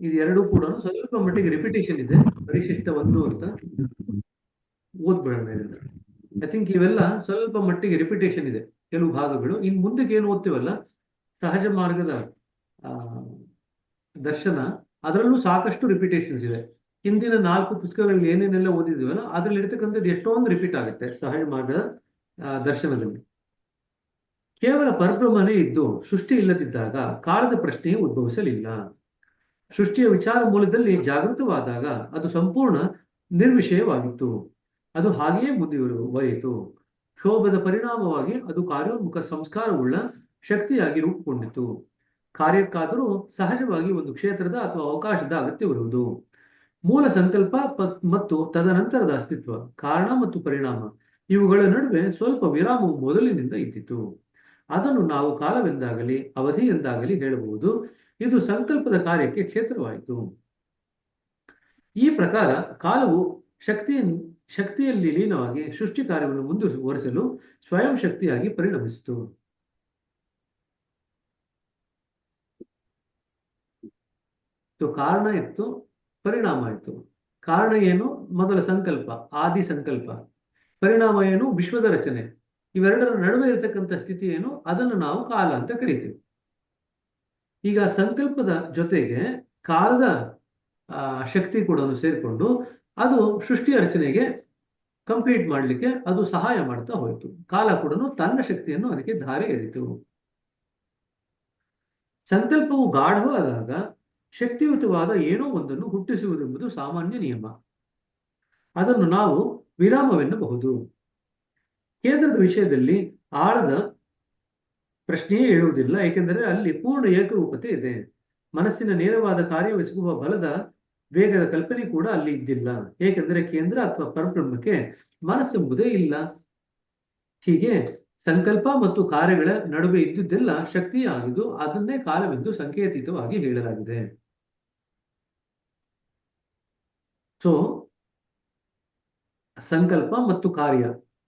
ಇದೆರಡೂ ಕೂಡ ಸ್ವಲ್ಪ ಮಟ್ಟಿಗೆ ರಿಪಿಟೇಷನ್ ಇದೆ. ಪರಿಶಿಷ್ಟ 1 ಅಂತ ಓದ್ಬಿಡೋಣ ಇದನ್ನ. ಐ ಥಿಂಕ್ ಇವೆಲ್ಲ ಸ್ವಲ್ಪ ಮಟ್ಟಿಗೆ ರಿಪಿಟೇಷನ್ ಇದೆ, ಕೆಲವು ಭಾಗಗಳು. ಇನ್ ಮುಂದಕ್ಕೆ ಏನು ಓದ್ತೀವಲ್ಲ, ಸಹಜ ಮಾರ್ಗದ ದರ್ಶನ, ಅದರಲ್ಲೂ ಸಾಕಷ್ಟು ರಿಪಿಟೇಷನ್ಸ್ ಇದೆ. ಹಿಂದಿನ 4 ಪುಸ್ತಕಗಳಲ್ಲಿ ಏನೇನೆಲ್ಲ ಓದಿದ್ವಲ್ಲ ಅದ್ರಲ್ಲಿ ಇರ್ತಕ್ಕಂಥದ್ದು ಎಷ್ಟೊಂದು ರಿಪೀಟ್ ಆಗುತ್ತೆ ಸಹಜ ಮಾರ್ಗದ ದರ್ಶನದಲ್ಲಿ. ಕೇವಲ ಪರಬ್ರಹ್ಮನೇ ಇದ್ದು ಸೃಷ್ಟಿ ಇಲ್ಲದಿದ್ದಾಗ ಕಾಲದ ಪ್ರಶ್ನೆಯೇ ಉದ್ಭವಿಸಲಿಲ್ಲ. ಸೃಷ್ಟಿಯ ವಿಚಾರ ಮೂಲದಲ್ಲಿ ಜಾಗೃತವಾದಾಗ ಅದು ಸಂಪೂರ್ಣ ನಿರ್ವಿಷಯವಾಗಿತ್ತು. ಅದು ಹಾಗೆಯೇ ಮುಂದುವರಿಯಿತು. ಕ್ಷೋಭದ ಪರಿಣಾಮವಾಗಿ ಅದು ಕಾರ್ಯೋನ್ಮುಖ ಸಂಸ್ಕಾರವುಳ್ಳ ಶಕ್ತಿಯಾಗಿ ರೂಪುಗೊಂಡಿತು. ಕಾರ್ಯಕ್ಕಾದರೂ ಸಹಜವಾಗಿ ಒಂದು ಕ್ಷೇತ್ರದ ಅಥವಾ ಅವಕಾಶದ ಅಗತ್ಯವಿರುವುದು. ಮೂಲ ಸಂಕಲ್ಪ ಮತ್ತು ತದನಂತರದ ಅಸ್ತಿತ್ವ, ಕಾರಣ ಮತ್ತು ಪರಿಣಾಮ, ಇವುಗಳ ನಡುವೆ ಸ್ವಲ್ಪ ವಿರಾಮವು ಮೊದಲಿನಿಂದ ಇದ್ದಿತು. ಅದನ್ನು ನಾವು ಕಾಲವೆಂದಾಗಲಿ ಅವಧಿ ಎಂದಾಗಲಿ ಹೇಳಬಹುದು. ಇದು ಸಂಕಲ್ಪದ ಕಾರ್ಯಕ್ಕೆ ಕ್ಷೇತ್ರವಾಯಿತು. ಈ ಪ್ರಕಾರ ಕಾಲವು ಶಕ್ತಿಯಲ್ಲಿ ಲೀನವಾಗಿ ಸೃಷ್ಟಿ ಕಾರ್ಯವನ್ನು ಮುಂದುವರಿಸಲು ಸ್ವಯಂ ಶಕ್ತಿಯಾಗಿ ಪರಿಣಮಿಸಿತು. ಕಾರಣ ಇತ್ತು, ಪರಿಣಾಮ ಇತ್ತು. ಕಾರಣ ಏನು? ಮೊದಲ ಸಂಕಲ್ಪ, ಆದಿ ಸಂಕಲ್ಪ. ಪರಿಣಾಮ ಏನು? ವಿಶ್ವದ ರಚನೆ. ಇವೆರಡರ ನಡುವೆ ಇರತಕ್ಕಂಥ ಸ್ಥಿತಿ ಏನು? ಅದನ್ನು ನಾವು ಕಾಲ ಅಂತ ಕರಿತೀವಿ. ಈಗ ಸಂಕಲ್ಪದ ಜೊತೆಗೆ ಕಾಲದ ಶಕ್ತಿ ಕೂಡ ಸೇರಿಕೊಂಡು ಅದು ಸೃಷ್ಟಿಯ ರಚನೆಗೆ ಕಂಪ್ಲೀಟ್ ಮಾಡಲಿಕ್ಕೆ ಅದು ಸಹಾಯ ಮಾಡ್ತಾ ಹೋಯಿತು. ಕಾಲ ಕೂಡ ತನ್ನ ಶಕ್ತಿಯನ್ನು ಅದಕ್ಕೆ ಧಾರೆ ಎರಿತು. ಸಂಕಲ್ಪವು ಗಾಢವಾದಾಗ ಶಕ್ತಿಯುತವಾದ ಏನೋ ಒಂದನ್ನು ಹುಟ್ಟಿಸುವುದೆಂಬುದು ಸಾಮಾನ್ಯ ನಿಯಮ. ಅದನ್ನು ನಾವು ವಿರಾಮವೆನ್ನಬಹುದು. ಕೇಂದ್ರದ ವಿಷಯದಲ್ಲಿ ಆಳದ ಪ್ರಶ್ನೆಯೇ ಹೇಳುವುದಿಲ್ಲ, ಏಕೆಂದರೆ ಅಲ್ಲಿ ಪೂರ್ಣ ಏಕರೂಪತೆ ಇದೆ. ಮನಸ್ಸಿನ ನೇರವಾದ ಕಾರ್ಯವೆಸಗುವ ಬಲದ ವೇಗದ ಕಲ್ಪನೆ ಕೂಡ ಅಲ್ಲಿ ಇದ್ದಿಲ್ಲ, ಏಕೆಂದರೆ ಕೇಂದ್ರ ಅಥವಾ ಪರಬ್ರಹ್ಮಕ್ಕೆ ಮನಸ್ಸೆಂಬುದೇ ಇಲ್ಲ. ಹೀಗೆ ಸಂಕಲ್ಪ ಮತ್ತು ಕಾರ್ಯಗಳ ನಡುವೆ ಇದ್ದುದೆಲ್ಲ ಶಕ್ತಿಯಾಗಿದ್ದು ಅದನ್ನೇ ಕಾಲವೆಂದು ಸಂಕೇತಿತವಾಗಿ ಹೇಳಲಾಗಿದೆ. ಸೊ ಸಂಕಲ್ಪ ಮತ್ತು ಕಾರ್ಯ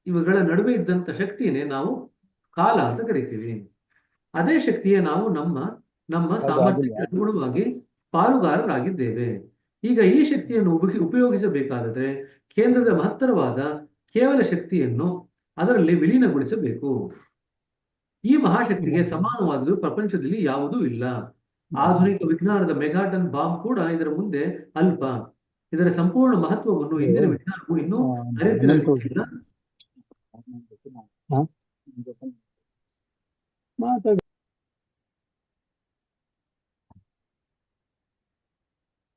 ಇವುಗಳ ನಡುವೆ ಇದ್ದಂತ ಶಕ್ತಿಯನ್ನೇ ನಾವು ಕಾಲ ಅಂತ ಕರಿತೀವಿ. ಅದೇ ಶಕ್ತಿಯೇ ನಾವು ನಮ್ಮ ಸಾಮರ್ಥ್ಯಕ್ಕೆ ಅನುಗುಣವಾಗಿ ಪಾಲುಗಾರರಾಗಿದ್ದೇವೆ. ಈಗ ಈ ಶಕ್ತಿಯನ್ನು ಉಪಯೋಗಿಸಬೇಕಾದರೆ ಕೇಂದ್ರದ ಮಹತ್ತರವಾದ ಕೇವಲ ಶಕ್ತಿಯನ್ನು ಅದರಲ್ಲಿ ವಿಲೀನಗೊಳಿಸಬೇಕು. ಈ ಮಹಾಶಕ್ತಿಗೆ ಸಮಾನವಾದುದು ಪ್ರಪಂಚದಲ್ಲಿ ಯಾವುದೂ ಇಲ್ಲ. ಆಧುನಿಕ ವಿಜ್ಞಾನದ ಮೆಗಾಟನ್ ಬಾಂಬ್ ಕೂಡ ಇದರ ಮುಂದೆ ಅಲ್ಪ. ಇದರ ಸಂಪೂರ್ಣ ಮಹತ್ವವನ್ನು ಇಂದಿನ ವಿಜ್ಞಾನವು ಇನ್ನೂ ಅರಿತಿರಲಿಲ್ಲ.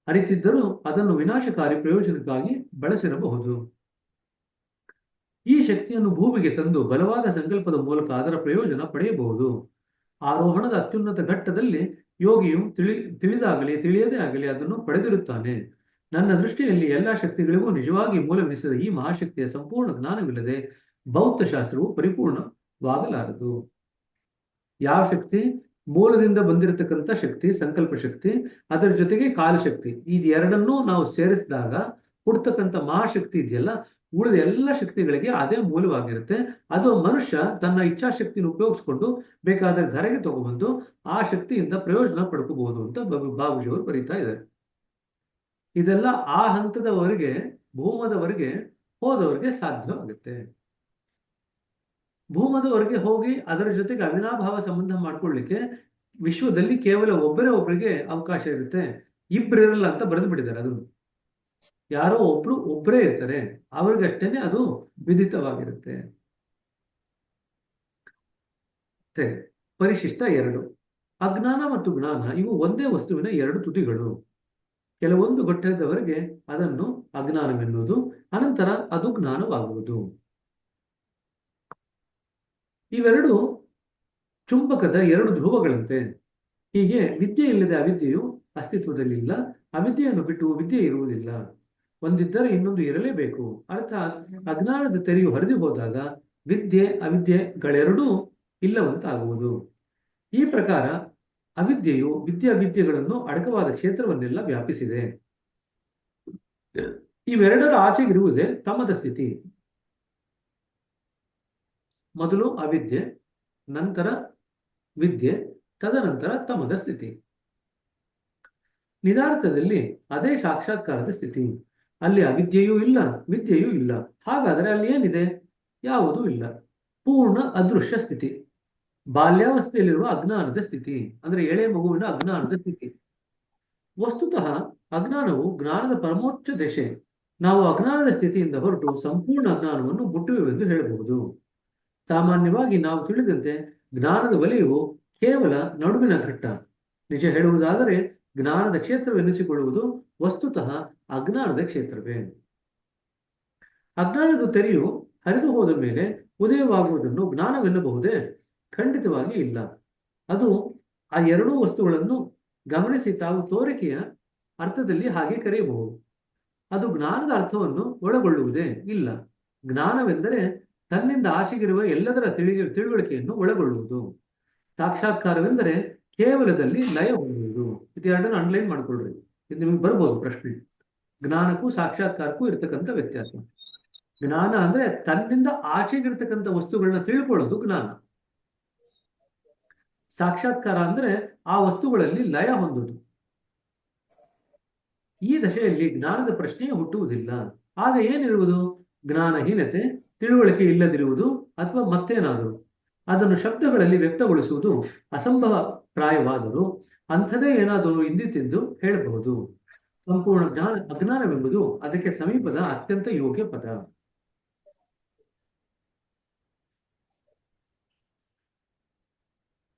ಅರಿತಿದ್ದರೂ ಅದನ್ನು ವಿನಾಶಕಾರಿ ಪ್ರಯೋಜನಕ್ಕಾಗಿ ಬಳಸಿರಬಹುದು. ಈ ಶಕ್ತಿಯನ್ನು ಭೂಮಿಗೆ ತಂದು ಬಲವಾದ ಸಂಕಲ್ಪದ ಮೂಲಕ ಅದರ ಪ್ರಯೋಜನ ಪಡೆಯಬಹುದು. ಆರೋಹಣದ ಅತ್ಯುನ್ನತ ಘಟ್ಟದಲ್ಲಿ ಯೋಗಿಯು ತಿಳಿದಾಗಲಿ ತಿಳಿಯದೇ ಆಗಲಿ ಅದನ್ನು ಪಡೆದಿರುತ್ತಾನೆ. ನನ್ನ ದೃಷ್ಟಿಯಲ್ಲಿ ಎಲ್ಲಾ ಶಕ್ತಿಗಳಿಗೂ ನಿಜವಾಗಿ ಮೂಲವೆನಿಸಿದ ಈ ಮಹಾಶಕ್ತಿಯ ಸಂಪೂರ್ಣ ಜ್ಞಾನವಿಲ್ಲದೆ ಭೌತಶಾಸ್ತ್ರವು ಪರಿಪೂರ್ಣವಾಗಲಾರದು. ಯಾವ ಶಕ್ತಿ? ಮೂಲದಿಂದ ಬಂದಿರತಕ್ಕಂಥ ಶಕ್ತಿ, ಸಂಕಲ್ಪ ಶಕ್ತಿ, ಅದರ ಜೊತೆಗೆ ಕಾಲಶಕ್ತಿ, ಇದೆರಡನ್ನೂ ನಾವು ಸೇರಿಸಿದಾಗ ಹುಡ್ತಕ್ಕಂಥ ಮಹಾಶಕ್ತಿ ಇದೆಯಲ್ಲ, ಉಳಿದ ಎಲ್ಲ ಶಕ್ತಿಗಳಿಗೆ ಅದೇ ಮೂಲವಾಗಿರುತ್ತೆ. ಅದು ಮನುಷ್ಯ ತನ್ನ ಇಚ್ಛಾಶಕ್ತಿನ ಉಪಯೋಗಿಸ್ಕೊಂಡು ಬೇಕಾದ ಧರೆಗೆ ತಗೊಂಡ್ಬಂದು ಆ ಶಕ್ತಿಯಿಂದ ಪ್ರಯೋಜನ ಪಡ್ಕೋಬಹುದು ಅಂತ ಬಾಬೂಜಿಯವರು ಬರೀತಾ ಇದ್ದಾರೆ. ಇದೆಲ್ಲ ಆ ಹಂತದವರೆಗೆ, ಭೂಮದವರೆಗೆ ಹೋದವರಿಗೆ ಸಾಧ್ಯವಾಗುತ್ತೆ. ಭೂಮದವರೆಗೆ ಹೋಗಿ ಅದರ ಜೊತೆಗೆ ಅವಿನಾಭಾವ ಸಂಬಂಧ ಮಾಡ್ಕೊಳ್ಳಿಕ್ಕೆ ವಿಶ್ವದಲ್ಲಿ ಕೇವಲ ಒಬ್ಬರಿಗೆ ಅವಕಾಶ ಇರುತ್ತೆ, ಇಬ್ಬರಿರಲ್ಲ ಅಂತ ಬರೆದು ಬಿಟ್ಟಿದ್ದಾರೆ. ಅದನ್ನು ಯಾರೋ ಒಬ್ಬರೇ ಇರ್ತಾರೆ, ಅವ್ರಿಗಷ್ಟೇನೆ ಅದು ವಿಧಿತವಾಗಿರುತ್ತೆ. ಪರಿಶಿಷ್ಟ 2. ಅಜ್ಞಾನ ಮತ್ತು ಜ್ಞಾನ ಇವು ಒಂದೇ ವಸ್ತುವಿನ ಎರಡು ತುದಿಗಳು. ಕೆಲವೊಂದು ಘಟ್ಟದವರೆಗೆ ಅದನ್ನು ಅಜ್ಞಾನವೆನ್ನುವುದು, ಅನಂತರ ಅದು ಜ್ಞಾನವಾಗುವುದು. ಇವೆರಡು ಚುಂಬಕದ ಎರಡು ಧ್ರುವಗಳಂತೆ. ಹೀಗೆ ವಿದ್ಯೆ ಇಲ್ಲದೆ ಅವಿದ್ಯೆಯು ಅಸ್ತಿತ್ವದಲ್ಲಿಲ್ಲ, ಅವಿದ್ಯೆಯನ್ನು ಬಿಟ್ಟು ವಿದ್ಯೆ ಇರುವುದಿಲ್ಲ. ಒಂದಿದ್ದರೆ ಇನ್ನೊಂದು ಇರಲೇಬೇಕು. ಅರ್ಥಾತ್ ಅಜ್ಞಾನದ ತೆರೆಯು ಹರಿದು ಹೋದಾಗ ವಿದ್ಯೆ ಅವಿದ್ಯೆಗಳೆರಡೂ ಇಲ್ಲವಂತಾಗುವುದು. ಈ ಪ್ರಕಾರ ಅವಿದ್ಯೆಯು ವಿದ್ಯಾವಿದ್ಯೆಗಳನ್ನು ಅಡಕವಾದ ಕ್ಷೇತ್ರವನ್ನೆಲ್ಲ ವ್ಯಾಪಿಸಿದೆ. ಇವೆರಡರ ಆಚೆಗಿರುವುದೇ ತಮದ ಸ್ಥಿತಿ. ಮೊದಲು ಅವಿದ್ಯೆ, ನಂತರ ವಿದ್ಯೆ, ತದನಂತರ ತಮದ ಸ್ಥಿತಿ. ನಿಧಾರ್ಥದಲ್ಲಿ ಅದೇ ಸಾಕ್ಷಾತ್ಕಾರದ ಸ್ಥಿತಿ. ಅಲ್ಲಿ ಅವಿದ್ಯೆಯೂ ಇಲ್ಲ, ವಿದ್ಯೆಯೂ ಇಲ್ಲ. ಹಾಗಾದರೆ ಅಲ್ಲಿ ಏನಿದೆ? ಯಾವುದೂ ಇಲ್ಲ. ಪೂರ್ಣ ಅದೃಶ್ಯ ಸ್ಥಿತಿ, ಬಾಲ್ಯಾವಸ್ಥೆಯಲ್ಲಿರುವ ಅಜ್ಞಾನದ ಸ್ಥಿತಿ, ಅಂದ್ರೆ ಎಳೆ ಮಗುವಿನ ಅಜ್ಞಾನದ ಸ್ಥಿತಿ. ವಸ್ತುತಃ ಅಜ್ಞಾನವು ಜ್ಞಾನದ ಪರಮೋಚ್ಚ ದಶೆ. ನಾವು ಅಜ್ಞಾನದ ಸ್ಥಿತಿಯಿಂದ ಹೊರಟು ಸಂಪೂರ್ಣ ಅಜ್ಞಾನವನ್ನು ಮುಟ್ಟುವೆವೆಂದು ಹೇಳಬಹುದು. ಸಾಮಾನ್ಯವಾಗಿ ನಾವು ತಿಳಿದಂತೆ ಜ್ಞಾನದ ವಲಯವು ಕೇವಲ ನಡುವಿನ ಘಟ್ಟ. ನಿಜ ಹೇಳುವುದಾದರೆ ಜ್ಞಾನದ ಕ್ಷೇತ್ರವೆನಿಸಿಕೊಳ್ಳುವುದು ವಸ್ತುತಃ ಅಜ್ಞಾನದ ಕ್ಷೇತ್ರವೇ. ಅಜ್ಞಾನದ ತೆರೆಯು ಹರಿದು ಹೋದ ಮೇಲೆ ಉದಯವಾಗುವುದನ್ನು ಜ್ಞಾನವೆನ್ನಬಹುದೇ? ಖಂಡಿತವಾಗಿ ಇಲ್ಲ. ಅದು ಆ ಎರಡೂ ವಸ್ತುಗಳನ್ನು ಗಮನಿಸಿ ತಾವು ತೋರಿಕೆಯ ಅರ್ಥದಲ್ಲಿ ಹಾಗೆ ಕರೆಯಬಹುದು. ಅದು ಜ್ಞಾನದ ಅರ್ಥವನ್ನು ಒಳಗೊಳ್ಳುವುದೇ? ಇಲ್ಲ. ಜ್ಞಾನವೆಂದರೆ ತನ್ನಿಂದ ಆಚೆಗಿರುವ ಎಲ್ಲದರ ತಿಳುವಳಿಕೆಯನ್ನು ಒಳಗೊಳ್ಳುವುದು. ಸಾಕ್ಷಾತ್ಕಾರವೆಂದರೆ ಕೇವಲದಲ್ಲಿ ಲಯ ಹೊಂದುವುದು. ಇದೆರಡನ್ನು ಅಂಡರ್ಲೈನ್ ಮಾಡ್ಕೊಳ್ರಿ, ಇದು ನಿಮಗೆ ಬರ್ಬೋದು ಪ್ರಶ್ನೆ. ಜ್ಞಾನಕ್ಕೂ ಸಾಕ್ಷಾತ್ಕಾರಕ್ಕೂ ಇರತಕ್ಕಂಥ ವ್ಯತ್ಯಾಸ. ಜ್ಞಾನ ಅಂದ್ರೆ ತನ್ನಿಂದ ಆಚೆಗಿರ್ತಕ್ಕಂಥ ವಸ್ತುಗಳನ್ನ ತಿಳ್ಕೊಳ್ಳೋದು ಜ್ಞಾನ. ಸಾಕ್ಷಾತ್ಕಾರ ಅಂದ್ರೆ ಆ ವಸ್ತುಗಳಲ್ಲಿ ಲಯ ಹೊಂದುವುದು. ಈ ದಶೆಯಲ್ಲಿ ಜ್ಞಾನದ ಪ್ರಶ್ನೆಯೇ ಹುಟ್ಟುವುದಿಲ್ಲ. ಆಗ ಏನಿರುವುದು? ಜ್ಞಾನಹೀನತೆ, ತಿಳುವಳಿಕೆ ಇಲ್ಲದಿರುವುದು, ಅಥವಾ ಮತ್ತೇನಾದರೂ. ಅದನ್ನು ಶಬ್ದಗಳಲ್ಲಿ ವ್ಯಕ್ತಗೊಳಿಸುವುದು ಅಸಂಭವ ಪ್ರಾಯವಾದರೂ ಅಂಥದೇ ಏನಾದರೂ ಇಂದಿತ್ತೆಂದು ಹೇಳಬಹುದು. ಸಂಪೂರ್ಣ ಅಜ್ಞಾನವೆಂಬುದು ಅದಕ್ಕೆ ಸಮೀಪದ ಅತ್ಯಂತ ಯೋಗ್ಯ ಪದ.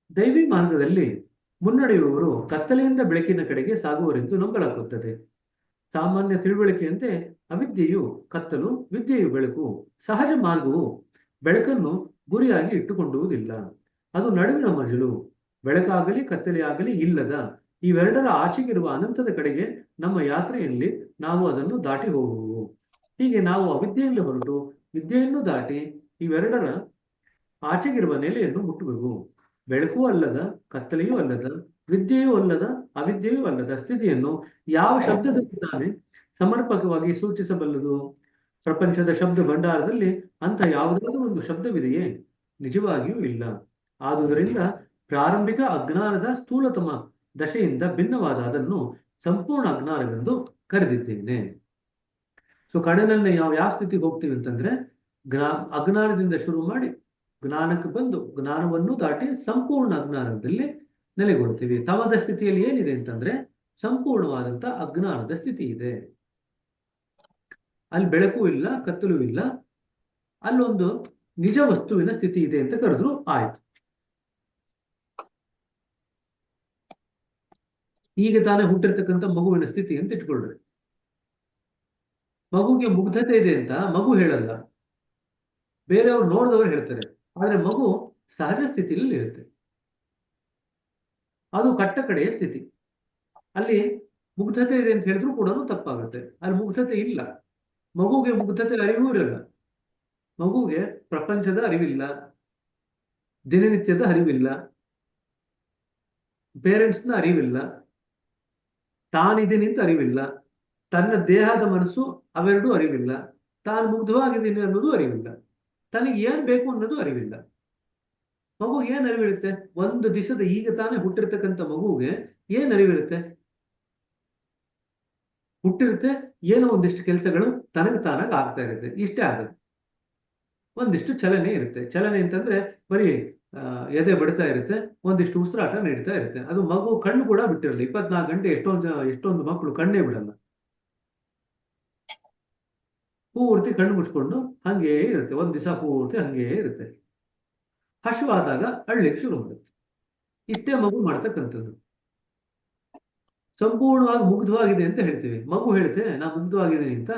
ದೈವಿ ಮಾರ್ಗದಲ್ಲಿ ಮುನ್ನಡೆಯುವವರು ಕತ್ತಲೆಯಿಂದ ಬೆಳಕಿನ ಕಡೆಗೆ ಸಾಗುವರೆಂದು ನಂಬಲಾಗುತ್ತದೆ. ಸಾಮಾನ್ಯ ತಿಳುವಳಿಕೆಯಂತೆ ಅವಿದ್ಯೆಯು ಕತ್ತಲು, ವಿದ್ಯೆಯು ಬೆಳಕು. ಸಹಜ ಮಾರ್ಗವು ಬೆಳಕನ್ನು ಗುರಿಯಾಗಿ ಇಟ್ಟುಕೊಳ್ಳುವುದಿಲ್ಲ. ಅದು ನಡುವಿನ ಮಜಲು. ಬೆಳಕಾಗಲಿ ಕತ್ತಲೆಯಾಗಲಿ ಇಲ್ಲದ ಇವೆರಡರ ಆಚೆಗಿರುವ ಅನಂತದ ಕಡೆಗೆ ನಮ್ಮ ಯಾತ್ರೆಯಲ್ಲಿ ನಾವು ಅದನ್ನು ದಾಟಿ ಹೋಗುವು. ಹೀಗೆ ನಾವು ಅವಿದ್ಯೆಯಿಂದ ಹೊರಟು ವಿದ್ಯೆಯನ್ನು ದಾಟಿ ಇವೆರಡರ ಆಚೆಗಿರುವ ನೆಲೆಯನ್ನು ಮುಟ್ಟುವೆವು. ಬೆಳಕು ಅಲ್ಲದ, ಕತ್ತಲೆಯೂ ಅಲ್ಲದ, ವಿದ್ಯೆಯೂ ಅಲ್ಲದ, ಅವಿದ್ಯೆಯೂ ಅಲ್ಲದ ಸ್ಥಿತಿಯನ್ನು ಯಾವ ಶಬ್ದದಲ್ಲಿ ತಾನೇ ಸಮರ್ಪಕವಾಗಿ ಸೂಚಿಸಬಲ್ಲದು? ಪ್ರಪಂಚದ ಶಬ್ದ ಭಂಡಾರದಲ್ಲಿ ಅಂತ ಯಾವುದಾದ್ರೂ ಒಂದು ಶಬ್ದವಿದೆಯೇ? ನಿಜವಾಗಿಯೂ ಇಲ್ಲ. ಆದುದರಿಂದ ಪ್ರಾರಂಭಿಕ ಅಜ್ಞಾನದ ಸ್ಥೂಲತಮ ದಶೆಯಿಂದ ಭಿನ್ನವಾದ ಅದನ್ನು ಸಂಪೂರ್ಣ ಅಜ್ಞಾನವೆಂದು ಕರೆದಿದ್ದೇನೆ. ಸೊ ಕಡೆಯಲ್ಲಿ ನಾವು ಯಾವ ಸ್ಥಿತಿಗೆ ಹೋಗ್ತೀವಿ ಅಂತಂದ್ರೆ, ಅಜ್ಞಾನದಿಂದ ಶುರು ಮಾಡಿ ಜ್ಞಾನಕ್ಕೆ ಬಂದು ಜ್ಞಾನವನ್ನು ದಾಟಿ ಸಂಪೂರ್ಣ ಅಜ್ಞಾನದಲ್ಲಿ ನೆಲೆಗೊಳ್ತೀವಿ. ತಮದ ಸ್ಥಿತಿಯಲ್ಲಿ ಏನಿದೆ ಅಂತಂದ್ರೆ ಸಂಪೂರ್ಣವಾದಂತ ಅಜ್ಞಾನದ ಸ್ಥಿತಿ ಇದೆ. ಅಲ್ಲಿ ಬೆಳಕು ಇಲ್ಲ, ಕತ್ತಲು ಇಲ್ಲ, ಅಲ್ಲೊಂದು ನಿಜ ವಸ್ತುವಿನ ಸ್ಥಿತಿ ಇದೆ ಅಂತ ಕರೆದ್ರು ಆಯ್ತು. ಈಗ ತಾನೇ ಹುಟ್ಟಿರ್ತಕ್ಕಂಥ ಮಗುವಿನ ಸ್ಥಿತಿ ಅಂತ ಇಟ್ಕೊಳ್ರಿ. ಮಗುಗೆ ಮುಗ್ಧತೆ ಇದೆ ಅಂತ ಮಗು ಹೇಳಲ್ಲ, ಬೇರೆಯವ್ರು ನೋಡಿದವರು ಹೇಳ್ತಾರೆ. ಆದ್ರೆ ಮಗು ಸಹಜ ಸ್ಥಿತಿಯಲ್ಲಿ ಇರುತ್ತೆ. ಅದು ಕಟ್ಟ ಕಡೆಯ ಸ್ಥಿತಿ. ಅಲ್ಲಿ ಮುಗ್ಧತೆ ಇದೆ ಅಂತ ಹೇಳಿದ್ರು ಕೂಡ ತಪ್ಪಾಗುತ್ತೆ. ಅಲ್ಲಿ ಮುಗ್ಧತೆ ಇಲ್ಲ. ಮಗುಗೆ ಮುಗ್ಧತೆ ಅರಿವೂ ಇರಲ್ಲ. ಮಗುಗೆ ಪ್ರಪಂಚದ ಅರಿವಿಲ್ಲ, ದಿನನಿತ್ಯದ ಅರಿವಿಲ್ಲ. ಪೇರೆಂಟ್ಸ್ನ ಅರಿವಿಲ್ಲ, ತಾನಿದ್ದೀನಿ ಅಂತ ಅರಿವಿಲ್ಲ, ತನ್ನ ದೇಹದ ಮನಸ್ಸು ಅವೆರಡೂ ಅರಿವಿಲ್ಲ, ತಾನು ಮುಗ್ಧವಾಗಿದ್ದೀನಿ ಅನ್ನೋದು ಅರಿವಿಲ್ಲ, ತನಗೆ ಏನ್ ಬೇಕು ಅನ್ನೋದು ಅರಿವಿಲ್ಲ. ಮಗು ಏನ್ ಅರಿವಿರುತ್ತೆ? ಒಂದು ದಿವಸದ ಈಗ ತಾನೇ ಹುಟ್ಟಿರ್ತಕ್ಕಂಥ ಮಗುವಿಗೆ ಏನ್ ಅರಿವಿರುತ್ತೆ? ಹುಟ್ಟಿರುತ್ತೆ, ಏನೋ ಒಂದಿಷ್ಟು ಕೆಲಸಗಳು ತನಗೆ ತಾನಾಗ ಆಗ್ತಾ ಇರುತ್ತೆ, ಇಷ್ಟೇ ಆಗುತ್ತೆ. ಒಂದಿಷ್ಟು ಚಲನೆ ಇರುತ್ತೆ. ಚಲನೆ ಅಂತಂದ್ರೆ ಬರೀ ಎದೆ ಬಡಿತಾ ಇರುತ್ತೆ, ಒಂದಿಷ್ಟು ಉಸಿರಾಟ ನಡೀತಾ ಇರುತ್ತೆ. ಅದು ಮಗು ಕಣ್ಣು ಕೂಡ ಬಿಟ್ಟಿರಲ್ಲ. 24 ಗಂಟೆ ಎಷ್ಟೊಂದು ಮಕ್ಕಳು ಕಣ್ಣೇ ಬಿಡಲ್ಲ, ಪೂರ್ತಿ ಕಣ್ಣು ಮುಚ್ಕೊಂಡು ಹಂಗೇ ಇರುತ್ತೆ. ಒಂದ್ ದಿವಸ ಪೂರ್ತಿ ಹಂಗೇ ಇರುತ್ತೆ. ಹಸಿವಾದಾಗ ಅಳ್ಲಿಕ್ಕೆ ಶುರು ಮಾಡುತ್ತೆ. ಇಷ್ಟೇ ಮಗು ಮಾಡ್ತಕ್ಕಂಥದ್ದು. ಸಂಪೂರ್ಣವಾಗಿ ಮುಗ್ಧವಾಗಿದೆ ಅಂತ ಹೇಳ್ತೀವಿ. ಮಗು ಹೇಳುತ್ತೆ ನಾ ಮುಗ್ಧವಾಗಿದ್ದೀನಿ ಅಂತ,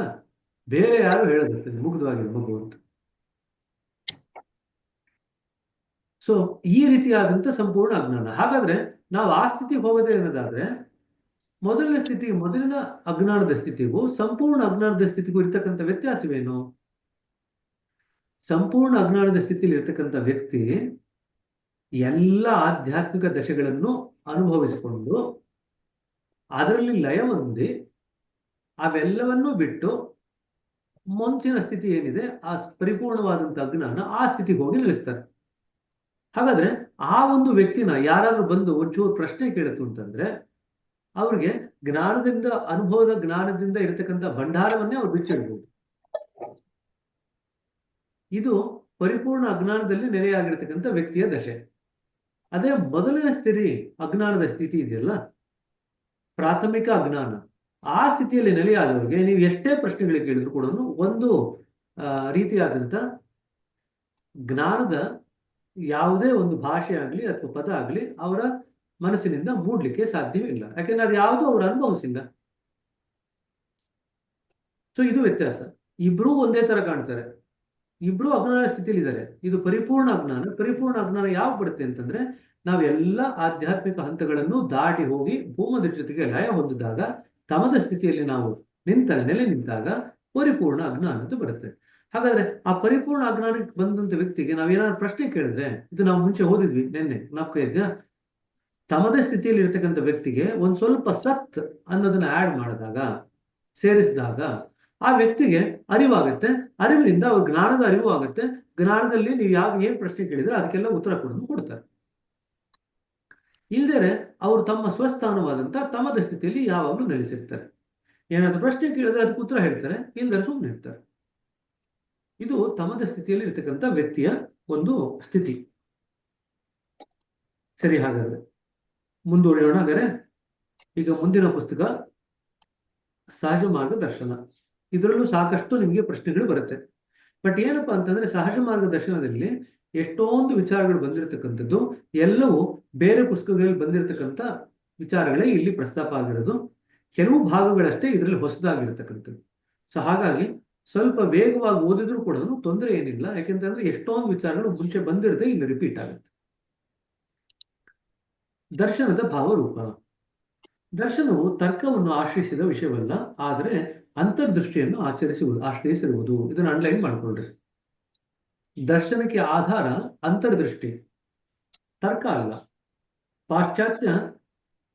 ಬೇರೆ ಯಾರು ಹೇಳೋದಿರ್ತದೆ ಮುಗ್ಧವಾಗಿದೆ ಮಗು ಅಂತ. ಸೊ ಈ ರೀತಿಯಾದಂಥ ಸಂಪೂರ್ಣ ಅಜ್ಞಾನ. ಹಾಗಾದ್ರೆ ನಾವು ಆ ಸ್ಥಿತಿಗೆ ಹೋಗೋದೇ ಅನ್ನೋದಾದ್ರೆ, ಮೊದಲಿನ ಅಜ್ಞಾನದ ಸ್ಥಿತಿಗೂ ಸಂಪೂರ್ಣ ಅಜ್ಞಾನದ ಸ್ಥಿತಿಗೂ ಇರ್ತಕ್ಕಂಥ ವ್ಯತ್ಯಾಸವೇನು? ಸಂಪೂರ್ಣ ಅಜ್ಞಾನದ ಸ್ಥಿತಿಯಲ್ಲಿ ಇರ್ತಕ್ಕಂಥ ವ್ಯಕ್ತಿ ಎಲ್ಲ ಆಧ್ಯಾತ್ಮಿಕ ದಶೆಗಳನ್ನು ಅನುಭವಿಸಿಕೊಂಡು ಅದರಲ್ಲಿ ಲಯ ಹೊಂದಿ ಅವೆಲ್ಲವನ್ನೂ ಬಿಟ್ಟು ಮುಂಚಿನ ಸ್ಥಿತಿ ಏನಿದೆ ಆ ಪರಿಪೂರ್ಣವಾದಂಥ ಅಜ್ಞಾನ, ಆ ಸ್ಥಿತಿಗೆ ಹೋಗಿ ನಿಲ್ಲಿಸ್ತಾರೆ. ಹಾಗಾದ್ರೆ ಆ ಒಂದು ವ್ಯಕ್ತಿನ ಯಾರಾದ್ರೂ ಬಂದು ಒಂಚೂರು ಪ್ರಶ್ನೆ ಕೇಳಿತು ಅಂತಂದ್ರೆ, ಅವ್ರಿಗೆ ಅನುಭವದ ಜ್ಞಾನದಿಂದ ಇರತಕ್ಕಂಥ ಭಂಡಾರವನ್ನೇ ಅವ್ರು ಬಿಚ್ಚಿಡ್ಬೋದು. ಇದು ಪರಿಪೂರ್ಣ ಅಜ್ಞಾನದಲ್ಲಿ ನೆಲೆಯಾಗಿರ್ತಕ್ಕಂಥ ವ್ಯಕ್ತಿಯ ದಶೆ. ಅದೇ ಮೊದಲನೇ ಅಜ್ಞಾನದ ಸ್ಥಿತಿ ಇದೆಯಲ್ಲ, ಪ್ರಾಥಮಿಕ ಅಜ್ಞಾನ, ಆ ಸ್ಥಿತಿಯಲ್ಲಿ ನೆಲೆಯಾದವರಿಗೆ ನೀವು ಎಷ್ಟೇ ಪ್ರಶ್ನೆಗಳಿಗೆ ಕೇಳಿದ್ರು ಕೂಡ ಒಂದು ರೀತಿಯಾದಂಥ ಜ್ಞಾನದ ಯಾವುದೇ ಒಂದು ಭಾಷೆ ಆಗಲಿ ಅಥವಾ ಪದ ಆಗಲಿ ಅವರ ಮನಸ್ಸಿನಿಂದ ಮೂಡ್ಲಿಕ್ಕೆ ಸಾಧ್ಯವೇ ಇಲ್ಲ. ಯಾಕೆಂದ್ರೆ ಅದು ಯಾವುದೂ ಅವರು ಅನುಭವಿಸಿಲ್ಲ. ಸೊ ಇದು ವ್ಯತ್ಯಾಸ. ಇಬ್ರು ಒಂದೇ ತರ ಕಾಣ್ತಾರೆ, ಇಬ್ರು ಅಜ್ಞಾನ ಸ್ಥಿತಿಯಲ್ಲಿ ಇದ್ದಾರೆ. ಇದು ಪರಿಪೂರ್ಣ ಅಜ್ಞಾನ. ಪರಿಪೂರ್ಣ ಅಜ್ಞಾನ ಯಾವ ಬರುತ್ತೆ ಅಂತಂದ್ರೆ, ನಾವೆಲ್ಲ ಆಧ್ಯಾತ್ಮಿಕ ಹಂತಗಳನ್ನು ದಾಟಿ ಹೋಗಿ ಭೂಮದ ಜೊತೆಗೆ ಲಯ ಹೊಂದಿದಾಗ, ತಮದ ಸ್ಥಿತಿಯಲ್ಲಿ ನಾವು ನೆಲೆ ನಿಂತಾಗ ಪರಿಪೂರ್ಣ ಅಜ್ಞಾನ ಅಂತ ಬರುತ್ತೆ. ಹಾಗಾದ್ರೆ ಆ ಪರಿಪೂರ್ಣ ಅಜ್ಞಾನಕ್ಕೆ ಬಂದಂತ ವ್ಯಕ್ತಿಗೆ ನಾವೇನಾದ್ರು ಪ್ರಶ್ನೆ ಕೇಳಿದ್ರೆ, ಇದು ನಾವು ಮುಂಚೆ ಓದಿದ್ವಿ ನೆನ್ನೆ, ಜ್ಞಾಪಕ ಇದೆಯಾ? ತಮದೇ ಸ್ಥಿತಿಯಲ್ಲಿ ಇರ್ತಕ್ಕಂಥ ವ್ಯಕ್ತಿಗೆ ಒಂದ್ ಸ್ವಲ್ಪ ಸತ್ ಅನ್ನೋದನ್ನ ಆಡ್ ಮಾಡಿದಾಗ, ಸೇರಿಸಿದಾಗ ಆ ವ್ಯಕ್ತಿಗೆ ಅರಿವಾಗುತ್ತೆ. ಅರಿವಿನಿಂದ ಅವ್ರ ಜ್ಞಾನದ ಅರಿವು ಆಗುತ್ತೆ. ಜ್ಞಾನದಲ್ಲಿ ನೀವು ಏನ್ ಪ್ರಶ್ನೆ ಕೇಳಿದ್ರೆ ಅದಕ್ಕೆಲ್ಲ ಉತ್ತರ ಕೊಡ್ತಾರೆ. ಇಲ್ದೇನೆ ಅವರು ತಮ್ಮ ಸ್ವಸ್ಥಾನವಾದಂತ ತಮದ ಸ್ಥಿತಿಯಲ್ಲಿ ಯಾವಾಗಲೂ ನೆಲೆಸಿರ್ತಾರೆ. ಏನಾದ್ರು ಪ್ರಶ್ನೆ ಕೇಳಿದ್ರೆ ಅದಕ್ಕೆ ಉತ್ತರ ಹೇಳ್ತಾರೆ, ಇಲ್ದರೆ ಸುಮ್ಮನೆ ಇರ್ತಾರೆ. ಇದು ತಮದ ಸ್ಥಿತಿಯಲ್ಲಿ ಇರ್ತಕ್ಕಂಥ ವ್ಯಕ್ತಿಯ ಒಂದು ಸ್ಥಿತಿ. ಸರಿ, ಹಾಗಾದ್ರೆ ಮುಂದುವರಿಯೋಣ. ಹಾಗಾದ್ರೆ ಈಗ ಮುಂದಿನ ಪುಸ್ತಕ ಸಹಜ ಮಾರ್ಗದರ್ಶನ. ಇದರಲ್ಲೂ ಸಾಕಷ್ಟು ನಿಮಗೆ ಪ್ರಶ್ನೆಗಳು ಬರುತ್ತೆ. ಬಟ್ ಏನಪ್ಪಾ ಅಂತಂದ್ರೆ, ಸಹಜ ಮಾರ್ಗದರ್ಶನದಲ್ಲಿ ಎಷ್ಟೊಂದು ವಿಚಾರಗಳು ಬಂದಿರತಕ್ಕಂಥದ್ದು ಎಲ್ಲವೂ ಬೇರೆ ಪುಸ್ತಕಗಳಲ್ಲಿ ಬಂದಿರತಕ್ಕಂಥ ವಿಚಾರಗಳೇ ಇಲ್ಲಿ ಪ್ರಸ್ತಾಪ ಆಗಿರೋದು. ಕೆಲವು ಭಾಗಗಳಷ್ಟೇ ಇದರಲ್ಲಿ ಹೊಸದಾಗಿರ್ತಕ್ಕಂಥದ್ದು. ಸೊ ಹಾಗಾಗಿ ಸ್ವಲ್ಪ ವೇಗವಾಗಿ ಓದಿದ್ರು ಕೂಡ ತೊಂದರೆ ಏನಿಲ್ಲ. ಯಾಕೆಂತಂದ್ರೆ ಎಷ್ಟೊಂದು ವಿಚಾರಗಳು ಮುಂಚೆ ಬಂದಿರದೆ ಇಲ್ಲಿ ರಿಪೀಟ್ ಆಗುತ್ತೆ. ದರ್ಶನದ ಭಾವರೂಪ. ದರ್ಶನವು ತರ್ಕವನ್ನು ಆಶ್ರಯಿಸಿದ ವಿಷಯವಲ್ಲ, ಆದರೆ ಅಂತರ್ದೃಷ್ಟಿಯನ್ನು ಆಶ್ರಯಿಸಿರುವುದು. ಇದನ್ನು ಅಂಡರ್ಲೈನ್ ಮಾಡ್ಕೊಳ್ರಿ. ದರ್ಶನಕ್ಕೆ ಆಧಾರ ಅಂತರ್ದೃಷ್ಟಿ, ತರ್ಕ ಅಲ್ಲ. ಪಾಶ್ಚಾತ್ಯ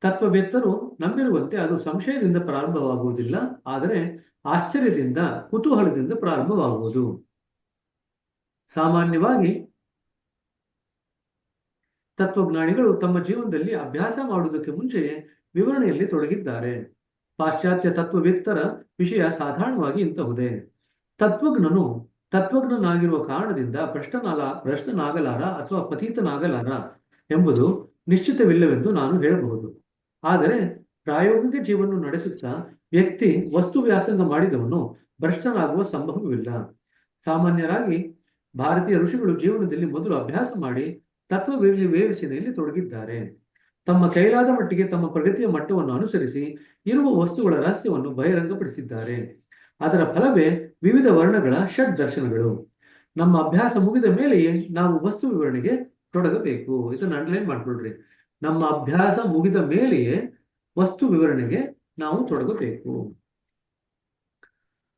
ತತ್ವವೇತ್ತರು ನಂಬಿರುವಂತೆ ಅದು ಸಂಶಯದಿಂದ ಪ್ರಾರಂಭವಾಗುವುದಿಲ್ಲ, ಆದರೆ ಆಶ್ಚರ್ಯದಿಂದ, ಕುತೂಹಲದಿಂದ ಪ್ರಾರಂಭವಾಗುವುದು. ಸಾಮಾನ್ಯವಾಗಿ ತತ್ವಜ್ಞಾನಿಗಳು ತಮ್ಮ ಜೀವನದಲ್ಲಿ ಅಭ್ಯಾಸ ಮಾಡುವುದಕ್ಕೆ ಮುಂಚೆಯೇ ವಿವರಣೆಯಲ್ಲಿ ತೊಡಗಿದ್ದಾರೆ. ಪಾಶ್ಚಾತ್ಯ ತತ್ವವೇತ್ತರ ವಿಷಯ ಸಾಧಾರಣವಾಗಿ ಇಂತಹುದೇ. ತತ್ವಜ್ಞನಾಗಿರುವ ಕಾರಣದಿಂದ ಭ್ರಷ್ಟನಾಗಲಾರ ಅಥವಾ ಪತೀತನಾಗಲಾರ ಎಂಬುದು ನಿಶ್ಚಿತವಿಲ್ಲವೆಂದು ನಾನು ಹೇಳಬಹುದು. ಆದರೆ ಪ್ರಾಯೋಗಿಕ ಜೀವನ ನಡೆಸುತ್ತಾ ವ್ಯಕ್ತಿ ವಸ್ತು ವ್ಯಾಸಂಗ ಮಾಡಿದವನು ಭ್ರಷ್ಟನಾಗುವ ಸಂಭವವಿಲ್ಲ. ಸಾಮಾನ್ಯರಾಗಿ ಭಾರತೀಯ ಋಷಿಗಳು ಜೀವನದಲ್ಲಿ ಮೊದಲು ಅಭ್ಯಾಸ ಮಾಡಿ ತತ್ವ ವಿವೇಚನೆಯಲ್ಲಿ ತೊಡಗಿದ್ದಾರೆ. ತಮ್ಮ ಕೈಲಾದ ಮಟ್ಟಿಗೆ ತಮ್ಮ ಪ್ರಗತಿಯ ಮಟ್ಟವನ್ನು ಅನುಸರಿಸಿ ಇರುವ ವಸ್ತುಗಳ ರಹಸ್ಯವನ್ನು ಬಹಿರಂಗಪಡಿಸಿದ್ದಾರೆ. ಅದರ ಫಲವೇ ವಿವಿಧ ವರ್ಣಗಳ ಷಡ್ ದರ್ಶನಗಳು. ನಮ್ಮ ಅಭ್ಯಾಸ ಮುಗಿದ ಮೇಲೆಯೇ ನಾವು ವಸ್ತು ವಿವರಣೆಗೆ ತೊಡಗಬೇಕು. ಇದನ್ನು ಅಂಡರ್ಲೈನ್ ಮಾಡ್ಕೊಳ್ರಿ. ನಮ್ಮ ಅಭ್ಯಾಸ ಮುಗಿದ ಮೇಲೆಯೇ ವಸ್ತು ವಿವರಣೆಗೆ ನಾವು ತೊಡಗಬೇಕು.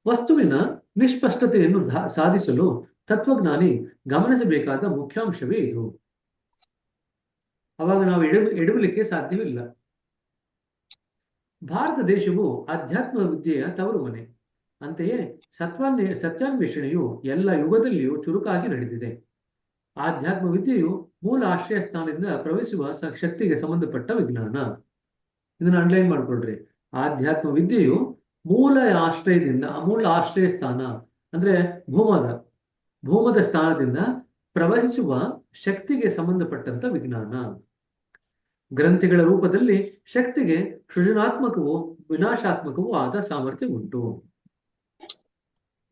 ವಸ್ತುವಿನ ನಿಷ್ಪಷ್ಟತೆಯನ್ನು ಸಾಧಿಸಲು ತತ್ವಜ್ಞಾನಿ ಗಮನಿಸಬೇಕಾದ ಮುಖ್ಯಾಂಶವೇ ಇದು. ಅವಾಗ ನಾವು ಎಡವಲಿಕ್ಕೆ ಸಾಧ್ಯವಿಲ್ಲ. ಭಾರತ ದೇಶವು ಅಧ್ಯಾತ್ಮ ವಿದ್ಯೆಯ ತವರು ಮನೆ. ಅಂತೆಯೇ ಸತ್ಯಾನ್ವೇಷಣೆಯು ಎಲ್ಲ ಯುಗದಲ್ಲಿಯೂ ಚುರುಕಾಗಿ ನಡೆದಿದೆ. ಆಧ್ಯಾತ್ಮ ವಿದ್ಯೆಯು ಮೂಲ ಆಶ್ರಯ ಸ್ಥಾನದಿಂದ ಪ್ರವೇಶಿಸುವ ಶಕ್ತಿಗೆ ಸಂಬಂಧಪಟ್ಟ ವಿಜ್ಞಾನ. ಇದನ್ನ ಅಂಡರ್ಲೈನ್ ಮಾಡ್ಕೊಳ್ರಿ. ಆಧ್ಯಾತ್ಮ ವಿದ್ಯೆಯು ಮೂಲ ಆಶ್ರಯ ಸ್ಥಾನ ಅಂದ್ರೆ ಭೂಮದ ಸ್ಥಾನದಿಂದ ಪ್ರವಹಿಸುವ ಶಕ್ತಿಗೆ ಸಂಬಂಧಪಟ್ಟಂತ ವಿಜ್ಞಾನ. ಗ್ರಂಥಿಗಳ ರೂಪದಲ್ಲಿ ಶಕ್ತಿಗೆ ಸೃಜನಾತ್ಮಕವೂ ವಿನಾಶಾತ್ಮಕವೂ ಆದ ಸಾಮರ್ಥ್ಯ ಉಂಟು.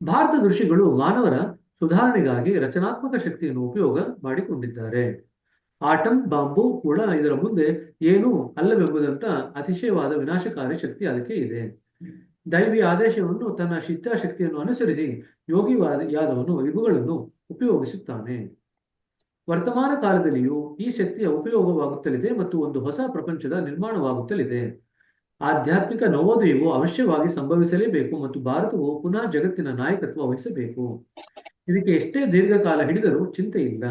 ಭಾರತದ ಋಷಿಗಳು ಮಾನವರ ಸುಧಾರಣೆಗಾಗಿ ರಚನಾತ್ಮಕ ಶಕ್ತಿಯನ್ನು ಉಪಯೋಗ ಮಾಡಿಕೊಂಡಿದ್ದಾರೆ. ಆಟಂ ಬಾಂಬು ಕೂಡ ಇದರ ಮುಂದೆ ಏನೂ ಅಲ್ಲವೆಂಬುದಂತ ಅತಿಶಯವಾದ ವಿನಾಶಕಾರಿ ಶಕ್ತಿ ಅದಕ್ಕೆ ಇದೆ. ದೈವಿ ಆದೇಶವನ್ನು ತನ್ನ ಶಿಷ್ಟಾಶಕ್ತಿಯನ್ನು ಅನುಸರಿಸಿ ಯೋಗಿಯಾದವನು ಇವುಗಳನ್ನು ಉಪಯೋಗಿಸುತ್ತಾನೆ. ವರ್ತಮಾನ ಕಾಲದಲ್ಲಿಯೂ ಈ ಶಕ್ತಿಯ ಉಪಯೋಗವಾಗುತ್ತಲಿದೆ ಮತ್ತು ಒಂದು ಹೊಸ ಪ್ರಪಂಚದ ನಿರ್ಮಾಣವಾಗುತ್ತಲಿದೆ. ಆಧ್ಯಾತ್ಮಿಕ ನವೋದಯವು ಅವಶ್ಯವಾಗಿ ಸಂಭವಿಸಲೇಬೇಕು ಮತ್ತು ಭಾರತವು ಪುನಃ ಜಗತ್ತಿನ ನಾಯಕತ್ವ ವಹಿಸಬೇಕು. ಇದಕ್ಕೆ ಎಷ್ಟೇ ದೀರ್ಘಕಾಲ ಹಿಡಿದರೂ ಚಿಂತೆ ಇಲ್ಲ.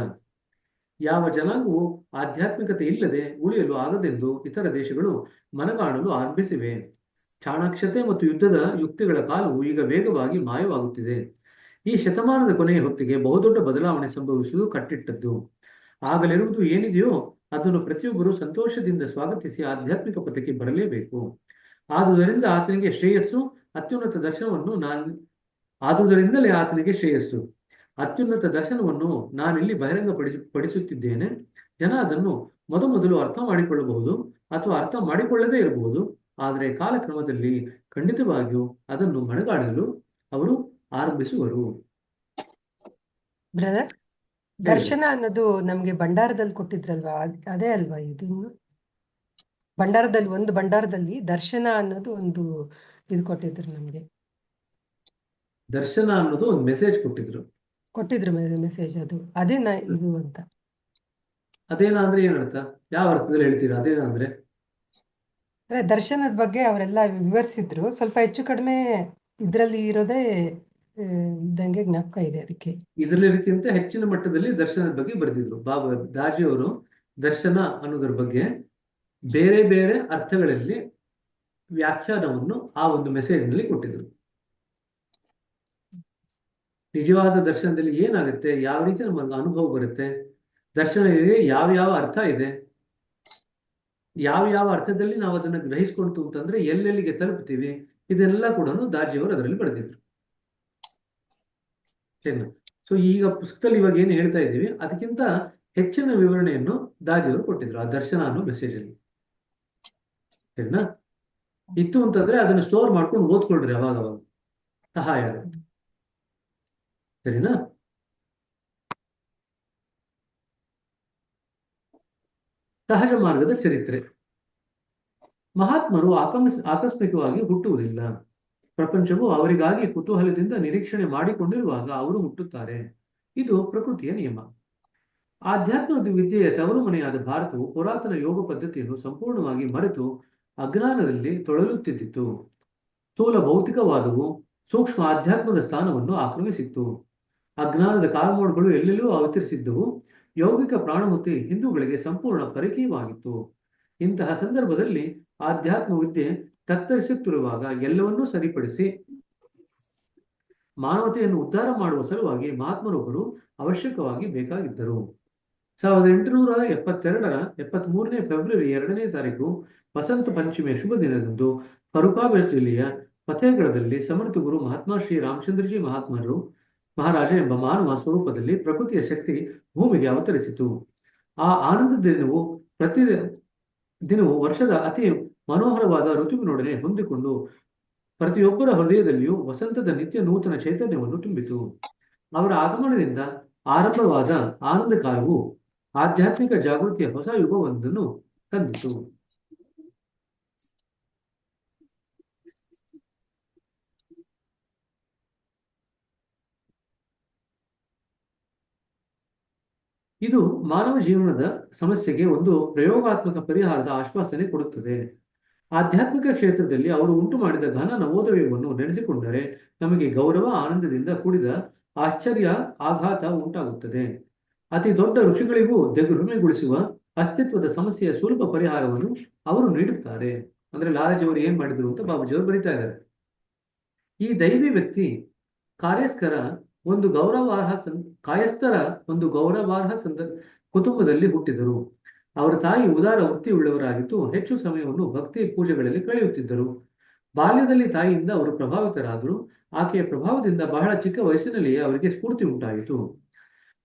ಯಾವ ಜನಾಂಗವು ಆಧ್ಯಾತ್ಮಿಕತೆ ಇಲ್ಲದೆ ಉಳಿಯಲು ಆಗದೆಂದು ಇತರ ದೇಶಗಳು ಮನಗಾಣಲು ಆರಂಭಿಸಿವೆ. ಚಾಣಾಕ್ಷತೆ ಮತ್ತು ಯುದ್ಧದ ಯುಕ್ತಿಗಳ ಕಾಲವು ಈಗ ವೇಗವಾಗಿ ಮಾಯವಾಗುತ್ತಿದೆ. ಈ ಶತಮಾನದ ಕೊನೆಯ ಹೊತ್ತಿಗೆ ಬಹುದೊಡ್ಡ ಬದಲಾವಣೆ ಸಂಭವಿಸುವುದು ಕಟ್ಟಿಟ್ಟದ್ದು. ಆಗಲಿರುವುದು ಏನಿದೆಯೋ ಅದನ್ನು ಪ್ರತಿಯೊಬ್ಬರೂ ಸಂತೋಷದಿಂದ ಸ್ವಾಗತಿಸಿ ಆಧ್ಯಾತ್ಮಿಕ ಪಥಕ್ಕೆ ಬರಲೇಬೇಕು. ಆದುದರಿಂದಲೇ ಆತನಿಗೆ ಶ್ರೇಯಸ್ಸು ಅತ್ಯುನ್ನತ ದರ್ಶನವನ್ನು ನಾನಿಲ್ಲಿ ಬಹಿರಂಗಪಡಿಸುತ್ತಿದ್ದೇನೆ. ಜನ ಅದನ್ನು ಮೊದಲು ಅರ್ಥ ಮಾಡಿಕೊಳ್ಳಬಹುದು ಅಥವಾ ಅರ್ಥ ಮಾಡಿಕೊಳ್ಳದೇ ಇರಬಹುದು. ಆದರೆ ಕಾಲಕ್ರಮದಲ್ಲಿ ಖಂಡಿತವಾಗಿಯೂ ಅದನ್ನು ಮನಗಾಣಲು ಅವರು ಆರಂಭಿಸುವರು. ಬ್ರದರ್, ದರ್ಶನ ಅನ್ನೋದು ನಮ್ಗೆ ಭಂಡಾರದಲ್ಲಿ ಕೊಟ್ಟಿದ್ರಲ್ವಾ, ಅದೇ ಅಲ್ವಾ ಇದು? ಭಂಡಾರದಲ್ಲಿ ದರ್ಶನ ಅನ್ನೋದು ಒಂದು ಇದು ಕೊಟ್ಟಿದ್ರು ನಮ್ಗೆ. ದರ್ಶನ ಅನ್ನೋದು ಒಂದು ಮೆಸೇಜ್ ಕೊಟ್ಟಿದ್ರು ಮೆಸೇಜ್, ಅದು ಅದೇನಾ ಇದು ಅಂತ? ಅದೇನಾ ಅಂದ್ರೆ ಏನರ್ಥ? ಯಾವ ಅರ್ಥದಲ್ಲಿ ಹೇಳ್ತೀರಾ ಅದೇನಾ ಅಂದ್ರೆ? ಅದೇ ದರ್ಶನದ ಬಗ್ಗೆ ಅವರೆಲ್ಲ ವಿವರಿಸಿದ್ರು. ಸ್ವಲ್ಪ ಹೆಚ್ಚು ಕಡಿಮೆ ಇದ್ರಲ್ಲಿ ಇರೋದೇ ಇದ್ದಂಗೆ ಜ್ಞಾಪಕ ಇದೆ. ಅದಕ್ಕೆ ಇದರಲ್ಲಿಕ್ಕಿಂತ ಹೆಚ್ಚಿನ ಮಟ್ಟದಲ್ಲಿ ದರ್ಶನದ ಬಗ್ಗೆ ಬರೆದಿದ್ರು. ಬಾಬಾ ದಾಜಿಯವರು ದರ್ಶನ ಅನ್ನೋದ್ರ ಬಗ್ಗೆ ಬೇರೆ ಬೇರೆ ಅರ್ಥಗಳಲ್ಲಿ ವ್ಯಾಖ್ಯಾನವನ್ನು ಆ ಒಂದು ಮೆಸೇಜ್ ನಲ್ಲಿ ಕೊಟ್ಟಿದ್ರು. ನಿಜವಾದ ದರ್ಶನದಲ್ಲಿ ಏನಾಗುತ್ತೆ, ಯಾವ ರೀತಿ ನಮಗೆ ಅನುಭವ ಬರುತ್ತೆ, ದರ್ಶನಕ್ಕೆ ಯಾವ ಅರ್ಥ ಇದೆ, ಯಾವ ಅರ್ಥದಲ್ಲಿ ನಾವು ಅದನ್ನು ಗ್ರಹಿಸ್ಕೊಂತು ಅಂತಂದ್ರೆ ಎಲ್ಲೆಲ್ಲಿಗೆ ತಲುಪ್ತೀವಿ, ಇದೆಲ್ಲ ಕೂಡ ದಾಜಿಯವರು ಅದರಲ್ಲಿ ಬರೆದಿದ್ರು. ಸರಿನಾ? ಸೊ ಈಗ ಪುಸ್ತಕದಲ್ಲಿ ಇವಾಗ ಏನು ಹೇಳ್ತಾ ಇದ್ದೀವಿ ಅದಕ್ಕಿಂತ ಹೆಚ್ಚಿನ ವಿವರಣೆಯನ್ನು ದಾಜಿಯವರು ಕೊಟ್ಟಿದ್ರು ಆ ದರ್ಶನ ಅನ್ನೋ ಮೆಸೇಜ್ ಅಲ್ಲಿ. ಸರಿನಾ? ಇತ್ತು ಅಂತಂದ್ರೆ ಅದನ್ನು ಸ್ಟೋರ್ ಮಾಡ್ಕೊಂಡು ಓದ್ಕೊಳ್ರಿ, ಅವಾಗ ಸಹಾಯ ಆಗುತ್ತೆ. ಸರಿನಾ? ಸಹಜ ಮಾರ್ಗದ ಚರಿತ್ರೆ. ಮಹಾತ್ಮರು ಆಕಸ್ಮಿಕವಾಗಿ ಹುಟ್ಟುವುದಿಲ್ಲ. ಪ್ರಪಂಚವು ಅವರಿಗಾಗಿ ಕುತೂಹಲದಿಂದ ನಿರೀಕ್ಷಣೆ ಮಾಡಿಕೊಂಡಿರುವಾಗ ಅವರು ಹುಟ್ಟುತ್ತಾರೆ. ಇದು ಪ್ರಕೃತಿಯ ನಿಯಮ. ಆಧ್ಯಾತ್ಮ ವಿದ್ಯೆಯ ತವರು ಮನೆಯಾದ ಭಾರತವು ಪುರಾತನ ಯೋಗ ಪದ್ಧತಿಯನ್ನು ಸಂಪೂರ್ಣವಾಗಿ ಮರೆತು ಅಜ್ಞಾನದಲ್ಲಿ ತೊಳಲುತ್ತಿದ್ದಿತು. ಸ್ಥೂಲ ಭೌತಿಕವಾದವು ಸೂಕ್ಷ್ಮ ಆಧ್ಯಾತ್ಮದ ಸ್ಥಾನವನ್ನು ಆಕ್ರಮಿಸಿತ್ತು. ಅಜ್ಞಾನದ ಕಾರ್ಮೋಡ್ಗಳು ಎಲ್ಲೆಲ್ಲೂ ಅವತರಿಸಿದ್ದವು. ಯೌಗಿಕ ಪ್ರಾಣಮೂರ್ತಿ ಹಿಂದೂಗಳಿಗೆ ಸಂಪೂರ್ಣ ಪರಿಚಯವಾಗಿತ್ತು. ಇಂತಹ ಸಂದರ್ಭದಲ್ಲಿ ಆಧ್ಯಾತ್ಮ ವಿದ್ಯೆ ತತ್ತರಿಸುತ್ತಿರುವಾಗ ಎಲ್ಲವನ್ನೂ ಸರಿಪಡಿಸಿ ಮಾನವತೆಯನ್ನು ಉದ್ಧಾರ ಮಾಡುವ ಸಲುವಾಗಿ ಮಹಾತ್ಮರೊಬ್ಬರು ಅವಶ್ಯಕವಾಗಿ ಬೇಕಾಗಿದ್ದರು. 1873 ಫೆಬ್ರವರಿ 2ನೇ ತಾರೀಕು ವಸಂತ ಪಂಚಮಿಯ ಶುಭ ದಿನದಂದು ಫರುಖಾಬಾದ್ ಜಿಲ್ಲೆಯ ಫತೇಗಢದಲ್ಲಿ ಸಮರ್ಥ ಗುರು ಮಹಾತ್ಮ ಶ್ರೀ ರಾಮಚಂದ್ರಜಿ ಮಹಾರಾಜ ಎಂಬ ಮಾನವ ಸ್ವರೂಪದಲ್ಲಿ ಪ್ರಕೃತಿಯ ಶಕ್ತಿ ಭೂಮಿಗೆ ಅವತರಿಸಿತು. ಆ ಆನಂದ ದಿನವು ವರ್ಷದ ಅತಿ ಮನೋಹರವಾದ ಋತುವಿನೊಡನೆ ಹೊಂದಿಕೊಂಡು ಪ್ರತಿಯೊಬ್ಬರ ಹೃದಯದಲ್ಲಿಯೂ ವಸಂತದ ನಿತ್ಯ ನೂತನ ಚೈತನ್ಯವನ್ನು ತುಂಬಿತು. ಅವರ ಆಗಮನದಿಂದ ಆರಂಭವಾದ ಆನಂದ ಕಾಲವು ಆಧ್ಯಾತ್ಮಿಕ ಜಾಗೃತಿಯ ಹೊಸ ಯುಗವೊಂದನ್ನು ತಂದಿತು. ಇದು ಮಾನವ ಜೀವನದ ಸಮಸ್ಯೆಗೆ ಒಂದು ಪ್ರಯೋಗಾತ್ಮಕ ಪರಿಹಾರದ ಆಶ್ವಾಸನೆ ಕೊಡುತ್ತದೆ. ಆಧ್ಯಾತ್ಮಿಕ ಕ್ಷೇತ್ರದಲ್ಲಿ ಅವರು ಉಂಟು ಮಾಡಿದ ಘನ ನವೋದಯವನ್ನು ನೆನೆಸಿಕೊಂಡರೆ ನಮಗೆ ಗೌರವ ಆನಂದದಿಂದ ಕೂಡಿದ ಆಶ್ಚರ್ಯ ಆಘಾತ ಉಂಟಾಗುತ್ತದೆ. ಅತಿ ದೊಡ್ಡ ಋಷಿಗಳಿಗೂ ದಿಗ್ಭ್ರಮೆಗೊಳಿಸುವ ಅಸ್ತಿತ್ವದ ಸಮಸ್ಯೆಯ ಸುಲಭ ಪರಿಹಾರವನ್ನು ಅವರು ನೀಡುತ್ತಾರೆ. ಅಂದ್ರೆ ಲಾಲಾಜಿಯವರು ಏನ್ ಮಾಡಿದ್ರು ಅಂತ ಬಾಬೂಜಿಯವರು ಬರೀತಾ ಇದ್ದಾರೆ. ಈ ದೈವಿ ವ್ಯಕ್ತಿ ಕಾಯಸ್ಥರ ಒಂದು ಗೌರವಾರ್ಹ ಕುಟುಂಬದಲ್ಲಿ ಹುಟ್ಟಿದರು. ಅವರ ತಾಯಿ ಉದಾರ ವೃತ್ತಿಯುಳ್ಳವರಾಗಿದ್ದು ಹೆಚ್ಚು ಸಮಯವನ್ನು ಭಕ್ತಿ ಪೂಜೆಗಳಲ್ಲಿ ಕಳೆಯುತ್ತಿದ್ದರು. ಬಾಲ್ಯದಲ್ಲಿ ತಾಯಿಯಿಂದ ಅವರು ಪ್ರಭಾವಿತರಾದರು. ಆಕೆಯ ಪ್ರಭಾವದಿಂದ ಬಹಳ ಚಿಕ್ಕ ವಯಸ್ಸಿನಲ್ಲಿಯೇ ಅವರಿಗೆ ಸ್ಫೂರ್ತಿ ಉಂಟಾಯಿತು.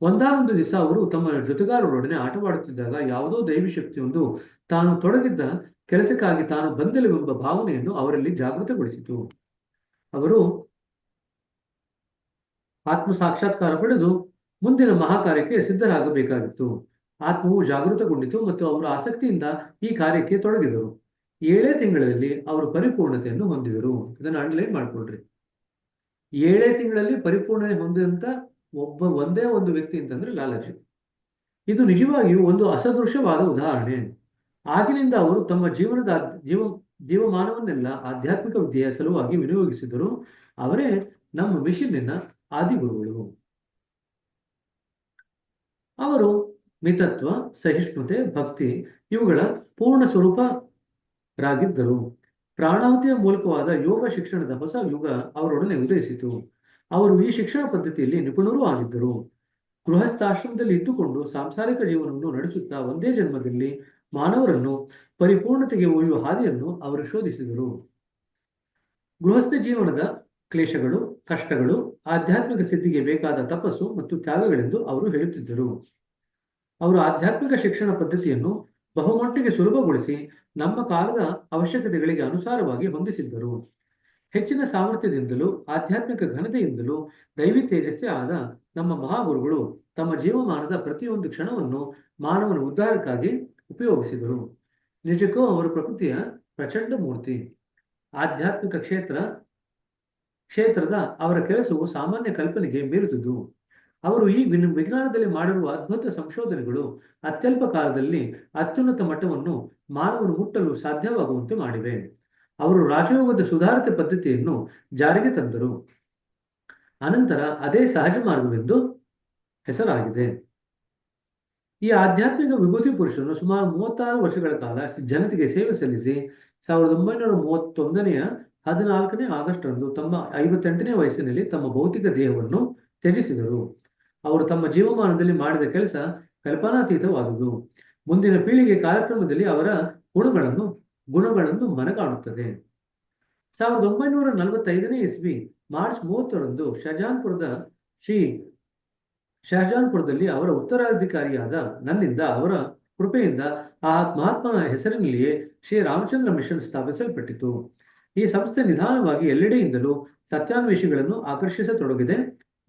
ಒಂದಾನೊಂದು ದಿವಸ ಅವರು ತಮ್ಮ ಜೊತೆಗಾರರೊಡನೆ ಆಟವಾಡುತ್ತಿದ್ದಾಗ ಯಾವುದೋ ದೈವಿ ಶಕ್ತಿಯೊಂದು ತಾನು ತೊಡಗಿದ್ದ ಕೆಲಸಕ್ಕಾಗಿ ತಾನು ಬಂದೆಲೆವೆಂಬ ಭಾವನೆಯನ್ನು ಅವರಲ್ಲಿ ಜಾಗೃತಗೊಳಿಸಿತು. ಅವರು ಆತ್ಮ ಸಾಕ್ಷಾತ್ಕಾರ ಪಡೆದು ಮುಂದಿನ ಮಹಾಕಾರ್ಯಕ್ಕೆ ಸಿದ್ಧರಾಗಬೇಕಾಗಿತ್ತು. ಆತ್ಮವು ಜಾಗೃತಗೊಂಡಿತು ಮತ್ತು ಅವರು ಆಸಕ್ತಿಯಿಂದ ಈ ಕಾರ್ಯಕ್ಕೆ ತೊಡಗಿದರು. 7 ತಿಂಗಳಲ್ಲಿ ಅವರು ಪರಿಪೂರ್ಣತೆಯನ್ನು ಹೊಂದಿದರು. ಇದನ್ನು ಅಂಡರ್ಲೈನ್ ಮಾಡ್ಕೊಳ್ರಿ. 7 ತಿಂಗಳಲ್ಲಿ ಪರಿಪೂರ್ಣತೆ ಹೊಂದಿದಂತ ಒಂದೇ ಒಂದು ವ್ಯಕ್ತಿ ಅಂತಂದ್ರೆ ಲಾಲಾಜಿ. ಇದು ನಿಜವಾಗಿಯೂ ಒಂದು ಅಸದೃಶ್ಯವಾದ ಉದಾಹರಣೆ. ಆಗಿನಿಂದ ಅವರು ತಮ್ಮ ಜೀವಮಾನವನ್ನೆಲ್ಲ ಆಧ್ಯಾತ್ಮಿಕ ವಿದ್ಯೆಯ ಸಲುವಾಗಿ ವಿನಿಯೋಗಿಸಿದರು. ಅವರೇ ನಮ್ಮ ಮಿಷನ್ನಿನ ಆದಿಗುರುಗಳು. ಅವರು ಮಿತತ್ವ, ಸಹಿಷ್ಣುತೆ, ಭಕ್ತಿ ಇವುಗಳ ಪೂರ್ಣ ಸ್ವರೂಪರಾಗಿದ್ದರು. ಪ್ರಾಣಾಹುತಿಯ ಮೂಲಕವಾದ ಯೋಗ ಶಿಕ್ಷಣದ ಹೊಸ ಯುಗ ಅವರೊಡನೆ ಉದಯಿಸಿತು. ಅವರು ಈ ಶಿಕ್ಷಣ ಪದ್ಧತಿಯಲ್ಲಿ ನಿಪುಣರೂ ಆಗಿದ್ದರು. ಗೃಹಸ್ಥಾಶ್ರಮದಲ್ಲಿ ಇದ್ದುಕೊಂಡು ಸಾಂಸಾರಿಕ ಜೀವನವನ್ನು ನಡೆಸುತ್ತಾ ಒಂದೇ ಜನ್ಮದಲ್ಲಿ ಮಾನವರನ್ನು ಪರಿಪೂರ್ಣತೆಗೆ ಒಯ್ಯುವ ಹಾದಿಯನ್ನು ಅವರು ಶೋಧಿಸಿದರು. ಗೃಹಸ್ಥ ಜೀವನದ ಕ್ಲೇಶಗಳು, ಕಷ್ಟಗಳು ಆಧ್ಯಾತ್ಮಿಕ ಸಿದ್ಧಿಗೆ ಬೇಕಾದ ತಪಸ್ಸು ಮತ್ತು ತ್ಯಾಗಗಳೆಂದು ಅವರು ಹೇಳುತ್ತಿದ್ದರು. ಅವರು ಆಧ್ಯಾತ್ಮಿಕ ಶಿಕ್ಷಣ ಪದ್ಧತಿಯನ್ನು ಬಹುಮಟ್ಟಿಗೆ ಸುಲಭಗೊಳಿಸಿ ನಮ್ಮ ಕಾಲದ ಅವಶ್ಯಕತೆಗಳಿಗೆ ಅನುಸಾರವಾಗಿ ಹೊಂದಿಸಿದ್ದರು. ಹೆಚ್ಚಿನ ಸಾಮರ್ಥ್ಯದಿಂದಲೂ ಆಧ್ಯಾತ್ಮಿಕ ಘನತೆಯಿಂದಲೂ ದೈವಿ ತೇಜಸ್ಸೇ ಆದ ನಮ್ಮ ಮಹಾಗುರುಗಳು ತಮ್ಮ ಜೀವಮಾನದ ಪ್ರತಿಯೊಂದು ಕ್ಷಣವನ್ನು ಮಾನವನ ಉದ್ಧಾರಕ್ಕಾಗಿ ಉಪಯೋಗಿಸಿದರು. ನಿಜಕ್ಕೂ ಅವರು ಪ್ರಕೃತಿಯ ಪ್ರಚಂಡ ಮೂರ್ತಿ. ಆಧ್ಯಾತ್ಮಿಕ ಕ್ಷೇತ್ರದ ಅವರ ಕೆಲಸವು ಸಾಮಾನ್ಯ ಕಲ್ಪನೆಗೆ ಮೀರುತ್ತಿದ್ದು. ಅವರು ಈ ವಿಜ್ಞಾನದಲ್ಲಿ ಮಾಡಿರುವ ಅದ್ಭುತ ಸಂಶೋಧನೆಗಳು ಅತ್ಯಲ್ಪ ಕಾಲದಲ್ಲಿ ಅತ್ಯುನ್ನತ ಮಟ್ಟವನ್ನು ಮಾನವನು ಮುಟ್ಟಲು ಸಾಧ್ಯವಾಗುವಂತೆ ಮಾಡಿವೆ. ಅವರು ರಾಜಯೋಗದ ಸುಧಾರಿತ ಪದ್ಧತಿಯನ್ನು ಜಾರಿಗೆ ತಂದರು. ಅನಂತರ ಅದೇ ಸಹಜ ಮಾರ್ಗವೆಂದು ಹೆಸರಾಗಿದೆ. ಈ ಆಧ್ಯಾತ್ಮಿಕ ವಿಭೂತಿ ಪುರುಷನು ಸುಮಾರು 36 ವರ್ಷಗಳ ಕಾಲ ಜನತೆಗೆ ಸೇವೆ ಸಲ್ಲಿಸಿ 1931ನೇ 14ನೇ ಆಗಸ್ಟ್ರಂದು ತಮ್ಮ 58ನೇ ವಯಸ್ಸಿನಲ್ಲಿ ತಮ್ಮ ಭೌತಿಕ ದೇಹವನ್ನು ತ್ಯಜಿಸಿದರು. ಅವರು ತಮ್ಮ ಜೀವಮಾನದಲ್ಲಿ ಮಾಡಿದ ಕೆಲಸ ಕಲ್ಪನಾತೀತವಾದುದು. ಮುಂದಿನ ಪೀಳಿಗೆ ಕಾಲಕ್ರಮದಲ್ಲಿ ಅವರ ಗುಣಗಳನ್ನು ಮನಗಾಣುತ್ತದೆ. 1945ನೇ ಇಸ್ವಿ ಮಾರ್ಚ್ 30ರಂದು ಶಹಜಾನ್ಪುರದಲ್ಲಿ ಅವರ ಉತ್ತರಾಧಿಕಾರಿಯಾದ ನನ್ನಿಂದ ಅವರ ಕೃಪೆಯಿಂದ ಆ ಮಹಾತ್ಮನ ಹೆಸರಿನಲ್ಲಿಯೇ ಶ್ರೀ ರಾಮಚಂದ್ರ ಮಿಷನ್ ಸ್ಥಾಪಿಸಲ್ಪಟ್ಟಿತು. ಈ ಸಂಸ್ಥೆ ನಿಧಾನವಾಗಿ ಎಲ್ಲೆಡೆಯಿಂದಲೂ ಸತ್ಯಾನ್ವೇಷಿಗಳನ್ನು ಆಕರ್ಷಿಸತೊಡಗಿದೆ.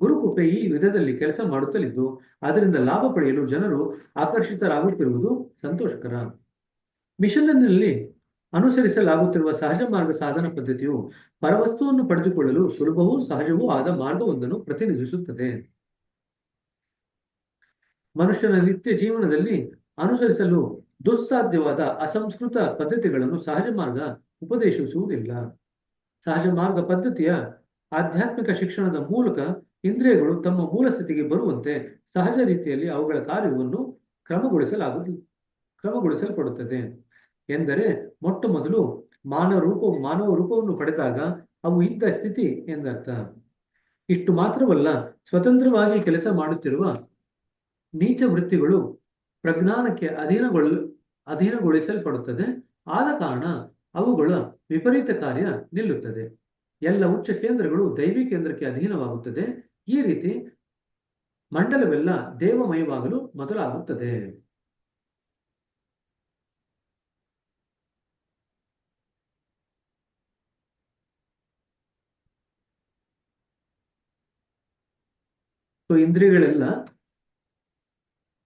ಗುರುಕೃಪೆ ಈ ವಿಧದಲ್ಲಿ ಕೆಲಸ ಮಾಡುತ್ತಲಿದ್ದು ಅದರಿಂದ ಲಾಭ ಪಡೆಯಲು ಜನರು ಆಕರ್ಷಿತರಾಗುತ್ತಿರುವುದು ಸಂತೋಷಕರ. ಮಿಷನ್ನಲ್ಲಿ ಅನುಸರಿಸಲಾಗುತ್ತಿರುವ ಸಹಜ ಮಾರ್ಗ ಸಾಧನ ಪದ್ಧತಿಯು ಪರವಸ್ತುವನ್ನು ಪಡೆದುಕೊಳ್ಳಲು ಸುಲಭವೂ ಸಹಜವೂ ಆದ ಮಾರ್ಗವೊಂದನ್ನು ಪ್ರತಿನಿಧಿಸುತ್ತದೆ. ಮನುಷ್ಯನ ನಿತ್ಯ ಜೀವನದಲ್ಲಿ ಅನುಸರಿಸಲು ದುಸ್ಸಾಧ್ಯವಾದ ಅಸಂಸ್ಕೃತ ಪದ್ಧತಿಗಳನ್ನು ಸಹಜ ಮಾರ್ಗ ಉಪದೇಶಿಸುವುದಿಲ್ಲ. ಸಹಜ ಮಾರ್ಗ ಪದ್ಧತಿಯ ಆಧ್ಯಾತ್ಮಿಕ ಶಿಕ್ಷಣದ ಮೂಲಕ ಇಂದ್ರಿಯಗಳು ತಮ್ಮ ಮೂಲ ಸ್ಥಿತಿಗೆ ಬರುವಂತೆ ಸಹಜ ರೀತಿಯಲ್ಲಿ ಅವುಗಳ ಕಾರ್ಯವನ್ನು ಕ್ರಮಗೊಳಿಸಲ್ಪಡುತ್ತದೆ. ಎಂದರೆ ಮೊಟ್ಟ ಮೊದಲು ಮಾನವ ರೂಪವನ್ನು ಪಡೆದಾಗ ಅವು ಇದ್ದ ಸ್ಥಿತಿ ಎಂದರ್ಥ. ಇಷ್ಟು ಮಾತ್ರವಲ್ಲ, ಸ್ವತಂತ್ರವಾಗಿ ಕೆಲಸ ಮಾಡುತ್ತಿರುವ ನೀಚ ವೃತ್ತಿಗಳು ಪ್ರಜ್ಞಾನಕ್ಕೆ ಅಧೀನಗೊಳಿಸಲ್ಪಡುತ್ತದೆ. ಆದ ಕಾರಣ ಅವುಗಳ ವಿಪರೀತ ಕಾರ್ಯ ನಿಲ್ಲುತ್ತದೆ. ಎಲ್ಲ ಉಚ್ಚ ಕೇಂದ್ರಗಳು ದೈವಿ ಕೇಂದ್ರಕ್ಕೆ ಅಧೀನವಾಗುತ್ತದೆ. ಈ ರೀತಿ ಮಂಡಲವೆಲ್ಲ ದೇವಮಯವಾಗಲು ಮೊದಲಾಗುತ್ತದೆ. ಇಂದ್ರಿಯಗಳೆಲ್ಲ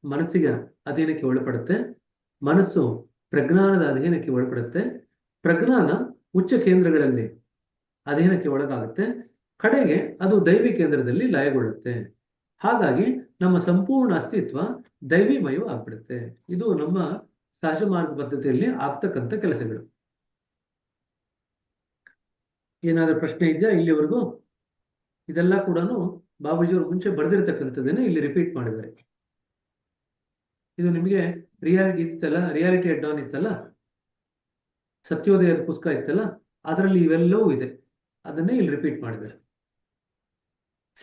ಮನಸ್ಸಿಗೆ ಅಧೀನಕ್ಕೆ ಒಳಪಡುತ್ತೆ. ಮನಸ್ಸು ಪ್ರಜ್ಞಾನದ ಅಧೀನಕ್ಕೆ ಒಳಪಡುತ್ತೆ. ಪ್ರಜ್ಞಾನ ಉಚ್ಚ ಕೇಂದ್ರಗಳಲ್ಲಿ ಅಧೀನಕ್ಕೆ ಒಳಗಾಗುತ್ತೆ. ಕಡೆಗೆ ಅದು ದೈವಿ ಕೇಂದ್ರದಲ್ಲಿ ಲಯಗೊಳ್ಳುತ್ತೆ. ಹಾಗಾಗಿ ನಮ್ಮ ಸಂಪೂರ್ಣ ಅಸ್ತಿತ್ವ ದೈವಿಮಯವು ಆಗ್ಬಿಡುತ್ತೆ. ಇದು ನಮ್ಮ ಸಹಜ ಮಾರ್ಗ ಪದ್ಧತಿಯಲ್ಲಿ ಆಗ್ತಕ್ಕಂಥ ಕೆಲಸಗಳು. ಏನಾದರೂ ಪ್ರಶ್ನೆ ಇದೆಯಾ ಇಲ್ಲಿವರೆಗೂ? ಇದೆಲ್ಲ ಕೂಡ ಬಾಬೂಜಿಯವರು ಮುಂಚೆ ಬರೆದಿರ್ತಕ್ಕಂಥದ್ದನ್ನೇ ಇಲ್ಲಿ ರಿಪೀಟ್ ಮಾಡಿದ್ದಾರೆ. ಇದು ನಿಮಗೆ ರಿಯಾಲಿಟಿ ಅಟ್ ಡಾನ್ ಇತ್ತಲ್ಲ, ಸತ್ಯೋದಯದ ಪುಸ್ತಕ ಇತ್ತಲ್ಲ, ಅದರಲ್ಲಿ ಇವೆಲ್ಲವೂ ಇದೆ. ಅದನ್ನೇ ಇಲ್ಲಿ ರಿಪೀಟ್ ಮಾಡಿದ್ದಾರೆ.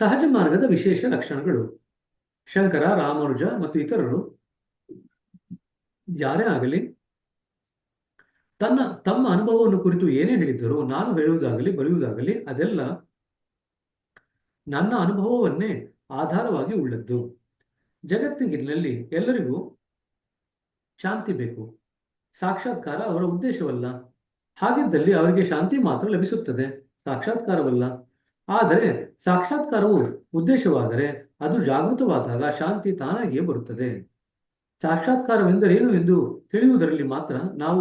ಸಹಜ ಮಾರ್ಗದ ವಿಶೇಷ ಲಕ್ಷಣಗಳು. ಶಂಕರ, ರಾಮಾನುಜ ಮತ್ತು ಇತರರು ಯಾರೇ ಆಗಲಿ ತಮ್ಮ ಅನುಭವವನ್ನು ಕುರಿತು ಏನೇ ಹೇಳಿದ್ದರೂ ನಾನು ಹೇಳುವುದಾಗಲಿ ಬರೆಯುವುದಾಗಲಿ ಅದೆಲ್ಲ ನನ್ನ ಅನುಭವವನ್ನೇ ಆಧಾರವಾಗಿ ಉಳ್ಳದ್ದು. ಜಗತ್ತಿನಲ್ಲಿ ಎಲ್ಲರಿಗೂ ಶಾಂತಿ ಬೇಕು, ಸಾಕ್ಷಾತ್ಕಾರ ಅವರ ಉದ್ದೇಶವಲ್ಲ. ಹಾಗಿದ್ದಲ್ಲಿ ಅವರಿಗೆ ಶಾಂತಿ ಮಾತ್ರ ಲಭಿಸುತ್ತದೆ, ಸಾಕ್ಷಾತ್ಕಾರವಲ್ಲ. ಆದರೆ ಸಾಕ್ಷಾತ್ಕಾರವು ಉದ್ದೇಶವಾದರೆ ಅದು ಜಾಗೃತವಾದಾಗ ಶಾಂತಿ ತಾನಾಗಿಯೇ ಬರುತ್ತದೆ. ಸಾಕ್ಷಾತ್ಕಾರವೆಂದರೇನು ಎಂದು ತಿಳಿಯುವುದರಲ್ಲಿ ಮಾತ್ರ ನಾವು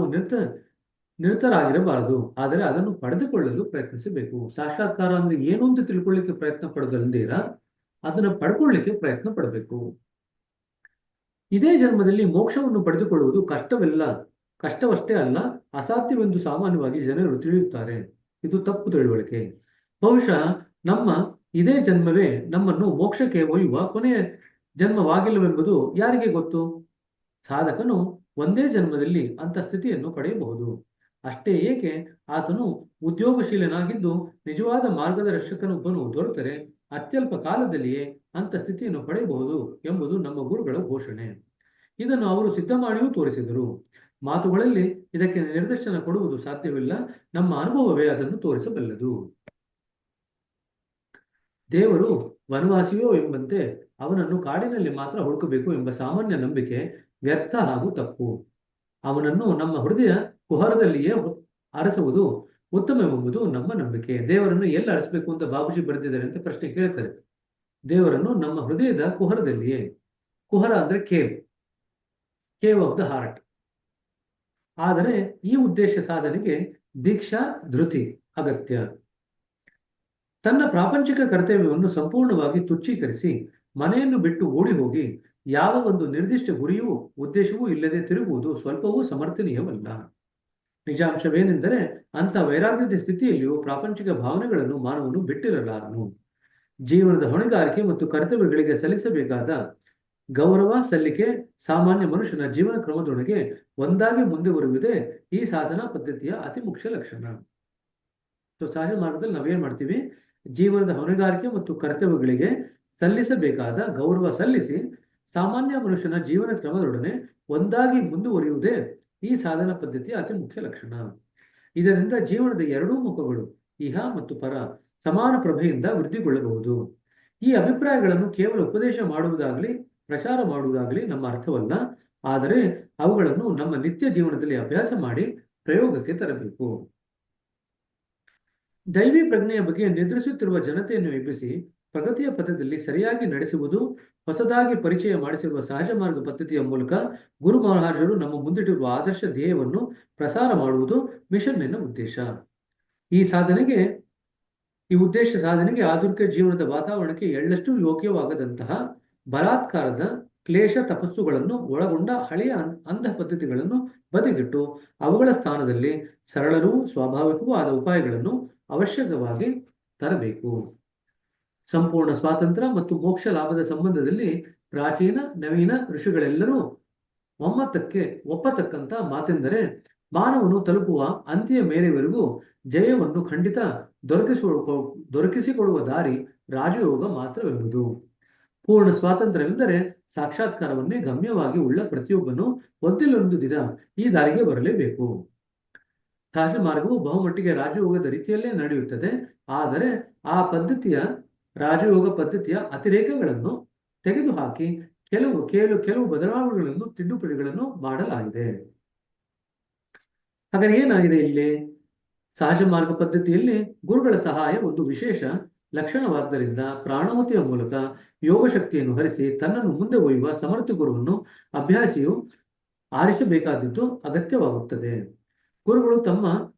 ನಿರತರಾಗಿರಬಾರದು, ಆದರೆ ಅದನ್ನು ಪಡೆದುಕೊಳ್ಳಲು ಪ್ರಯತ್ನಿಸಬೇಕು. ಸಾಕ್ಷಾತ್ಕಾರ ಅಂದ್ರೆ ಏನು ಅಂತ ತಿಳ್ಕೊಳ್ಳಿಕ್ಕೆ ಪ್ರಯತ್ನ ಪಡೋದಲ್ದಿರ ಅದನ್ನು ಪಡ್ಕೊಳ್ಳಿಕ್ಕೆ ಪ್ರಯತ್ನ ಪಡಬೇಕು. ಇದೇ ಜನ್ಮದಲ್ಲಿ ಮೋಕ್ಷವನ್ನು ಪಡೆದುಕೊಳ್ಳುವುದು ಕಷ್ಟವಷ್ಟೇ ಅಲ್ಲ, ಅಸಾಧ್ಯವೆಂದು ಸಾಮಾನ್ಯವಾಗಿ ಜನರು ತಿಳಿಯುತ್ತಾರೆ. ಇದು ತಪ್ಪು ತಿಳುವಳಿಕೆ. ಬಹುಶಃ ನಮ್ಮ ಇದೇ ಜನ್ಮವೇ ನಮ್ಮನ್ನು ಮೋಕ್ಷಕ್ಕೆ ಒಯ್ಯುವ ಕೊನೆಯ ಜನ್ಮವಾಗಿಲ್ಲವೆಂಬುದು ಯಾರಿಗೆ ಗೊತ್ತು? ಸಾಧಕನು ಒಂದೇ ಜನ್ಮದಲ್ಲಿ ಅಂತ ಸ್ಥಿತಿಯನ್ನು ಪಡೆಯಬಹುದು. ಅಷ್ಟೇ ಏಕೆ, ಆತನು ಉದ್ಯೋಗಶೀಲನಾಗಿದ್ದು ನಿಜವಾದ ಮಾರ್ಗದರ್ಶಕನೊಬ್ಬನು ದೊರೆತರೆ ಅತ್ಯಲ್ಪ ಕಾಲದಲ್ಲಿಯೇ ಅಂತ ಸ್ಥಿತಿಯನ್ನು ಪಡೆಯಬಹುದು ಎಂಬುದು ನಮ್ಮ ಗುರುಗಳ ಘೋಷಣೆ. ಇದನ್ನು ಅವರು ಸಿದ್ಧ ಮಾಡಿಯೂ ತೋರಿಸಿದರು. ಮಾತುಗಳಲ್ಲಿ ಇದಕ್ಕೆ ನಿದರ್ಶನ ಕೊಡುವುದು ಸಾಧ್ಯವಿಲ್ಲ, ನಮ್ಮ ಅನುಭವವೇ ಅದನ್ನು ತೋರಿಸಬಲ್ಲದು. ದೇವರು ವನವಾಸಿಯೋ ಎಂಬಂತೆ ಅವನನ್ನು ಕಾಡಿನಲ್ಲಿ ಮಾತ್ರ ಹುಡುಕಬೇಕು ಎಂಬ ಸಾಮಾನ್ಯ ನಂಬಿಕೆ ವ್ಯರ್ಥ ಹಾಗೂ ತಪ್ಪು. ಅವನನ್ನು ನಮ್ಮ ಹೃದಯ ಕುಹರದಲ್ಲಿಯೇ ಅರಸುವುದು ಉತ್ತಮವೆಂಬುದು ನಮ್ಮ ನಂಬಿಕೆ. ದೇವರನ್ನು ಎಲ್ಲಿ ಅರಸಬೇಕು ಅಂತ ಬಾಬುಜಿ ಬರೆದಿದ್ದಾರೆ ಅಂತ ಪ್ರಶ್ನೆ ಕೇಳ್ತಾರೆ. ದೇವರನ್ನು ನಮ್ಮ ಹೃದಯದ ಕುಹರದಲ್ಲಿಯೇ. ಕುಹರ ಅಂದ್ರೆ ಕೇವ್ ಆಫ್ ದ ಹಾರ್ಟ್. ಆದರೆ ಈ ಉದ್ದೇಶ ಸಾಧನೆಗೆ ದೀಕ್ಷಾ ಧೃತಿ ಅಗತ್ಯ. ತನ್ನ ಪ್ರಾಪಂಚಿಕ ಕರ್ತವ್ಯವನ್ನು ಸಂಪೂರ್ಣವಾಗಿ ತುಚ್ಛೀಕರಿಸಿ ಮನೆಯನ್ನು ಬಿಟ್ಟು ಓಡಿ ಹೋಗಿ ಯಾವ ಒಂದು ನಿರ್ದಿಷ್ಟ ಗುರಿಯೂ ಉದ್ದೇಶವೂ ಇಲ್ಲದೆ ತಿರುಗುವುದು ಸ್ವಲ್ಪವೂ ಸಮರ್ಥನೀಯವಲ್ಲ. ನಿಜಾಂಶವೇನೆಂದರೆ ಅಂಥ ವೈರಾಗ್ಯದ ಸ್ಥಿತಿಯಲ್ಲಿಯೂ ಪ್ರಾಪಂಚಿಕ ಭಾವನೆಗಳನ್ನು ಮಾನವನು ಬಿಟ್ಟಿರಲಾರನು. ಜೀವನದ ಹೊಣೆಗಾರಿಕೆ ಮತ್ತು ಕರ್ತವ್ಯಗಳಿಗೆ ಸಲ್ಲಿಸಬೇಕಾದ ಗೌರವ ಸಲ್ಲಿಕೆ ಸಾಮಾನ್ಯ ಮನುಷ್ಯನ ಜೀವನ ಕ್ರಮದೊಳಗೆ ಒಂದಾಗಿ ಮುಂದೆ ಬರುವುದೇ ಈ ಸಾಧನಾ ಪದ್ಧತಿಯ ಅತಿ ಮುಖ್ಯ ಲಕ್ಷಣ. ಸಹಜ ಮಾರ್ಗದಲ್ಲಿ ನಾವೇನ್ ಮಾಡ್ತೀವಿ? ಜೀವನದ ಹೊಣೆಗಾರಿಕೆ ಮತ್ತು ಕರ್ತವ್ಯಗಳಿಗೆ ಸಲ್ಲಿಸಬೇಕಾದ ಗೌರವ ಸಲ್ಲಿಸಿ ಸಾಮಾನ್ಯ ಮನುಷ್ಯನ ಜೀವನ ಕ್ರಮದೊಡನೆ ಒಂದಾಗಿ ಮುಂದುವರಿಯುವುದೇ ಈ ಸಾಧನಾ ಪದ್ಧತಿಯ ಅತಿ ಮುಖ್ಯ ಲಕ್ಷಣ. ಇದರಿಂದ ಜೀವನದ ಎರಡೂ ಮುಖಗಳು, ಇಹ ಮತ್ತು ಪರ, ಸಮಾನ ಪ್ರಭೆಯಿಂದ ವೃದ್ಧಿಗೊಳ್ಳಬಹುದು. ಈ ಅಭಿಪ್ರಾಯಗಳನ್ನು ಕೇವಲ ಉಪದೇಶ ಮಾಡುವುದಾಗಲಿ ಪ್ರಚಾರ ಮಾಡುವುದಾಗಲಿ ನಮ್ಮ ಅರ್ಥವಲ್ಲ, ಆದರೆ ಅವುಗಳನ್ನು ನಮ್ಮ ನಿತ್ಯ ಜೀವನದಲ್ಲಿ ಅಭ್ಯಾಸ ಮಾಡಿ ಪ್ರಯೋಗಕ್ಕೆ ತರಬೇಕು. ದೈವಿ ಪ್ರಜ್ಞೆಯ ಬಗ್ಗೆ ನಿದ್ರಿಸುತ್ತಿರುವ ಜನತೆಯನ್ನು ಎಬ್ಬಿಸಿ ಪ್ರಗತಿಯ ಪಥದಲ್ಲಿ ಸರಿಯಾಗಿ ನಡೆಸುವುದು, ಹೊಸದಾಗಿ ಪರಿಚಯ ಮಾಡಿಸಿರುವ ಸಹಜ ಮಾರ್ಗ ಪದ್ಧತಿಯ ಮೂಲಕ ಗುರು ಮಹಾರಾಜರು ನಮ್ಮ ಮುಂದಿಟ್ಟಿರುವ ಆದರ್ಶ ಧ್ಯೇಯವನ್ನು ಪ್ರಸಾರ ಮಾಡುವುದು ಮಿಷನ್ನಿನ ಉದ್ದೇಶ. ಈ ಉದ್ದೇಶ ಸಾಧನೆಗೆ ಆಧುನಿಕ ಜೀವನದ ವಾತಾವರಣಕ್ಕೆ ಎಳ್ಳಷ್ಟು ಯೋಗ್ಯವಾಗದಂತಹ ಬಲಾತ್ಕಾರದ ಕ್ಲೇಶ ತಪಸ್ಸುಗಳನ್ನು ಒಳಗೊಂಡ ಹಳೆಯ ಅಂಧ ಪದ್ಧತಿಗಳನ್ನು ಬದಿಗಿಟ್ಟು ಅವುಗಳ ಸ್ಥಾನದಲ್ಲಿ ಸರಳರೂ ಸ್ವಾಭಾವಿಕವೂ ಆದ ಉಪಾಯಗಳನ್ನು ಅವಶ್ಯಕವಾಗಿ ತರಬೇಕು. ಸಂಪೂರ್ಣ ಸ್ವಾತಂತ್ರ್ಯ ಮತ್ತು ಮೋಕ್ಷ ಲಾಭದ ಸಂಬಂಧದಲ್ಲಿ ಪ್ರಾಚೀನ ನವೀನ ಋಷಿಗಳೆಲ್ಲರೂ ಒಪ್ಪತಕ್ಕಂಥ ಮಾತೆಂದರೆ ಮಾನವನು ತಲುಪುವ ಅಂತ್ಯ ಮೇರೆವರೆಗೂ ಜಯವನ್ನು ಖಂಡಿತ ದೊರಕಿಸಿಕೊಡುವ ದಾರಿ ರಾಜಯೋಗ ಮಾತ್ರವೆಂಬುದು. ಪೂರ್ಣ ಸ್ವಾತಂತ್ರ್ಯವೆಂದರೆ ಸಾಕ್ಷಾತ್ಕಾರವನ್ನೇ ಗಮ್ಯವಾಗಿ ಉಳ್ಳ ಪ್ರತಿಯೊಬ್ಬನು ಒಂದಿಲ್ಲೊಂದು ದಿನ ಈ ದಾರಿಗೆ ಬರಲೇಬೇಕು. ಸಹಜ ಮಾರ್ಗವು ಬಹುಮಟ್ಟಿಗೆ ರಾಜಯೋಗದ ರೀತಿಯಲ್ಲೇ ನಡೆಯುತ್ತದೆ. ಆದರೆ ಆ ರಾಜಯೋಗ ಪದ್ಧತಿಯ ಅತಿರೇಕಗಳನ್ನು ತೆಗೆದುಹಾಕಿ ಕೆಲವು ಬದಲಾವಣೆಗಳನ್ನು ತಿದ್ದುಪಡಿಗಳನ್ನು ಮಾಡಲಾಗಿದೆ. ಹಾಗಾದ್ರೆ ಏನಾಗಿದೆ ಇಲ್ಲಿ? ಸಹಜ ಮಾರ್ಗ ಪದ್ಧತಿಯಲ್ಲಿ ಗುರುಗಳ ಸಹಾಯ ಒಂದು ವಿಶೇಷ ಲಕ್ಷಣವಾದ್ದರಿಂದ ಪ್ರಾಣಾಹುತಿಯ ಮೂಲಕ ಯೋಗ ಶಕ್ತಿಯನ್ನು ಹರಿಸಿ ತನ್ನನ್ನು ಮುಂದೆ ಒಯ್ಯುವ ಸಮರ್ಥ ಗುರುವನ್ನು ಅಭ್ಯಾಸಿಯು ಆರಿಸಬೇಕಾದದ್ದು ಅಗತ್ಯವಾಗುತ್ತದೆ. ಗುರುಗಳು ತಮ್ಮ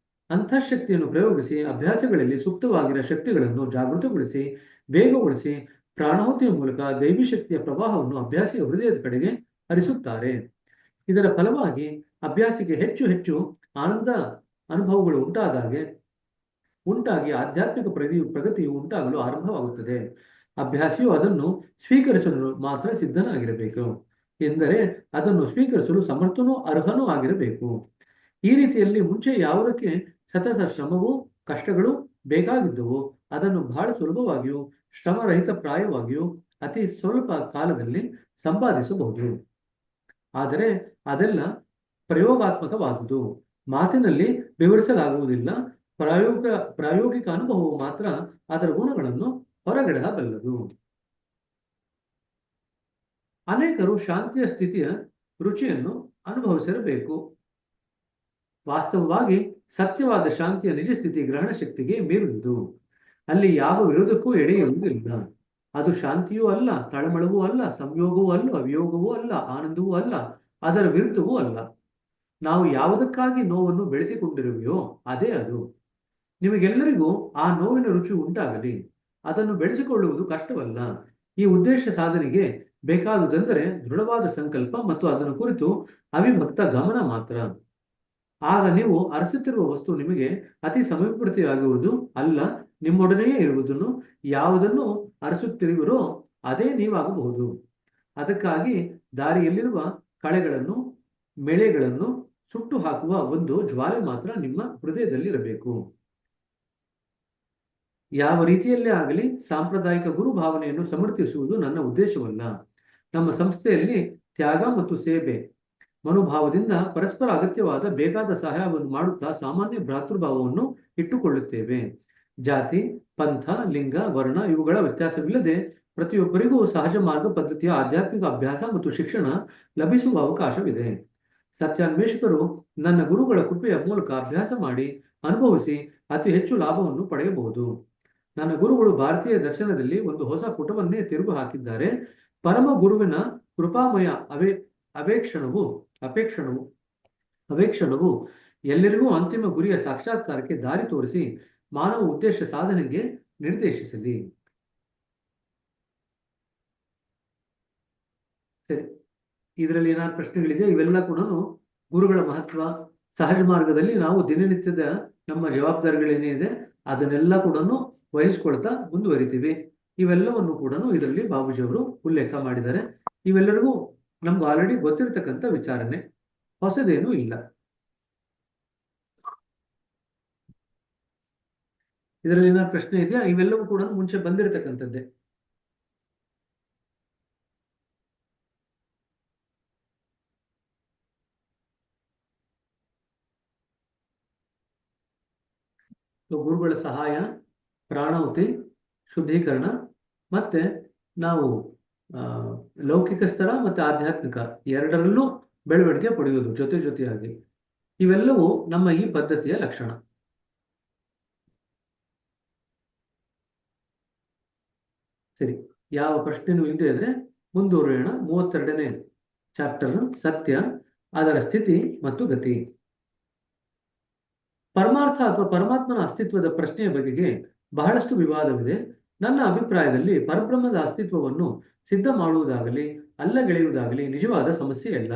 ಅಂತಃಶಕ್ತಿಯನ್ನು ಪ್ರಯೋಗಿಸಿ ಅಭ್ಯಾಸಗಳಲ್ಲಿ ಸೂಕ್ತವಾಗಿರುವ ಶಕ್ತಿಗಳನ್ನು ಜಾಗೃತಗೊಳಿಸಿ ವೇಗಗೊಳಿಸಿ ಪ್ರಾಣಾಹುತಿಯ ಮೂಲಕ ದೈವಿ ಶಕ್ತಿಯ ಪ್ರವಾಹವನ್ನು ಅಭ್ಯಾಸಿಯ ಹೃದಯದ ಕಡೆಗೆ ಹರಿಸುತ್ತಾರೆ. ಇದರ ಫಲವಾಗಿ ಅಭ್ಯಾಸಿಗೆ ಹೆಚ್ಚು ಹೆಚ್ಚು ಆನಂದ ಅನುಭವಗಳು ಉಂಟಾಗಿ ಆಧ್ಯಾತ್ಮಿಕ ಪ್ರಗತಿಯು ಉಂಟಾಗಲು ಆರಂಭವಾಗುತ್ತದೆ. ಅಭ್ಯಾಸಿಯು ಅದನ್ನು ಸ್ವೀಕರಿಸಲು ಮಾತ್ರ ಸಿದ್ಧನಾಗಿರಬೇಕು. ಎಂದರೆ ಅದನ್ನು ಸ್ವೀಕರಿಸಲು ಸಮರ್ಥನೂ ಅರ್ಹನೂ ಆಗಿರಬೇಕು. ಈ ರೀತಿಯಲ್ಲಿ ಮುಂಚೆ ಯಾವುದಕ್ಕೆ ಸತತ ಶ್ರಮವೂ ಕಷ್ಟಗಳು ಬೇಕಾಗಿದ್ದವು ಅದನ್ನು ಬಹಳ ಸುಲಭವಾಗಿಯೂ ಶ್ರಮರಹಿತ ಪ್ರಾಯವಾಗಿಯೂ ಅತಿ ಸ್ವಲ್ಪ ಕಾಲದಲ್ಲಿ ಸಂಪಾದಿಸಬಹುದು. ಆದರೆ ಅದೆಲ್ಲ ಪ್ರಯೋಗಾತ್ಮಕವಾದುದು, ಮಾತಿನಲ್ಲಿ ವಿವರಿಸಲಾಗುವುದಿಲ್ಲ. ಪ್ರಾಯೋಗಿಕ ಅನುಭವವು ಮಾತ್ರ ಅದರ ಗುಣಗಳನ್ನು ಹೊರಗಿಡಬಲ್ಲದು. ಅನೇಕರು ಶಾಂತಿಯ ಸ್ಥಿತಿಯ ರುಚಿಯನ್ನು ಅನುಭವಿಸಿರಬೇಕು. ವಾಸ್ತವವಾಗಿ ಸತ್ಯವಾದ ಶಾಂತಿಯ ನಿಜ ಸ್ಥಿತಿ ಗ್ರಹಣ ಶಕ್ತಿಗೆ ಮೀರಿದುದು. ಅಲ್ಲಿ ಯಾವ ವಿರೋಧಕ್ಕೂ ಎಡೆಯುವುದಿಲ್ಲ. ಅದು ಶಾಂತಿಯೂ ಅಲ್ಲ, ತಳಮಳವೂ ಅಲ್ಲ, ಸಂಯೋಗವೂ ಅಲ್ಲ, ವಿಯೋಗವೂ ಅಲ್ಲ, ಆನಂದವೂ ಅಲ್ಲ, ಅದರ ವಿರುದ್ಧವೂ ಅಲ್ಲ. ನಾವು ಯಾವುದಕ್ಕಾಗಿ ನೋವನ್ನು ಬೆಳೆಸಿಕೊಂಡಿರುವೆಯೋ ಅದೇ ಅದು. ನಿಮಗೆಲ್ಲರಿಗೂ ಆ ನೋವಿನ ರುಚಿ ಉಂಟಾಗಲಿ. ಅದನ್ನು ಬೆಳೆಸಿಕೊಳ್ಳುವುದು ಕಷ್ಟವಲ್ಲ. ಈ ಉದ್ದೇಶ ಸಾಧನೆಗೆ ಬೇಕಾದುದೆಂದರೆ ದೃಢವಾದ ಸಂಕಲ್ಪ ಮತ್ತು ಅದನ್ನು ಕುರಿತು ಅವಿಭಕ್ತ ಗಮನ ಮಾತ್ರ. ಆಗ ನೀವು ಅರಸುತ್ತಿರುವ ವಸ್ತು ನಿಮಗೆ ಅತಿ ಸಮೀಪವರ್ತಿಯಾಗುವುದು ಅಲ್ಲ, ನಿಮ್ಮೊಡನೆಯೇ ಇರುವುದನ್ನು ಯಾವುದನ್ನು ಅರಸುತ್ತಿರುವಿರೋ ಅದೇ ನೀವಾಗಬಹುದು. ಅದಕ್ಕಾಗಿ ದಾರಿಯಲ್ಲಿರುವ ಕಳೆಗಳನ್ನು ಮೆಳೆಗಳನ್ನು ಸುಟ್ಟು ಹಾಕುವ ಒಂದು ಜ್ವಾಲೆ ಮಾತ್ರ ನಿಮ್ಮ ಹೃದಯದಲ್ಲಿರಬೇಕು. ಯಾವ ರೀತಿಯಲ್ಲೇ ಆಗಲಿ ಸಾಂಪ್ರದಾಯಿಕ ಗುರು ಭಾವನೆಯನ್ನು ಸಮರ್ಥಿಸುವುದು ನನ್ನ ಉದ್ದೇಶವಲ್ಲ. ನಮ್ಮ ಸಂಸ್ಥೆಯಲ್ಲಿ ತ್ಯಾಗ ಮತ್ತು ಸೇವೆ ಮನೋಭಾವದಿಂದ ಪರಸ್ಪರ ಅಗತ್ಯವಾದ ಬೇಕಾದ ಸಹಾಯವನ್ನು ಮಾಡುತ್ತಾ ಸಾಮಾನ್ಯ ಭ್ರಾತೃಭಾವವನ್ನು ಇಟ್ಟುಕೊಳ್ಳುತ್ತೇವೆ. ಜಾತಿ, ಪಂಥ, ಲಿಂಗ, ವರ್ಣ ಇವುಗಳ ವ್ಯತ್ಯಾಸವಿಲ್ಲದೆ ಪ್ರತಿಯೊಬ್ಬರಿಗೂ ಸಹಜ ಮಾರ್ಗ ಪದ್ಧತಿಯ ಆಧ್ಯಾತ್ಮಿಕ ಅಭ್ಯಾಸ ಮತ್ತು ಶಿಕ್ಷಣ ಲಭಿಸುವ ಅವಕಾಶವಿದೆ. ಸತ್ಯಾನ್ವೇಷಕರು ನನ್ನ ಗುರುಗಳ ಕೃಪೆಯ ಮೂಲಕ ಅಭ್ಯಾಸ ಮಾಡಿ ಅನುಭವಿಸಿ ಅತಿ ಹೆಚ್ಚು ಲಾಭವನ್ನು ಪಡೆಯಬಹುದು. ನನ್ನ ಗುರುಗಳು ಭಾರತೀಯ ದರ್ಶನದಲ್ಲಿ ಒಂದು ಹೊಸ ಪುಟವನ್ನೇ ತಿರುಗು ಹಾಕಿದ್ದಾರೆ. ಪರಮ ಗುರುವಿನ ಕೃಪಾಮಯ ಅವೇಕ್ಷಣವು ಎಲ್ಲರಿಗೂ ಅಂತಿಮ ಗುರಿಯ ಸಾಕ್ಷಾತ್ಕಾರಕ್ಕೆ ದಾರಿ ತೋರಿಸಿ ಮಾನವ ಉದ್ದೇಶ ಸಾಧನೆಗೆ ನಿರ್ದೇಶಿಸಲಿ. ಸರಿ, ಇದರಲ್ಲಿ ಏನಾದ್ರು ಪ್ರಶ್ನೆಗಳಿದೆ? ಇವೆಲ್ಲ ಕೂಡ ಗುರುಗಳ ಮಹತ್ವ, ಸಹಜ ಮಾರ್ಗದಲ್ಲಿ ನಾವು ದಿನನಿತ್ಯದ ನಮ್ಮ ಜವಾಬ್ದಾರಿಗಳೇನಿದೆ ಅದನ್ನೆಲ್ಲ ಕೂಡ ವಹಿಸ್ಕೊಳ್ತಾ ಮುಂದುವರಿತೀವಿ. ಇವೆಲ್ಲವನ್ನು ಕೂಡ ಇದರಲ್ಲಿ ಬಾಬೂಜಿಯವರು ಉಲ್ಲೇಖ ಮಾಡಿದ್ದಾರೆ. ಇವೆಲ್ಲರಿಗೂ ನಮ್ಗೆ ಆಲ್ರೆಡಿ ಗೊತ್ತಿರತಕ್ಕಂಥ ವಿಚಾರನೆ, ಹೊಸದೇನೂ ಇಲ್ಲ. ಇದರಲ್ಲಿ ಏನಾದ್ರು ಪ್ರಶ್ನೆ ಇದೆಯಾ? ಇವೆಲ್ಲವೂ ಕೂಡ ಮುಂಚೆ ಬಂದಿರತಕ್ಕಂಥದ್ದೇ. ಗುರುಗಳ ಸಹಾಯ, ಪ್ರಾಣಾಹುತಿ, ಶುದ್ಧೀಕರಣ, ಮತ್ತೆ ನಾವು ಲೌಕಿಕ ಸ್ತರ ಮತ್ತೆ ಆಧ್ಯಾತ್ಮಿಕ ಎರಡರಲ್ಲೂ ಬೆಳವಣಿಗೆ ಪಡೆಯುವುದು ಜೊತೆಯಾಗಿ. ಇವೆಲ್ಲವೂ ನಮ್ಮ ಈ ಪದ್ಧತಿಯ ಲಕ್ಷಣ. ಸರಿ, ಯಾವ ಪ್ರಶ್ನೆನೂ ಇಲ್ಲದೆ ಇದ್ರೆ ಮುಂದುವರಿಯೋಣ. 32ನೇ ಚಾಪ್ಟರ್, ಸತ್ಯ, ಅದರ ಸ್ಥಿತಿ ಮತ್ತು ಗತಿ. ಪರಮಾರ್ಥ ಅಥವಾ ಪರಮಾತ್ಮನ ಅಸ್ತಿತ್ವದ ಪ್ರಶ್ನೆಯ ಬಗೆಗೆ ಬಹಳಷ್ಟು ವಿವಾದವಿದೆ. ನನ್ನ ಅಭಿಪ್ರಾಯದಲ್ಲಿ ಪರಬ್ರಹ್ಮದ ಅಸ್ತಿತ್ವವನ್ನು ಸಿದ್ಧ ಮಾಡುವುದಾಗಲಿ ಅಲ್ಲಗೆಳೆಯುವುದಾಗಲಿ ನಿಜವಾದ ಸಮಸ್ಯೆಯಲ್ಲ.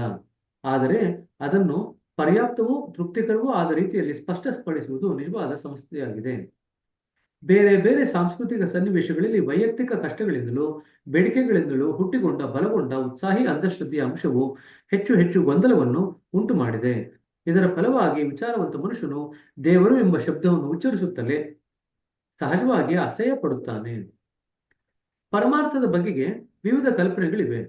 ಆದರೆ ಅದನ್ನು ಪರ್ಯಾಪ್ತವೂ ತೃಪ್ತಿಕರವೂ ಆದ ರೀತಿಯಲ್ಲಿ ಸ್ಪಷ್ಟಪಡಿಸುವುದು ನಿಜವಾದ ಸಮಸ್ಯೆಯಾಗಿದೆ. ಬೇರೆ ಬೇರೆ ಸಾಂಸ್ಕೃತಿಕ ಸನ್ನಿವೇಶಗಳಲ್ಲಿ ವೈಯಕ್ತಿಕ ಕಷ್ಟಗಳಿಂದಲೂ ಬೇಡಿಕೆಗಳಿಂದಲೂ ಹುಟ್ಟಿಕೊಂಡ ಬಲಗೊಂಡ ಉತ್ಸಾಹಿ ಅಂಧಶ್ರದ್ಧೆಯ ಅಂಶವು ಹೆಚ್ಚು ಹೆಚ್ಚು ಗೊಂದಲವನ್ನು ಉಂಟು ಮಾಡಿದೆ. ಇದರ ಫಲವಾಗಿ ವಿಚಾರವಂತ ಮನುಷ್ಯನು ದೇವರು ಎಂಬ ಶಬ್ದವನ್ನು ಉಚ್ಚರಿಸುತ್ತಲೇ ಸಹಜವಾಗಿ ಅಸಹ್ಯ ಪಡುತ್ತಾನೆ. ಪರಮಾರ್ಥದ ಬಗೆಗೆ ವಿವಿಧ ಕಲ್ಪನೆಗಳಿವೆ.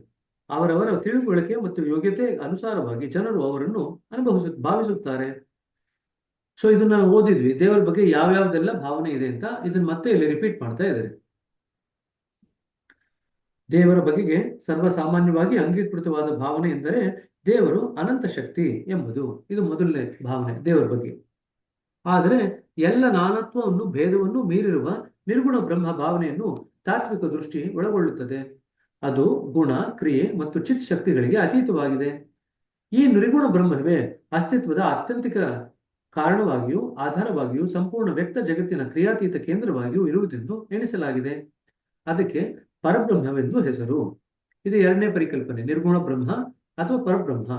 ಅವರವರ ತಿಳುವಳಿಕೆ ಮತ್ತು ಯೋಗ್ಯತೆ ಅನುಸಾರವಾಗಿ ಜನರು ಅವರನ್ನು ಭಾವಿಸುತ್ತಾರೆ. ಸೊ ಇದನ್ನ ನಾವು ಓದಿದ್ವಿ, ದೇವರ ಬಗ್ಗೆ ಯಾವ್ಯಾವ್ದೆಲ್ಲ ಭಾವನೆ ಇದೆ ಅಂತ. ಇದನ್ನ ಮತ್ತೆ ಇಲ್ಲಿ ರಿಪೀಟ್ ಮಾಡ್ತಾ ಇದ್ದಾರೆ. ದೇವರ ಬಗೆಗೆ ಸರ್ವಸಾಮಾನ್ಯವಾಗಿ ಅಂಗೀಕೃತವಾದ ಭಾವನೆ ಎಂದರೆ ದೇವರು ಅನಂತ ಶಕ್ತಿ ಎಂಬುದು. ಇದು ಮೊದಲನೇ ಭಾವನೆ ದೇವರ ಬಗ್ಗೆ. ಆದರೆ ಎಲ್ಲ ನಾನತ್ವವನ್ನು ಭೇದವನ್ನು ಮೀರಿರುವ ನಿರ್ಗುಣ ಬ್ರಹ್ಮ ಭಾವನೆಯನ್ನು ತಾತ್ವಿಕ ದೃಷ್ಟಿ ಒಳಗೊಳ್ಳುತ್ತದೆ. ಅದು ಗುಣ, ಕ್ರಿಯೆ ಮತ್ತು ಚಿತ್ ಶಕ್ತಿಗಳಿಗೆ ಅತೀತವಾಗಿದೆ. ಈ ನಿರ್ಗುಣ ಬ್ರಹ್ಮವೇ ಅಸ್ತಿತ್ವದ ಆತ್ಯಂತಿಕ ಕಾರಣವಾಗಿಯೂ ಆಧಾರವಾಗಿಯೂ ಸಂಪೂರ್ಣ ವ್ಯಕ್ತ ಜಗತ್ತಿನ ಕ್ರಿಯಾತೀತ ಕೇಂದ್ರವಾಗಿಯೂ ಇರುವುದೆಂದು ಎಣಿಸಲಾಗಿದೆ. ಅದಕ್ಕೆ ಪರಬ್ರಹ್ಮವೆಂದು ಹೆಸರು. ಇದು ಎರಡನೇ ಪರಿಕಲ್ಪನೆ, ನಿರ್ಗುಣ ಬ್ರಹ್ಮ ಅಥವಾ ಪರಬ್ರಹ್ಮ.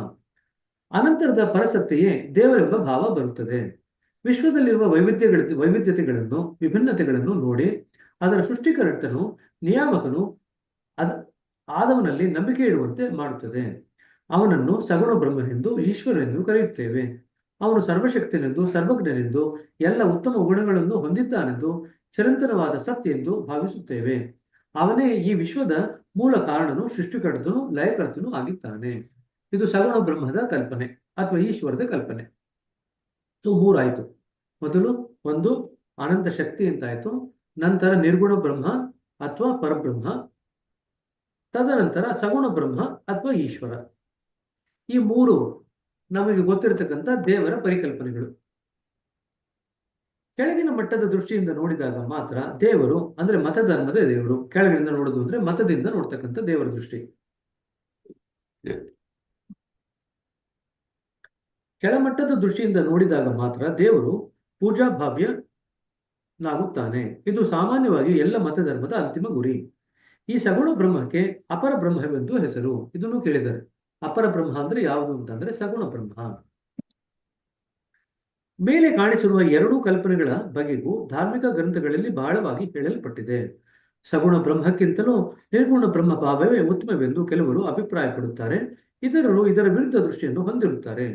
ಅನಂತರದ ಪರಸತ್ತೆಯೇ ದೇವರೆಂಬ ಭಾವ ಬರುತ್ತದೆ. ವಿಶ್ವದಲ್ಲಿರುವ ವೈವಿಧ್ಯತೆಗಳನ್ನು ವಿಭಿನ್ನತೆಗಳನ್ನು ನೋಡಿ ಅದರ ಸೃಷ್ಟಿಕರ್ತನು ನಿಯಾಮಕನು ಆದವನಲ್ಲಿ ನಂಬಿಕೆ ಇಡುವಂತೆ ಮಾಡುತ್ತದೆ. ಅವನನ್ನು ಸಗುಣ ಬ್ರಹ್ಮನೆಂದು ಈಶ್ವರನೆಂದು ಕರೆಯುತ್ತೇವೆ. ಅವನು ಸರ್ವಶಕ್ತನೆಂದು, ಸರ್ವಜ್ಞನೆಂದು, ಎಲ್ಲ ಉತ್ತಮ ಗುಣಗಳನ್ನು ಹೊಂದಿದ್ದಾನೆಂದು, ಚಿರಂತನವಾದ ಸತ್ಯ ಎಂದು ಭಾವಿಸುತ್ತೇವೆ. ಅವನೇ ಈ ವಿಶ್ವದ ಮೂಲ ಕಾರಣನು, ಸೃಷ್ಟಿಕರ್ತನು, ಲಯಕರ್ತನು ಆಗಿದ್ದಾನೆ. ಇದು ಸಗುಣ ಬ್ರಹ್ಮದ ಕಲ್ಪನೆ ಅಥವಾ ಈಶ್ವರದ ಕಲ್ಪನೆ. ಮೂರಾಯ್ತು. ಮೊದಲು ಒಂದು ಅನಂತ ಶಕ್ತಿ ಅಂತಾಯ್ತು, ನಂತರ ನಿರ್ಗುಣ ಬ್ರಹ್ಮ ಅಥವಾ ಪರಬ್ರಹ್ಮ, ತದನಂತರ ಸಗುಣ ಬ್ರಹ್ಮ ಅಥವಾ ಈಶ್ವರ. ಈ ಮೂರು ನಮಗೆ ಗೊತ್ತಿರತಕ್ಕಂಥ ದೇವರ ಪರಿಕಲ್ಪನೆಗಳು. ಕೆಳಗಿನ ಮಟ್ಟದ ದೃಷ್ಟಿಯಿಂದ ನೋಡಿದಾಗ ಮಾತ್ರ ದೇವರು ಅಂದ್ರೆ ಮತಧರ್ಮದ ದೇವರು. ಕೆಳಗಿನಿಂದ ನೋಡೋದು ಅಂದ್ರೆ ಮತದಿಂದ ನೋಡ್ತಕ್ಕಂಥ ದೇವರ ದೃಷ್ಟಿ. ಕೆಳಮಟ್ಟದ ದೃಷ್ಟಿಯಿಂದ ನೋಡಿದಾಗ ಮಾತ್ರ ದೇವರು ಪೂಜಾ ಭಾವ್ಯನಾಗುತ್ತಾನೆ. ಇದು ಸಾಮಾನ್ಯವಾಗಿ ಎಲ್ಲ ಮತಧರ್ಮದ ಅಂತಿಮ ಗುರಿ. ಈ ಸಗುಣ ಬ್ರಹ್ಮಕ್ಕೆ ಅಪರ ಬ್ರಹ್ಮವೆಂದು ಹೆಸರು. ಇದನ್ನು ಕೇಳಿದರೆ ಅಪರ ಬ್ರಹ್ಮ ಅಂದ್ರೆ ಯಾವುದು ಅಂತಂದ್ರೆ ಸಗುಣ ಬ್ರಹ್ಮ. ಮೇಲೆ ಕಾಣಿಸಿರುವ ಎರಡೂ ಕಲ್ಪನೆಗಳ ಬಗೆಗೂ ಧಾರ್ಮಿಕ ಗ್ರಂಥಗಳಲ್ಲಿ ಬಹಳವಾಗಿ ಹೇಳಲ್ಪಟ್ಟಿದೆ. ಸಗುಣ ಬ್ರಹ್ಮಕ್ಕಿಂತಲೂ ನಿರ್ಗುಣ ಬ್ರಹ್ಮ ಭಾವವೇ ಉತ್ತಮವೆಂದು ಕೆಲವರು ಅಭಿಪ್ರಾಯಪಡುತ್ತಾರೆ. ಇತರರು ಇದರ ವಿರುದ್ಧ ದೃಷ್ಟಿಯನ್ನು ಹೊಂದಿರುತ್ತಾರೆ.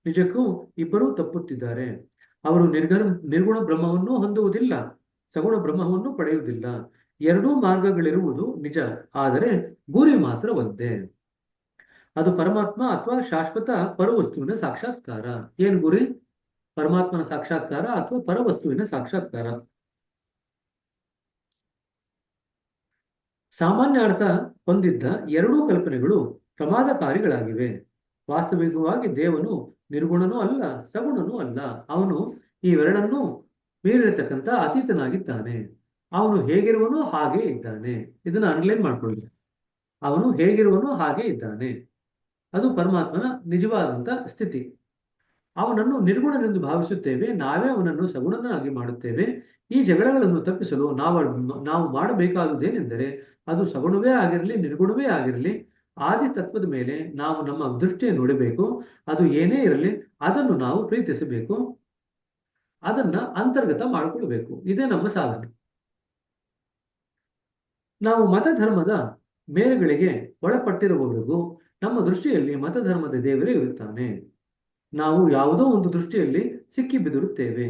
ನಿಜಕ್ಕೂ ಇಬ್ಬರೂ ತಪ್ಪುತ್ತಿದ್ದಾರೆ. ಅವರು ನಿರ್ಗುಣ ಬ್ರಹ್ಮವನ್ನು ಹೊಂದುವುದಿಲ್ಲ, ಸಗುಣ ಬ್ರಹ್ಮವನ್ನು ಪಡೆಯುವುದಿಲ್ಲ. ಎರಡೂ ಮಾರ್ಗಗಳಿರುವುದು ನಿಜ, ಆದರೆ ಗುರಿ ಮಾತ್ರ ಒಂದೇ. ಅದು ಪರಮಾತ್ಮ ಅಥವಾ ಶಾಶ್ವತ ಪರವಸ್ತುವಿನ ಸಾಕ್ಷಾತ್ಕಾರ. ಏನು ಗುರಿ? ಪರಮಾತ್ಮನ ಸಾಕ್ಷಾತ್ಕಾರ ಅಥವಾ ಪರವಸ್ತುವಿನ ಸಾಕ್ಷಾತ್ಕಾರ. ಸಾಮಾನ್ಯ ಅರ್ಥ ಹೊಂದಿದ್ದ ಎರಡೂ ಕಲ್ಪನೆಗಳು ಪ್ರಮಾದಕಾರಿಗಳಾಗಿವೆ. ವಾಸ್ತವಿಕವಾಗಿ ದೇವನು ನಿರ್ಗುಣನೂ ಅಲ್ಲ, ಸಗುಣನೂ ಅಲ್ಲ. ಅವನು ಇವೆರಡನ್ನೂ ಮೀರಿರತಕ್ಕಂಥ ಅತೀತನಾಗಿದ್ದಾನೆ. ಅವನು ಹೇಗಿರುವನೋ ಹಾಗೆ ಇದ್ದಾನೆ. ಇದನ್ನ ಅಂಡರ್ಲೈನ್ ಮಾಡ್ಕೊಳ್ಳಿ. ಅವನು ಹೇಗಿರುವನೋ ಹಾಗೆ ಇದ್ದಾನೆ. ಅದು ಪರಮಾತ್ಮನ ನಿಜವಾದಂಥ ಸ್ಥಿತಿ. ಅವನನ್ನು ನಿರ್ಗುಣನೆಂದು ಭಾವಿಸುತ್ತೇವೆ, ನಾವೇ ಅವನನ್ನು ಸಗುಣನಾಗಿ ಮಾಡುತ್ತೇವೆ. ಈ ಜಗಳಗಳನ್ನು ತಪ್ಪಿಸಲು ನಾವು ಮಾಡಬೇಕಾದುದೇನೆಂದರೆ, ಅದು ಸಗುಣವೇ ಆಗಿರಲಿ ನಿರ್ಗುಣವೇ ಆಗಿರಲಿ, ಆದಿ ತತ್ವದ ಮೇಲೆ ನಾವು ನಮ್ಮ ದೃಷ್ಟಿಯನ್ನು ನೋಡಬೇಕು. ಅದು ಏನೇ ಇರಲಿ ಅದನ್ನು ನಾವು ಪ್ರೀತಿಸಬೇಕು, ಅದನ್ನ ಅಂತರ್ಗತ ಮಾಡಿಕೊಳ್ಬೇಕು. ಇದೇ ನಮ್ಮ ಸಾಧನೆ. ನಾವು ಮತಧರ್ಮದ ಮೇರೆಗಳಿಗೆ ಒಳಪಟ್ಟಿರುವವರೆಗೂ ನಮ್ಮ ದೃಷ್ಟಿಯಲ್ಲಿ ಮತಧರ್ಮದ ದೇವರೇ ಇರುತ್ತಾನೆ. ನಾವು ಯಾವುದೋ ಒಂದು ದೃಷ್ಟಿಯಲ್ಲಿ ಸಿಕ್ಕಿ ಬಿದಿರುತ್ತೇವೆ.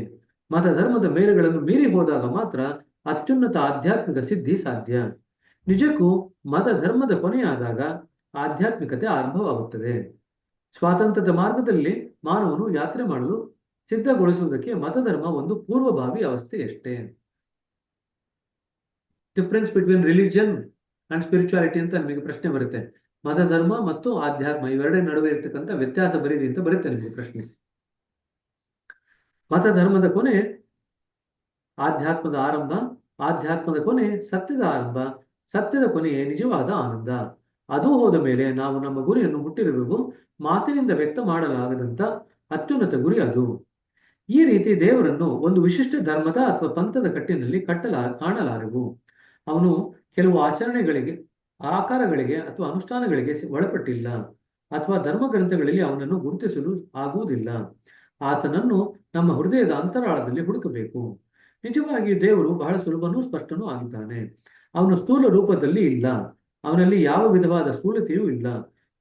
ಮತಧರ್ಮದ ಮೇರೆಗಳನ್ನು ಮೀರಿ ಹೋದಾಗ ಮಾತ್ರ ಅತ್ಯುನ್ನತ ಆಧ್ಯಾತ್ಮಿಕ ಸಿದ್ಧಿ ಸಾಧ್ಯ. ನಿಜಕ್ಕೂ ಮತಧರ್ಮದ ಕೊನೆಯಾದಾಗ ಆಧ್ಯಾತ್ಮಿಕತೆ ಆರಂಭವಾಗುತ್ತದೆ. ಸ್ವಾತಂತ್ರ್ಯದ ಮಾರ್ಗದಲ್ಲಿ ಮಾನವನು ಯಾತ್ರೆ ಮಾಡಲು ಸಿದ್ಧಗೊಳಿಸುವುದಕ್ಕೆ ಮತಧರ್ಮ ಒಂದು ಪೂರ್ವಭಾವಿ ಅವಸ್ಥೆಯಷ್ಟೇ. Difference between religion and spirituality ಅಂತ ನಿಮಗೆ ಪ್ರಶ್ನೆ ಬರುತ್ತೆ. ಮತಧರ್ಮ ಮತ್ತು ಆಧ್ಯಾತ್ಮ ಇವೆರಡೇ ನಡುವೆ ಇರ್ತಕ್ಕಂಥ ವ್ಯತ್ಯಾಸ ಬರೀರಿ ಅಂತ ಬರುತ್ತೆ ನಿಮಗೆ ಪ್ರಶ್ನೆ. ಮತಧರ್ಮದ ಕೊನೆ ಆಧ್ಯಾತ್ಮದ ಆರಂಭ, ಆಧ್ಯಾತ್ಮದ ಕೊನೆ ಸತ್ಯದ ಆರಂಭ, ಸತ್ಯದ ಕೊನೆಯೇ ನಿಜವಾದ ಆನಂದ. ಅದು ಹೋದ ಮೇಲೆ ನಾವು ನಮ್ಮ ಗುರಿಯನ್ನು ಮುಟ್ಟಿರುವೆವು. ಮಾತಿನಿಂದ ವ್ಯಕ್ತ ಮಾಡಲಾಗದಂತ ಅತ್ಯುನ್ನತ ಗುರಿ ಅದು. ಈ ರೀತಿ ದೇವರನ್ನು ಒಂದು ವಿಶಿಷ್ಟ ಧರ್ಮದ ಅಥವಾ ಪಂಥದ ಕಟ್ಟಿನಲ್ಲಿ ಕಾಣಲಾರೆವು. ಅವನು ಕೆಲವು ಆಕಾರಗಳಿಗೆ ಅಥವಾ ಅನುಷ್ಠಾನಗಳಿಗೆ ಒಳಪಟ್ಟಿಲ್ಲ, ಅಥವಾ ಧರ್ಮ ಗ್ರಂಥಗಳಲ್ಲಿ ಅವನನ್ನು ಗುರುತಿಸಲು ಆಗುವುದಿಲ್ಲ. ಆತನನ್ನು ನಮ್ಮ ಹೃದಯದ ಅಂತರಾಳದಲ್ಲಿ ಹುಡುಕಬೇಕು. ನಿಜವಾಗಿ ದೇವರು ಬಹಳ ಸುಲಭನೂ ಸ್ಪಷ್ಟನೂ ಆಗಿದ್ದಾನೆ. ಅವನು ಸ್ಥೂಲ ರೂಪದಲ್ಲಿ ಇಲ್ಲ, ಅವನಲ್ಲಿ ಯಾವ ವಿಧವಾದ ಸ್ಥೂಲತೆಯೂ ಇಲ್ಲ.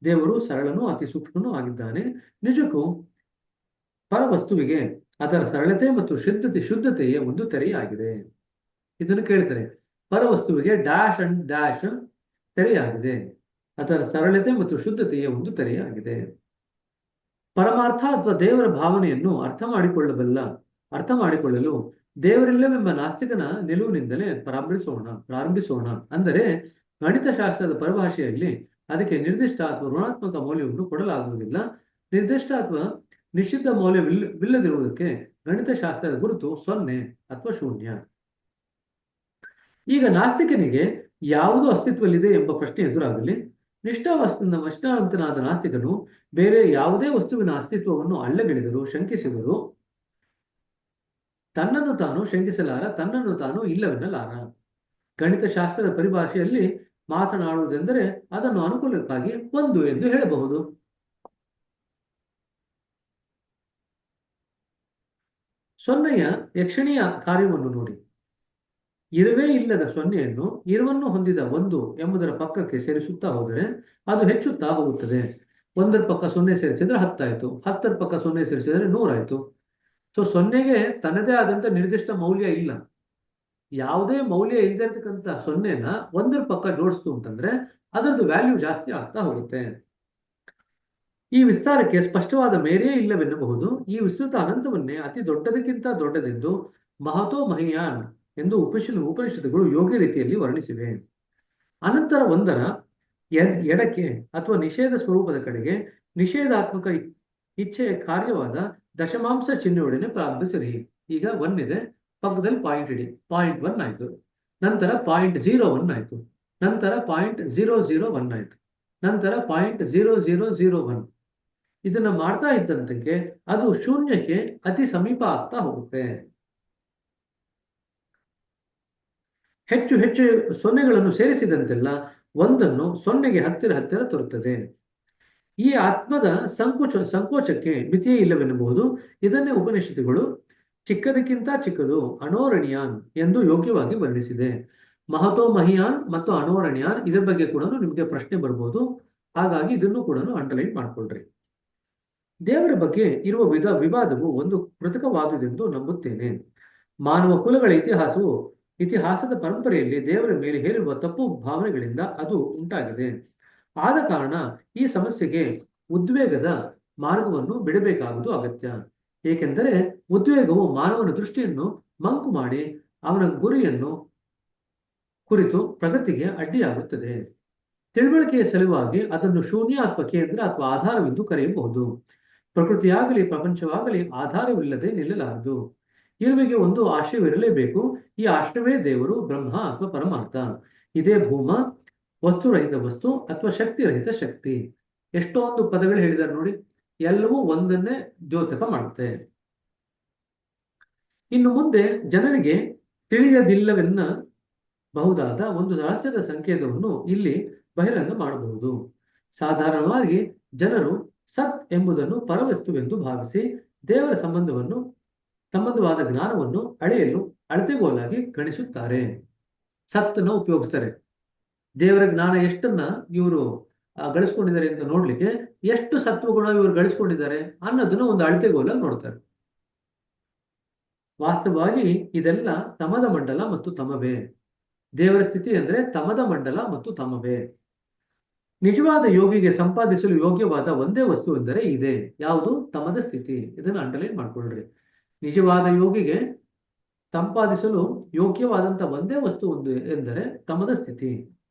ದೇವರು ಸರಳನೂ ಅತಿ ಸೂಕ್ಷ್ಮನೂ ಆಗಿದ್ದಾನೆ. ನಿಜಕ್ಕೂ ಪರವಸ್ತುವಿಗೆ ಅದರ ಸರಳತೆ ಮತ್ತು ಶುದ್ಧತೆಯ ಒಂದು ತೆರೆಯಾಗಿದೆ. ಇದನ್ನು ಕೇಳ್ತಾರೆ, ಪರವಸ್ತುವಿಗೆ ಡ್ಯಾಶ್ ಅಂಡ್ ಡ್ಯಾಶ್ ತೆರೆಯಾಗಿದೆ, ಅದರ ಸರಳತೆ ಮತ್ತು ಶುದ್ಧತೆಯ ಒಂದು ತೆರೆಯಾಗಿದೆ. ಪರಮಾರ್ಥ ಅಥವಾ ದೇವರ ಭಾವನೆಯನ್ನು ಅರ್ಥ ಮಾಡಿಕೊಳ್ಳಲು ದೇವರಿಲ್ಲವೆಂಬ ನಾಸ್ತಿಕನ ನಿಲುವಿನಿಂದಲೇ ಪ್ರಾರಂಭಿಸೋಣ. ಅಂದರೆ ಗಣಿತಶಾಸ್ತ್ರದ ಪರಿಭಾಷೆಯಲ್ಲಿ ಅದಕ್ಕೆ ನಿರ್ದಿಷ್ಟ ಅಥವಾ ಋಣಾತ್ಮಕ ಮೌಲ್ಯವನ್ನು ಕೊಡಲಾಗುವುದಿಲ್ಲ. ನಿರ್ದಿಷ್ಟ ಅಥವಾ ನಿಶ್ಚಿತ ಮೌಲ್ಯವಿಲ್ಲದಿರುವುದಕ್ಕೆ ಗಣಿತಶಾಸ್ತ್ರದ ಗುರುತು 0 ಅಥವಾ 0. ಈಗ ನಾಸ್ತಿಕನಿಗೆ ಯಾವುದು ಅಸ್ತಿತ್ವದಲ್ಲಿದೆ ಎಂಬ ಪ್ರಶ್ನೆ ಎದುರಾಗಲಿ. ನಿಷ್ಠಾವಂತನಾದ ನಾಸ್ತಿಕನು ಬೇರೆ ಯಾವುದೇ ವಸ್ತುವಿನ ಅಸ್ತಿತ್ವವನ್ನು ಅಲ್ಲಗೆಳೆದರೂ ಶಂಕಿಸಿದರೂ ತನ್ನನ್ನು ತಾನು ಶಂಕಿಸಲಾರ, ತನ್ನನ್ನು ತಾನು ಇಲ್ಲವೆನ್ನಲಾರ. ಗಣಿತಶಾಸ್ತ್ರದ ಪರಿಭಾಷೆಯಲ್ಲಿ ಮಾತನಾಡುವುದೆಂದರೆ ಅದನ್ನು ಅನುಕೂಲಕ್ಕಾಗಿ 1 ಎಂದು ಹೇಳಬಹುದು. ಸೊನ್ನೆಯ ಯಕ್ಷಣೀಯ ಕಾರ್ಯವನ್ನು ನೋಡಿ. ಇರುವೇ ಇಲ್ಲದ 0ಯನ್ನು ಇರುವನ್ನು ಹೊಂದಿದ 1 ಎಂಬುದರ ಪಕ್ಕಕ್ಕೆ ಸೇರಿಸುತ್ತಾ ಹೋದರೆ ಅದು ಹೆಚ್ಚುತ್ತಾ ಹೋಗುತ್ತದೆ. ಒಂದರ ಪಕ್ಕ 0 ಸೇರಿಸಿದ್ರೆ 10 ಆಯ್ತು, 10ರ ಪಕ್ಕ 0 ಸೇರಿಸಿದ್ರೆ 100 ಆಯ್ತು. ಸೊ 0ಗೆ ತನ್ನದೇ ಆದಂತ ನಿರ್ದಿಷ್ಟ ಮೌಲ್ಯ ಇಲ್ಲ. ಯಾವುದೇ ಮೌಲ್ಯ ಇಲ್ದಿರ್ತಕ್ಕಂಥ 0ನ 1ರ ಪಕ್ಕ ಜೋಡಿಸ್ತು ಅಂತಂದ್ರೆ ಅದರದ್ದು ವ್ಯಾಲ್ಯೂ ಜಾಸ್ತಿ ಆಗ್ತಾ ಹೋಗುತ್ತೆ. ಈ ವಿಸ್ತಾರಕ್ಕೆ ಸ್ಪಷ್ಟವಾದ ಮೇರೆಯೇ ಇಲ್ಲವೆನ್ನಬಹುದು. ಈ ವಿಸ್ತೃತ ಅನಂತವನ್ನೇ ಅತಿ ದೊಡ್ಡದಕ್ಕಿಂತ ದೊಡ್ಡದೆಂದು ಮಹತೋ ಮಹಿಯಾನ್ ಎಂದು ಉಪನಿಷತ್ತುಗಳು ಯೋಗ್ಯ ರೀತಿಯಲ್ಲಿ ವರ್ಣಿಸಿವೆ. ಅನಂತರ 1ರ ಎಡಕ್ಕೆ ಅಥವಾ ನಿಷೇಧ ಸ್ವರೂಪದ ಕಡೆಗೆ ನಿಷೇಧಾತ್ಮಕ ಇಚ್ಛೆಯ ಕಾರ್ಯವಾದ ದಶಮಾಂಶ ಚಿಹ್ನೆಯೊಡನೆ ಪ್ರಾರಂಭಿಸಿರಿ. ಈಗ 1 ಇದೆ, ಪಕ್ಕದಲ್ಲಿ ಪಾಯಿಂಟ್ ಇಡಿ, ಪಾಯಿಂಟ್ 1 ಆಯ್ತು, ನಂತರ .01 ಆಯ್ತು, ನಂತರ .001 ಆಯ್ತು, ನಂತರ .0001. ಇದನ್ನ ಮಾಡ್ತಾ ಇದ್ದಂತೆ ಅದು ಶೂನ್ಯಕ್ಕೆ ಅತಿ ಸಮೀಪ ಆಗ್ತಾ ಹೋಗುತ್ತೆ. ಹೆಚ್ಚು ಹೆಚ್ಚು 0ಗಳನ್ನು ಸೇರಿಸಿದಂತೆಲ್ಲ 1ನ್ನು 0ಗೆ ಹತ್ತಿರ ತರುತ್ತದೆ. ಈ ಆತ್ಮದ ಸಂಕೋಚಕ್ಕೆ ಮಿತಿಯೇ ಇಲ್ಲವೆನ್ನಬಹುದು. ಇದನ್ನೇ ಉಪನಿಷತ್ತುಗಳು ಚಿಕ್ಕದಕ್ಕಿಂತ ಚಿಕ್ಕದು ಅಣೋರಣೀಯಾನ್ ಎಂದು ಯೋಗ್ಯವಾಗಿ ವರ್ಣಿಸಿದೆ. ಮಹತೋ ಮಹಿಯಾನ್ ಮತ್ತು ಅಣೋರಣೀಯಾನ್, ಇದರ ಬಗ್ಗೆ ಕೂಡ ನಿಮಗೆ ಪ್ರಶ್ನೆ ಬರ್ಬೋದು. ಹಾಗಾಗಿ ಇದನ್ನು ಕೂಡ ಅಂಡರ್ಲೈನ್ ಮಾಡ್ಕೊಳ್ರಿ. ದೇವರ ಬಗ್ಗೆ ಇರುವ ವಿವಾದವು ಒಂದು ಕೃತಕವಾದುದೆಂದು ನಂಬುತ್ತೇನೆ. ಮಾನವ ಕುಲಗಳ ಇತಿಹಾಸದ ಪರಂಪರೆಯಲ್ಲಿ ದೇವರ ಮೇಲೆ ಹೇರಿರುವ ತಪ್ಪು ಭಾವನೆಗಳಿಂದ ಅದು ಉಂಟಾಗಿದೆ. ಆದ ಕಾರಣ ಈ ಸಮಸ್ಯೆಗೆ ಉದ್ವೇಗದ ಮಾರ್ಗವನ್ನು ಬಿಡಬೇಕಾಗುವುದು ಅಗತ್ಯ. ಏಕೆಂದರೆ ಉದ್ವೇಗವು ಮಾನವನ ದೃಷ್ಟಿಯನ್ನು ಮಂಕು ಮಾಡಿ ಅವನ ಗುರಿಯನ್ನು ಕುರಿತು ಪ್ರಗತಿಗೆ ಅಡ್ಡಿಯಾಗುತ್ತದೆ. ತಿಳುವಳಿಕೆಯ ಸಲುವಾಗಿ ಅದನ್ನು ಶೂನ್ಯ ಅಥವಾ ಕೇಂದ್ರ ಅಥವಾ ಆಧಾರವೆಂದು ಕರೆಯಬಹುದು. ಪ್ರಕೃತಿಯಾಗಲಿ ಪ್ರಪಂಚವಾಗಲಿ ಆಧಾರವಿಲ್ಲದೆ ನಿಲ್ಲಲಾರದು. ಇರುವೆಗೆ ಒಂದು ಆಶ್ರಯವಿರಲೇಬೇಕು. ಈ ಆಶ್ರಯವೇ ದೇವರು, ಬ್ರಹ್ಮ ಅಥವಾ ಪರಮಾರ್ಥ. ಇದೇ ಭೂಮ, ವಸ್ತುರಹಿತ ವಸ್ತು ಅಥವಾ ಶಕ್ತಿರಹಿತ ಶಕ್ತಿ. ಎಷ್ಟೊಂದು ಪದಗಳು ಹೇಳಿದ್ದಾರೆ ನೋಡಿ, ಎಲ್ಲವೂ ಒಂದನ್ನೇ ದ್ಯೋತಕ ಮಾಡುತ್ತೆ. ಇನ್ನು ಮುಂದೆ ಜನರಿಗೆ ತಿಳಿಯದಿಲ್ಲವೆನ್ನ ಬಹುದಾದ ಒಂದು ರಹಸ್ಯದ ಸಂಕೇತವನ್ನು ಇಲ್ಲಿ ಬಹಿರಂಗ ಮಾಡಬಹುದು. ಸಾಧಾರಣವಾಗಿ ಜನರು ಸತ್ ಎಂಬುದನ್ನು ಪರವಸ್ತುವೆಂದು ಭಾವಿಸಿ ದೇವರ ಸಂಬಂಧವಾದ ಜ್ಞಾನವನ್ನು ಅಳೆಯಲು ಅಳತೆಗೋಲಾಗಿ ಗಣಿಸುತ್ತಾರೆ. ಸತ್ತನ್ನು ಉಪಯೋಗಿಸ್ತಾರೆ. ದೇವರ ಜ್ಞಾನ ಎಷ್ಟನ್ನ ಇವರು ಗಳಿಸ್ಕೊಂಡಿದ್ದಾರೆ ಅಂತ ನೋಡ್ಲಿಕ್ಕೆ ಎಷ್ಟು ಸತ್ವಗುಣ ಇವರು ಗಳಿಸ್ಕೊಂಡಿದ್ದಾರೆ ಅನ್ನೋದನ್ನ ಒಂದು ಅಳತೆಗೋಲಾಗಿ ನೋಡ್ತಾರೆ. ವಾಸ್ತವವಾಗಿ ಇದೆಲ್ಲ ತಮದ ಮಂಡಲ ಮತ್ತು ತಮವೇ. ದೇವರ ಸ್ಥಿತಿ ಅಂದ್ರೆ ತಮದ ಮಂಡಲ ಮತ್ತು ತಮವೇ. ನಿಜವಾದ ಯೋಗಿಗೆ ಸಂಪಾದಿಸಲು ಯೋಗ್ಯವಾದ ಒಂದೇ ವಸ್ತು ಎಂದರೆ ಇದೆ. ಯಾವುದು? ತಮದ ಸ್ಥಿತಿ. ಇದನ್ನು ಅಂಡರ್ಲೈನ್ ಮಾಡ್ಕೊಳ್ರಿ. ನಿಜವಾದ ಯೋಗಿಗೆ ಸಂಪಾದಿಸಲು ಯೋಗ್ಯವಾದಂತ ಒಂದೇ ವಸ್ತು ಎಂದರೆ ತಮದ ಸ್ಥಿತಿ.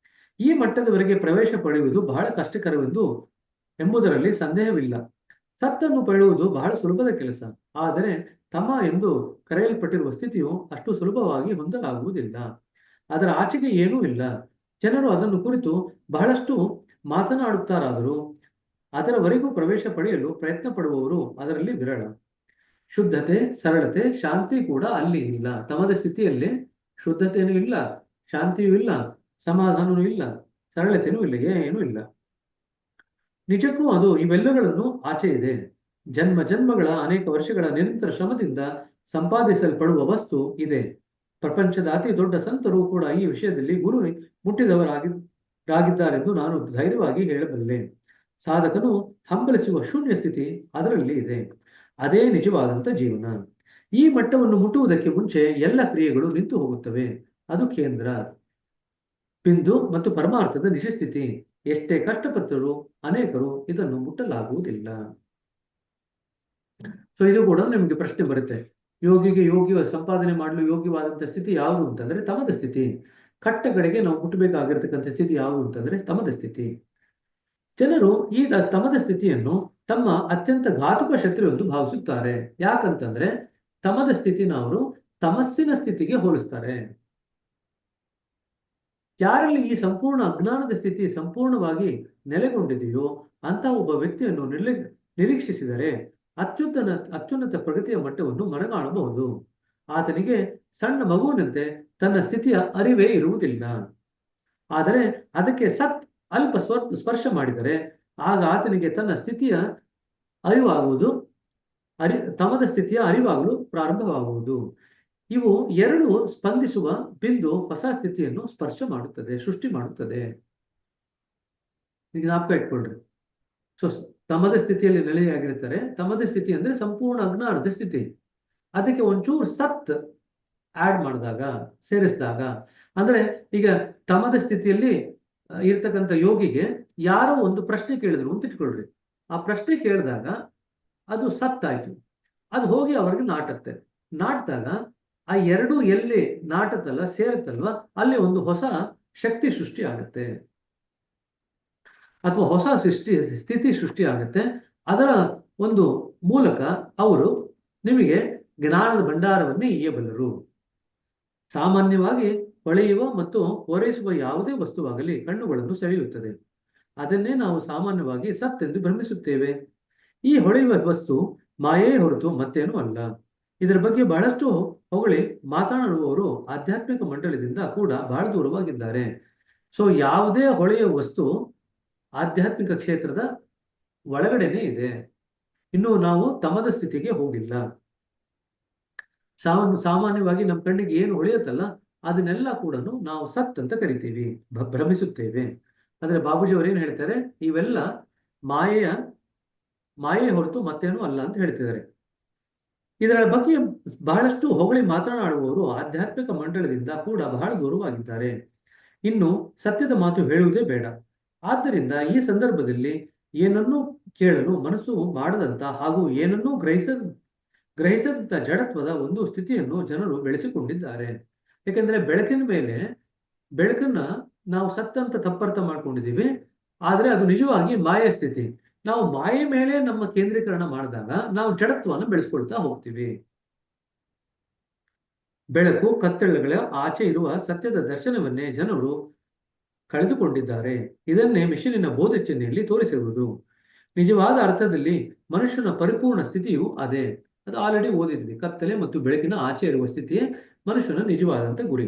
ಈ ಮಟ್ಟದವರೆಗೆ ಪ್ರವೇಶ ಪಡೆಯುವುದು ಬಹಳ ಎಂಬುದರಲ್ಲಿ ಸಂದೇಹವಿಲ್ಲ. ಸತ್ತನ್ನು ಪಡೆಯುವುದು ಬಹಳ ಸುಲಭದ ಕೆಲಸ. ಆದರೆ ತಮ ಎಂದು ಕರೆಯಲ್ಪಟ್ಟಿರುವ ಸ್ಥಿತಿಯು ಅಷ್ಟು ಸುಲಭವಾಗಿ ಹೊಂದಲಾಗುವುದಿಲ್ಲ. ಅದರ ಆಚೆಗೆ ಏನೂ ಇಲ್ಲ. ಜನರು ಅದನ್ನು ಕುರಿತು ಬಹಳಷ್ಟು ಮಾತನಾಡುತ್ತಾರಾದರೂ ಅದರವರೆಗೂ ಪ್ರವೇಶ ಪಡೆಯಲು ಪ್ರಯತ್ನ ಪಡುವವರು ಅದರಲ್ಲಿ ವಿರಳ. ಶುದ್ಧತೆ, ಸರಳತೆ, ಶಾಂತಿ ಕೂಡ ಅಲ್ಲಿ ಇಲ್ಲ. ತಮದ ಸ್ಥಿತಿಯಲ್ಲಿ ಶುದ್ಧತೆಯೂ ಇಲ್ಲ, ಶಾಂತಿಯೂ ಇಲ್ಲ, ಸಮಾಧಾನವೂ ಇಲ್ಲ, ಸರಳತೆಯೂ ಇಲ್ಲ, ಏನೂ ಇಲ್ಲ. ನಿಜಕ್ಕೂ ಅದು ಇವೆಲ್ಲಗಳನ್ನು ಆಚೆ ಇದೆ. ಜನ್ಮಗಳ ಅನೇಕ ವರ್ಷಗಳ ನಿರಂತರ ಶ್ರಮದಿಂದ ಸಂಪಾದಿಸಲ್ಪಡುವ ವಸ್ತು ಇದೆ. ಪ್ರಪಂಚದ ಅತಿ ದೊಡ್ಡ ಸಂತರು ಕೂಡ ಈ ವಿಷಯದಲ್ಲಿ ಗುರು ಮುಟ್ಟಿದವರಾಗಿದ್ದಾರೆಂದು ನಾನು ಧೈರ್ಯವಾಗಿ ಹೇಳಬಲ್ಲೆ. ಸಾಧಕನು ಹಂಬಲಿಸುವ ಶೂನ್ಯ ಸ್ಥಿತಿ ಅದರಲ್ಲಿ ಇದೆ. ಅದೇ ನಿಜವಾದಂತ ಜೀವನ. ಈ ಮಟ್ಟವನ್ನು ಮುಟ್ಟುವುದಕ್ಕೆ ಮುಂಚೆ ಎಲ್ಲ ಕ್ರಿಯೆಗಳು ನಿಂತು ಹೋಗುತ್ತವೆ. ಅದು ಕೇಂದ್ರ ಬಿಂದು ಮತ್ತು ಪರಮಾರ್ಥದ ನಿಜಸ್ಥಿತಿ. ಎಷ್ಟೇ ಕಷ್ಟಪಟ್ಟರೂ ಅನೇಕರು ಇದನ್ನು ಮುಟ್ಟಲಾಗುವುದಿಲ್ಲ. ಸೊ ಇದು ಕೂಡ ನಿಮಗೆ ಪ್ರಶ್ನೆ ಬರುತ್ತೆ. ಯೋಗಿಗೆ ಸಂಪಾದನೆ ಮಾಡಲು ಯೋಗ್ಯವಾದಂತಹ ಸ್ಥಿತಿ ಯಾವುದು ಅಂತಂದ್ರೆ ತಮದ ಸ್ಥಿತಿ. ಕಟ್ಟಕಡೆಗೆ ನಾವು ಮುಟ್ಟಬೇಕಾಗಿರ್ತಕ್ಕಂಥ ಸ್ಥಿತಿ ಯಾವುದು ಅಂತಂದ್ರೆ ತಮದ ಸ್ಥಿತಿ. ಜನರು ಈ ತಮದ ಸ್ಥಿತಿಯನ್ನು ತಮ್ಮ ಅತ್ಯಂತ ಘಾತುಕ ಶತ್ರು ಎಂದು ಭಾವಿಸುತ್ತಾರೆ. ಯಾಕಂತಂದ್ರೆ ತಮದ ಸ್ಥಿತಿನ ಅವರು ತಮಸ್ಸಿನ ಸ್ಥಿತಿಗೆ ಹೋಲಿಸ್ತಾರೆ. ಯಾರಲ್ಲಿ ಈ ಸಂಪೂರ್ಣ ಅಜ್ಞಾನದ ಸ್ಥಿತಿ ಸಂಪೂರ್ಣವಾಗಿ ನೆಲೆಗೊಂಡಿದೆಯೋ ಅಂತ ಒಬ್ಬ ವ್ಯಕ್ತಿಯನ್ನು ನಿರೀಕ್ಷಿಸಿದರೆ ಅತ್ಯುನ್ನತ ಪ್ರಗತಿಯ ಮಟ್ಟವನ್ನು ಮನಗಾಣಬಹುದು. ಆತನಿಗೆ ಸಣ್ಣ ಮಗುವಿನಂತೆ ತನ್ನ ಸ್ಥಿತಿಯ ಅರಿವೇ ಇರುವುದಿಲ್ಲ. ಆದರೆ ಅದಕ್ಕೆ ಸತ್ ಅಲ್ಪ ಸ್ಪರ್ಶ ಮಾಡಿದರೆ ಆಗ ಆತನಿಗೆ ತನ್ನ ಸ್ಥಿತಿಯ ಅರಿವಾಗುವುದು, ತಮದ ಸ್ಥಿತಿಯ ಅರಿವಾಗಲು ಪ್ರಾರಂಭವಾಗುವುದು. ಇವು ಎರಡು ಸ್ಪಂದಿಸುವ ಬಿಂದು ಹೊಸ ಸ್ಥಿತಿಯನ್ನು ಸ್ಪರ್ಶ ಮಾಡುತ್ತದೆ, ಸೃಷ್ಟಿ ಮಾಡುತ್ತದೆ. ಈಗ ಜ್ಞಾಪಕ ಇಟ್ಕೊಳ್ರಿ. ಸೊ ತಮದ ಸ್ಥಿತಿಯಲ್ಲಿ ನೆಲೆಯಾಗಿರ್ತಾರೆ. ತಮದ ಸ್ಥಿತಿ ಅಂದ್ರೆ ಸಂಪೂರ್ಣ ಅಜ್ಞಾನದ ಸ್ಥಿತಿ. ಅದಕ್ಕೆ ಒಂಚೂರು ಸತ್ ಆಡ್ ಮಾಡಿದಾಗ, ಸೇರಿಸಿದಾಗ, ಅಂದ್ರೆ ಈಗ ತಮದ ಸ್ಥಿತಿಯಲ್ಲಿ ಇರ್ತಕ್ಕಂಥ ಯೋಗಿಗೆ ಯಾರೋ ಒಂದು ಪ್ರಶ್ನೆ ಕೇಳಿದ್ರು ಅಂತ ಇಟ್ಕೊಳ್ರಿ. ಆ ಪ್ರಶ್ನೆ ಕೇಳಿದಾಗ ಅದು ಸತ್ತಾಯ್ತು. ಅದು ಹೋಗಿ ಅವ್ರಿಗೆ ನಾಟತ್ತೆ. ನಾಟಿದಾಗ ಆ ಎರಡು ಎಲ್ಲಿ ನಾಟತ್ತಲ್ಲ, ಸೇರುತ್ತಲ್ವ, ಅಲ್ಲಿ ಒಂದು ಹೊಸ ಶಕ್ತಿ ಸೃಷ್ಟಿ ಆಗುತ್ತೆ, ಅಥವಾ ಹೊಸ ಸ್ಥಿತಿ ಸೃಷ್ಟಿ ಆಗುತ್ತೆ. ಅದರ ಒಂದು ಮೂಲಕ ಅವರು ನಿಮಗೆ ಜ್ಞಾನದ ಭಂಡಾರವನ್ನೇ ಇಯ್ಯಬಲ್ಲರು. ಸಾಮಾನ್ಯವಾಗಿ ಹೊಳೆಯುವ ಮತ್ತು ಹೊರೈಸುವ ಯಾವುದೇ ವಸ್ತುವಾಗಲಿ ಕಣ್ಣುಗಳನ್ನು ಸೆಳೆಯುತ್ತದೆ. ಅದನ್ನೇ ನಾವು ಸಾಮಾನ್ಯವಾಗಿ ಸತ್ ಎಂದು ಭ್ರಮಿಸುತ್ತೇವೆ. ಈ ಹೊಳೆಯುವ ವಸ್ತು ಮಾಯೆಯೇ ಹೊರತು ಮತ್ತೇನೂ ಅಲ್ಲ. ಇದರ ಬಗ್ಗೆ ಬಹಳಷ್ಟು ಹೊಗಳಿ ಮಾತನಾಡುವವರು ಆಧ್ಯಾತ್ಮಿಕ ಮಂಡಲದಿಂದ ಕೂಡ ಬಹಳ ದೂರವಾಗಿದ್ದಾರೆ. ಸೊ ಯಾವುದೇ ಹೊಳೆಯುವ ವಸ್ತು ಆಧ್ಯಾತ್ಮಿಕ ಕ್ಷೇತ್ರದ ಒಳಗಡೆನೆ ಇದೆ. ಇನ್ನು ನಾವು ತಮದ ಸ್ಥಿತಿಗೆ ಹೋಗಿಲ್ಲ. ಸಾಮಾನ್ಯವಾಗಿ ನಮ್ಮ ಕಣ್ಣಿಗೆ ಏನು ಹೊಳೆಯುತ್ತಲ್ಲ ಅದನ್ನೆಲ್ಲ ಕೂಡ ನಾವು ಸತ್ ಅಂತ ಕರಿತೀವಿ, ಭ್ರಮಿಸುತ್ತೇವೆ. ಅಂದ್ರೆ ಬಾಬೂಜಿ ಅವರು ಏನ್ ಹೇಳ್ತಾರೆ, ಇವೆಲ್ಲ ಮಾಯೆ ಹೊರತು ಮತ್ತೇನೂ ಅಲ್ಲ ಅಂತ ಹೇಳ್ತಿದ್ದಾರೆ. ಇದರ ಬಗ್ಗೆ ಬಹಳಷ್ಟು ಹೊಗಳಿ ಮಾತನಾಡುವವರು ಆಧ್ಯಾತ್ಮಿಕ ಮಂಡಲದಿಂದ ಕೂಡ ಬಹಳ ದೂರವಾಗಿದ್ದಾರೆ. ಇನ್ನು ಸತ್ಯದ ಮಾತು ಹೇಳುವುದೇ ಬೇಡ. ಆದ್ದರಿಂದ ಈ ಸಂದರ್ಭದಲ್ಲಿ ಏನನ್ನೂ ಕೇಳಲು ಮನಸ್ಸು ಮಾಡದಂತ ಹಾಗೂ ಏನನ್ನೂ ಗ್ರಹಿಸದಂತ ಜಡತ್ವದ ಒಂದು ಸ್ಥಿತಿಯನ್ನು ಜನರು ಬೆಳೆಸಿಕೊಂಡಿದ್ದಾರೆ. ಯಾಕೆಂದ್ರೆ ಬೆಳಕನ್ನ ನಾವು ಸತ್ತಂತ ತಪ್ಪರ್ಥ ಮಾಡ್ಕೊಂಡಿದ್ದೀವಿ. ಆದ್ರೆ ಅದು ನಿಜವಾಗಿ ಮಾಯೆ ಸ್ಥಿತಿ. ನಾವು ಮಾಯೆ ಮೇಲೆ ನಮ್ಮ ಕೇಂದ್ರೀಕರಣ ಮಾಡಿದಾಗ ನಾವು ಜಡತ್ವವನ್ನು ಬೆಳೆಸ್ಕೊಳ್ತಾ ಹೋಗ್ತೀವಿ. ಬೆಳಕು ಕತ್ತಲೆಗಳ ಆಚೆ ಇರುವ ಸತ್ಯದ ದರ್ಶನವನ್ನೇ ಜನರು ಕಳೆದುಕೊಂಡಿದ್ದಾರೆ. ಇದನ್ನೇ ಮಿಷನಿನ ಬೋಧೆ ಚಿಹ್ನೆಯಲ್ಲಿ ತೋರಿಸಿರುವುದು. ನಿಜವಾದ ಅರ್ಥದಲ್ಲಿ ಮನುಷ್ಯನ ಪರಿಪೂರ್ಣ ಸ್ಥಿತಿಯು ಅದೇ. ಅದು ಆಲ್ರೆಡಿ ಓದಿದ್ವಿ. ಕತ್ತಲೆ ಮತ್ತು ಬೆಳಕಿನ ಆಚೆ ಇರುವ ಸ್ಥಿತಿಯೇ ಮನುಷ್ಯನ ನಿಜವಾದಂತ ಗುರಿ.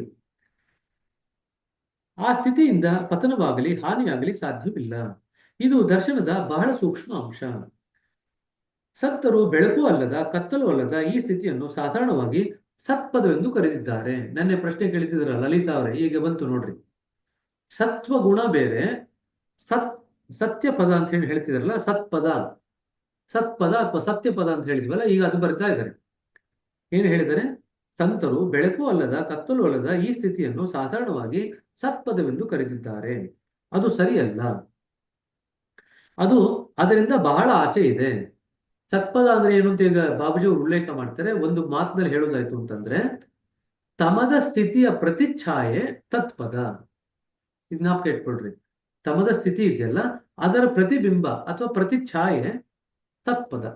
ಆ ಸ್ಥಿತಿಯಿಂದ ಪತನವಾಗಲಿ ಹಾನಿಯಾಗಲಿ ಸಾಧ್ಯವಿಲ್ಲ. ಇದು ದರ್ಶನದ ಬಹಳ ಸೂಕ್ಷ್ಮ ಅಂಶ. ಸತ್ತರು ಬೆಳಕು ಅಲ್ಲದ ಕತ್ತಲು ಅಲ್ಲದ ಈ ಸ್ಥಿತಿಯನ್ನು ಸಾಧಾರಣವಾಗಿ ಸತ್ಪದವೆಂದು ಕರೆದಿದ್ದಾರೆ. ನನ್ನ ಪ್ರಶ್ನೆ ಕೇಳಿದ್ರ ಲಲಿತಾ ಅವರೇ, ಈಗ ಬಂತು ನೋಡ್ರಿ. ಸತ್ವ ಗುಣ ಬೇರೆ, ಸತ್ಯ ಪದ ಅಂತ ಹೇಳಿ ಹೇಳ್ತಿದಾರಲ್ಲ, ಸತ್ಪದ ಅಥವಾ ಸತ್ಯ ಪದ ಅಂತ ಹೇಳಿದ್ವಲ್ಲ, ಈಗ ಅದು ಬರ್ತಾ ಇದ್ದಾರೆ. ಏನು ಹೇಳಿದರೆ, ಸಂತರು ಬೆಳಕು ಅಲ್ಲದ ಕತ್ತಲು ಅಲ್ಲದ ಈ ಸ್ಥಿತಿಯನ್ನು ಸಾಧಾರಣವಾಗಿ ಸತ್ಪದವೆಂದು ಕರೆದಿದ್ದಾರೆ. ಅದು ಸರಿಯಲ್ಲ. ಅದು ಅದರಿಂದ ಬಹಳ ಆಚೆ ಇದೆ. ಸತ್ಪದ ಅಂದ್ರೆ ಏನು ಅಂತ ಈಗ ಬಾಬುಜಿ ಅವರು ಉಲ್ಲೇಖ ಮಾಡ್ತಾರೆ. ಒಂದು ಮಾತಿನಲ್ಲಿ ಹೇಳೋದಾಯ್ತು ಅಂತಂದ್ರೆ, ತಮದ ಸ್ಥಿತಿಯ ಪ್ರತಿಚ್ಛಾಯೆ ತತ್ಪದ. ಇದು ಜ್ಞಾಪಕ ಇಟ್ಕೊಳ್ರಿ. ತಮದ ಸ್ಥಿತಿ ಇದೆಯಲ್ಲ, ಅದರ ಪ್ರತಿಬಿಂಬ ಅಥವಾ ಪ್ರತಿಚ್ಛಾಯೆ ತತ್ಪದ.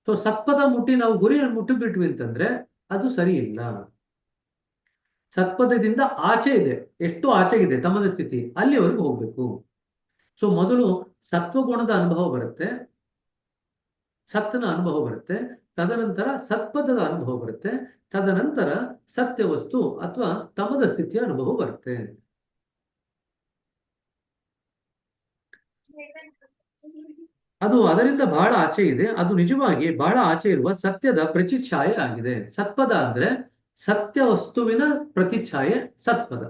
ಸೊ ಸತ್ಪದ ಮುಟ್ಟಿ ನಾವು ಗುರಿಯನ್ನು ಮುಟ್ಟಿಬಿಟ್ವಿ ಅಂತಂದ್ರೆ ಅದು ಸರಿ ಇಲ್ಲ. ಸತ್ಪದದಿಂದ ಆಚೆ ಇದೆ, ಎಷ್ಟು ಆಚೆಗಿದೆ ತಮದ ಸ್ಥಿತಿ, ಅಲ್ಲಿವರೆಗೂ ಹೋಗ್ಬೇಕು. ಸೊ ಮೊದಲು ಸತ್ವಗುಣದ ಅನುಭವ ಬರುತ್ತೆ, ಸತ್ನ ಅನುಭವ ಬರುತ್ತೆ, ತದನಂತರ ಸತ್ಪದದ ಅನುಭವ ಬರುತ್ತೆ, ತದನಂತರ ಸತ್ಯ ವಸ್ತು ಅಥವಾ ತಮದ ಸ್ಥಿತಿಯ ಅನುಭವ ಬರುತ್ತೆ. ಅದು ಅದರಿಂದ ಬಹಳ ಆಚೆ ಇದೆ. ಅದು ನಿಜವಾಗಿ ಬಹಳ ಆಚೆ ಇರುವ ಸತ್ಯದ ಪ್ರತಿಚ್ಛಾಯೆ ಆಗಿದೆ. ಸತ್ಪದ ಅಂದ್ರೆ ಸತ್ಯ ವಸ್ತುವಿನ ಪ್ರತಿಚ್ಛಾಯೆ ಸತ್ಪದ.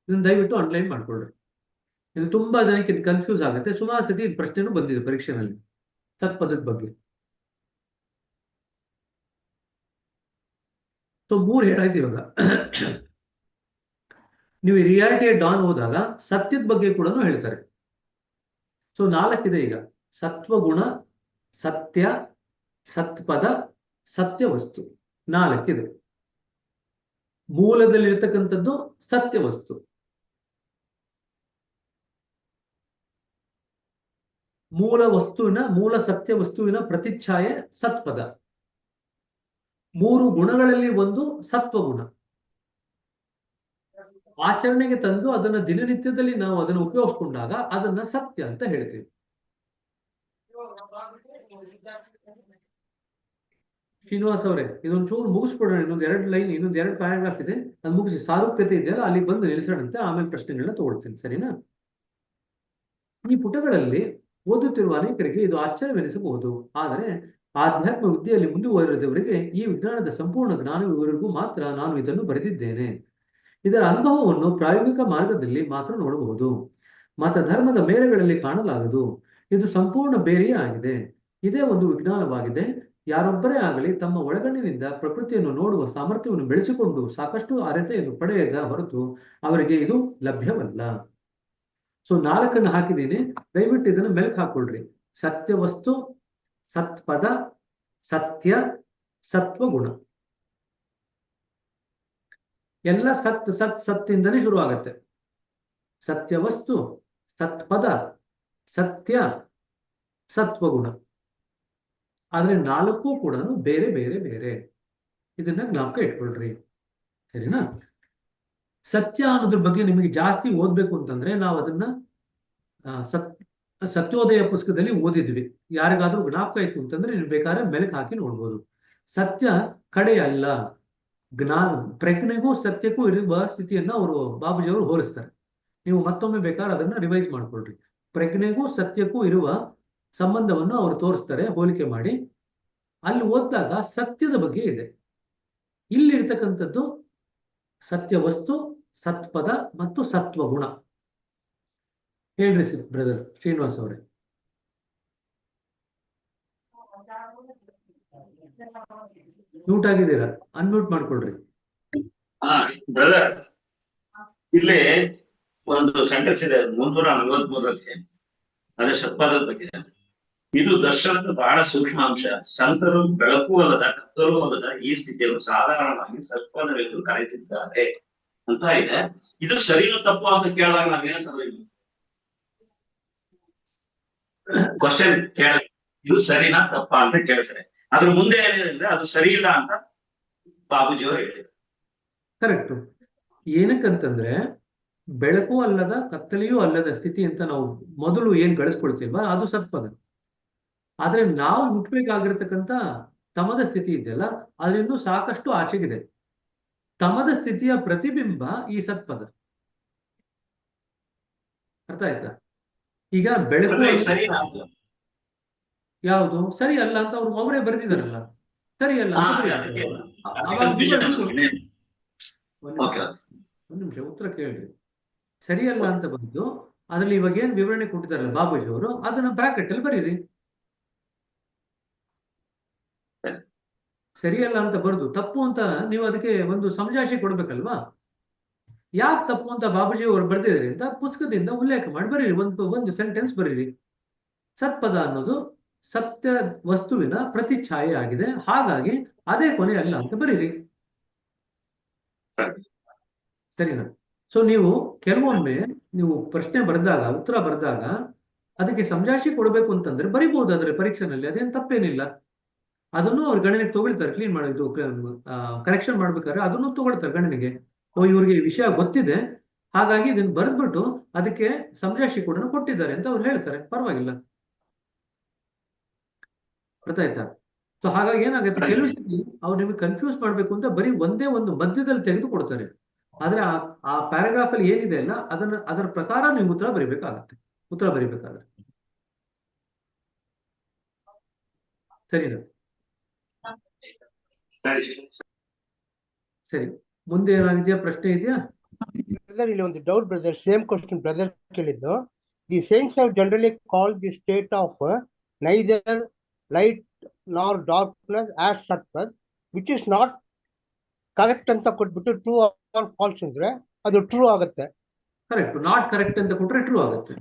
ಇದನ್ನ ದಯವಿಟ್ಟು ಅಂಡರ್ಲೈನ್ ಮಾಡ್ಕೊಳ್ರಿ. ಇದು ತುಂಬಾ ಜನಕ್ಕೆ ಕನ್ಫ್ಯೂಸ್ ಆಗುತ್ತೆ. ಸುಮಾರು ಸತಿ ಪ್ರಶ್ನೆನೂ ಬಂದಿದೆ ಪರೀಕ್ಷೆನಲ್ಲಿ ಸತ್ಪದದ ಬಗ್ಗೆ. ಸೊ 3 ಹೇಳಾಯ್ತು ಇವಾಗ. ನೀವು ರಿಯಾಲಿಟಿ ಡಾನ್ ಹೋದಾಗ ಸತ್ಯದ ಬಗ್ಗೆ ಕೂಡ ಹೇಳ್ತಾರೆ. ಸೊ 4 ಇದೆ ಈಗ: ಸತ್ವಗುಣ, ಸತ್ಯ, ಸತ್ಪದ, ಸತ್ಯ ವಸ್ತು. 4 ಇದೆ. ಮೂಲದಲ್ಲಿರ್ತಕ್ಕಂಥದ್ದು ಸತ್ಯ ವಸ್ತು. ಮೂಲ ಸತ್ಯ ವಸ್ತುವಿನ ಪ್ರತಿಚ್ಛಾಯೆ ಸತ್ಪದ. 3 ಗುಣಗಳಲ್ಲಿ ಒಂದು ಸತ್ವಗುಣ. ಆಚರಣೆಗೆ ತಂದು ಅದನ್ನ ದಿನನಿತ್ಯದಲ್ಲಿ ನಾವು ಅದನ್ನು ಉಪಯೋಗಿಸ್ಕೊಂಡಾಗ ಅದನ್ನ ಸತ್ಯ ಅಂತ ಹೇಳ್ತೀವಿ. ಶ್ರೀನಿವಾಸ್ ಅವರೇ, ಇದೊಂದು ಚೂರು ಮುಗಿಸ್ಕೊಡೋಣ. ಇನ್ನೊಂದು 2 ಲೈನ್, ಇನ್ನೊಂದು 2 ಪ್ಯಾರಾಗ್ರಾಫ್ ಇದೆ, ಅದು ಮುಗಿಸಿ. ಸಾರೂಪ್ಯತೆ ಇದೆಯಲ್ಲ, ಅಲ್ಲಿ ಬಂದು ನಿಲ್ಲಿಸೋಣಂತೆ. ಆಮೇಲೆ ಪ್ರಶ್ನೆಗಳನ್ನ ತಗೊಳ್ತೀನಿ, ಸರಿನಾ? ಈ ಪುಟಗಳಲ್ಲಿ ಓದುತ್ತಿರುವ ಅನೇಕರಿಗೆ ಇದು ಆಶ್ಚರ್ಯವೆನಿಸಬಹುದು. ಆದರೆ ಆಧ್ಯಾತ್ಮ ವಿದ್ಯೆಯಲ್ಲಿ ಮುಂದುವರೆದವರಿಗೆ ಈ ವಿಜ್ಞಾನದ ಸಂಪೂರ್ಣ ಜ್ಞಾನವಿವರಿಗೂ ಮಾತ್ರ ನಾನು ಇದನ್ನು ಬರೆದಿದ್ದೇನೆ. ಇದರ ಅನುಭವವನ್ನು ಪ್ರಾಯೋಗಿಕ ಮಾರ್ಗದಲ್ಲಿ ಮಾತ್ರ ನೋಡಬಹುದು. ಮತ ಧರ್ಮದ ಮೇರೆಗಳಲ್ಲಿ ಕಾಣಲಾಗದು. ಇದು ಸಂಪೂರ್ಣ ಬೇರೆಯೇ ಆಗಿದೆ. ಇದೇ ಒಂದು ವಿಜ್ಞಾನವಾಗಿದೆ. ಯಾರೊಬ್ಬರೇ ಆಗಲಿ ತಮ್ಮ ಒಳಗಣ್ಣಿನಿಂದ ಪ್ರಕೃತಿಯನ್ನು ನೋಡುವ ಸಾಮರ್ಥ್ಯವನ್ನು ಬೆಳೆಸಿಕೊಂಡು ಸಾಕಷ್ಟು ಅರ್ಹತೆಯನ್ನು ಪಡೆಯದ ಹೊರತು ಅವರಿಗೆ ಇದು ಲಭ್ಯವಲ್ಲ. ಸೊ 4 ಹಾಕಿದ್ದೀನಿ, ದಯವಿಟ್ಟು ಇದನ್ನು ಮೆಲುಕು ಹಾಕೊಳ್ರಿ. ಸತ್ಯವಸ್ತು, ಸತ್ಪದ, ಸತ್ಯ, ಸತ್ವಗುಣ. ಎಲ್ಲ ಸತ್ತಿಂದನೇ ಶುರು ಆಗತ್ತೆ. ಸತ್ಯವಸ್ತು, ಸತ್ಪದ, ಸತ್ಯ, ಸತ್ವಗುಣ. ಆದ್ರೆ 4 ಕೂಡ ಬೇರೆ ಬೇರೆ ಬೇರೆ. ಇದನ್ನ ಜ್ಞಾಪಕ ಇಟ್ಕೊಳ್ರಿ, ಸರಿನಾ? ಸತ್ಯ ಅನ್ನೋದ್ರ ಬಗ್ಗೆ ನಿಮಗೆ ಜಾಸ್ತಿ ಓದ್ಬೇಕು ಅಂತಂದ್ರೆ ನಾವು ಅದನ್ನ ಸತ್ಯೋದಯ ಪುಸ್ತಕದಲ್ಲಿ ಓದಿದ್ವಿ. ಯಾರಿಗಾದ್ರೂ ಜ್ಞಾಪಕ ಇತ್ತು ಅಂತಂದ್ರೆ ನೀವು ಬೇಕಾದ್ರೆ ಮೆಲುಕು ಹಾಕಿ ನೋಡ್ಬೋದು. ಸತ್ಯ ಕಡೆ ಅಲ್ಲ. ಜ್ಞಾನ, ಪ್ರಜ್ಞೆಗೂ ಸತ್ಯಕ್ಕೂ ಇರುವ ಸ್ಥಿತಿಯನ್ನ ಬಾಬೂಜಿಯವರು ಹೋಲಿಸ್ತಾರೆ. ನೀವು ಮತ್ತೊಮ್ಮೆ ಬೇಕಾದ್ರೆ ಅದನ್ನ ರಿವೈಸ್ ಮಾಡ್ಕೊಳ್ರಿ. ಪ್ರಜ್ಞೆಗೂ ಸತ್ಯಕ್ಕೂ ಇರುವ ಸಂಬಂಧವನ್ನು ಅವರು ತೋರಿಸ್ತಾರೆ, ಹೋಲಿಕೆ ಮಾಡಿ. ಅಲ್ಲಿ ಓದಿದಾಗ ಸತ್ಯದ ಬಗ್ಗೆ ಇದೆ. ಇಲ್ಲಿರ್ತಕ್ಕಂಥದ್ದು ಸತ್ಯ ವಸ್ತು, ಸತ್ಪದ ಮತ್ತು ಸತ್ವಗುಣ. ಹೇಳ್ರಿ ಬ್ರದರ್ ಶ್ರೀನಿವಾಸ್ ಅವರೇ. ಮ್ಯೂಟ್ ಆಗಿದ್ದೀರಾ? ಅನ್ಮ್ಯೂಟ್ ಮಾಡ್ಕೊಳ್ರಿ. ಬ್ರದರ್, ಇಲ್ಲಿ ಒಂದು ಸೆಂಟೆನ್ಸ್ ಇದೆ 343ರಲ್ಲಿ, ಅದೇ ಸತ್ಪದದ ಬಗ್ಗೆ. ಇದು ದರ್ಶನದ ಬಹಳ ಸೂಕ್ಷ್ಮ ಅಂಶ. ಸಂತರು ಬೆಳಕು ಅಲ್ಲದ ಕತ್ತಲು ಅಲ್ಲದ ಈ ಸ್ಥಿತಿಯನ್ನು ಸಾಧಾರಣವಾಗಿ ಸತ್ಪದವೆಂದು ಕರೆಯುತ್ತಿದ್ದಾರೆ ಅಂತ ಇದೆ. ಇದು ಸರಿನೋ ತಪ್ಪು ಅಂತ ಕೇಳಿದಾಗ ನಾವೇನಂತ ಕ್ವಶನ್ ಕೇಳ, ಇದು ಸರಿನಾ ತಪ್ಪಾ ಅಂತ ಕೇಳ್ತಾರೆ. ಅದ್ರ ಮುಂದೆ ಏನಿದೆ ಅಂದ್ರೆ ಅದು ಸರಿ ಇಲ್ಲ ಅಂತ ಬಾಬೂಜಿಯವರು ಹೇಳಿದ್ರು. ಕರೆಕ್ಟ್. ಏನಕ್ಕಂತಂದ್ರೆ ಬೆಳಕು ಅಲ್ಲದ ಕತ್ತಲೆಯೂ ಅಲ್ಲದ ಸ್ಥಿತಿ ಅಂತ ನಾವು ಮೊದಲು ಏನ್ ಗಳಿಸ್ಕೊಳ್ತೀಲ್ವಾ ಅದು ಸತ್ಪದ. ಆದ್ರೆ ನಾವು ಮುಟ್ಬೇಕಾಗಿರ್ತಕ್ಕಂಥ ತಮದ ಸ್ಥಿತಿ ಇದೆಯಲ್ಲ, ಅದರಿಂದ ಸಾಕಷ್ಟು ಆಚೆಗಿದೆ. ತಮದ ಸ್ಥಿತಿಯ ಪ್ರತಿಬಿಂಬ ಈ ಸತ್ಪದ. ಅರ್ಥ ಆಯ್ತಾ? ಈಗ ಬೆಳಕು ಯಾವುದು ಸರಿ ಅಲ್ಲ ಅಂತ ಅವರೇ ಬರೆದಿದಾರಲ್ಲ, ಸರಿ ಅಲ್ಲ ಅಂತ ಒಂದ್ ನಿಮಿಷ ಉತ್ತರ ಕೇಳ್ರಿ. ಸರಿಯಲ್ಲ ಅಂತ ಬಂದು ಅದ್ರಲ್ಲಿ ಇವಾಗ ಏನ್ ವಿವರಣೆ ಕೊಟ್ಟಿದಾರಲ್ಲ ಬಾಬೂಜಿ ಅವರು, ಅದನ್ನ ಬ್ರಾಕೆಟ್ ಅಲ್ಲಿ ಬರೀರಿ. ಸರಿಯಲ್ಲ ಅಂತ ಬರೆದು ತಪ್ಪು ಅಂತ ನೀವು ಅದಕ್ಕೆ ಒಂದು ಸಮಜಾಯಿಷಿ ಕೊಡ್ಬೇಕಲ್ವಾ? ಯಾಕೆ ತಪ್ಪು ಅಂತ ಬಾಬೂಜಿ ಅವರು ಬರ್ದಿದ್ದಾರೆ ಅಂತ ಪುಸ್ತಕದಿಂದ ಉಲ್ಲೇಖ ಮಾಡಿ ಬರೀರಿ. ಒಂದು ಸೆಂಟೆನ್ಸ್ ಬರೀರಿ. ಸತ್ಪದ ಅನ್ನೋದು ಸತ್ಯ ವಸ್ತುವಿನ ಪ್ರತಿಛಾಯೆ ಆಗಿದೆ, ಹಾಗಾಗಿ ಅದೇ ಕೊನೆ ಅಲ್ಲ ಅಂತ ಬರೀರಿ. ಸರಿನಾ? ಸೊ ನೀವು ಕೆಲವೊಮ್ಮೆ ನೀವು ಪ್ರಶ್ನೆ ಬರೆದಾಗ, ಉತ್ತರ ಬರೆದಾಗ ಅದಕ್ಕೆ ಸಮಜಾಯಿಷಿ ಕೊಡಬೇಕು ಅಂತಂದ್ರೆ ಬರಿಬಹುದು ಅದರ ಪರೀಕ್ಷೆನಲ್ಲಿ, ಅದೇನು ತಪ್ಪೇನಿಲ್ಲ. ಅದನ್ನು ಅವ್ರು ಗಣನೆಗೆ ತಗೊಳ್ತಾರೆ. ಕ್ಲೀನ್ ಮಾಡಿದ್ದು ಕರೆಕ್ಷನ್ ಮಾಡ್ಬೇಕಾದ್ರೆ ಅದನ್ನು ತಗೊಳ್ತಾರೆ ಗಣನೆಗೆ. ಇವ್ರಿಗೆ ಈ ವಿಷಯ ಗೊತ್ತಿದೆ, ಹಾಗಾಗಿ ಇದನ್ನ ಬರೆದ್ಬಿಟ್ಟು ಅದಕ್ಕೆ ಸಮಜಾಯಿಷಿ ಕೂಡ ಕೊಟ್ಟಿದ್ದಾರೆ ಅಂತ ಅವ್ರು ಹೇಳ್ತಾರೆ. ಪರವಾಗಿಲ್ಲ. ಅರ್ಥ ಆಯ್ತಾ? ಸೊ ಹಾಗಾಗಿ ಏನಾಗುತ್ತೆ, ಕೆಲವು ಸತಿ ಅವ್ರು ನಿಮಗೆ ಕನ್ಫ್ಯೂಸ್ ಮಾಡ್ಬೇಕು ಅಂತ ಬರೀ ಒಂದೇ ಒಂದು ಮಧ್ಯದಲ್ಲಿ ತೆಗೆದು ಕೊಡ್ತಾರೆ. ಆದ್ರೆ ಆ ಪ್ಯಾರಾಗ್ರಾಫ್ ಅಲ್ಲಿ ಏನಿದೆ ಅಲ್ಲ ಅದರ ಪ್ರಕಾರ ನೀವು ಉತ್ತರ ಬರಿಬೇಕಾಗತ್ತೆ. ಸರಿನಾ? ಸರಿ, ಮುಂದೆ ಏನಾಗಿದೆಯಾ? ಪ್ರಶ್ನೆ ಇದೆಯಾ? ಇಲ್ಲಿ ಒಂದು doubt brother, same question brother ಕೇಳಿದ್ದು. The science have generally called the state of neither light nor darkness as ಸತ್ಪದ್, ವಿಚ್ ಇಸ್ ನಾಟ್ ಕರೆಕ್ಟ್ ಅಂತ ಕೊಟ್ಬಿಟ್ಟು ಟ್ರೂ ಆರ್ ಫಾಲ್ಸ್ ಅಂದ್ರೆ ಅದು ಟ್ರೂ ಆಗುತ್ತೆ. ಕರೆಕ್ಟ್. ನಾಟ್ ಕರೆಕ್ಟ್ ಅಂತ ಕೊಟ್ರೆ ಟ್ರೂ ಆಗುತ್ತೆ.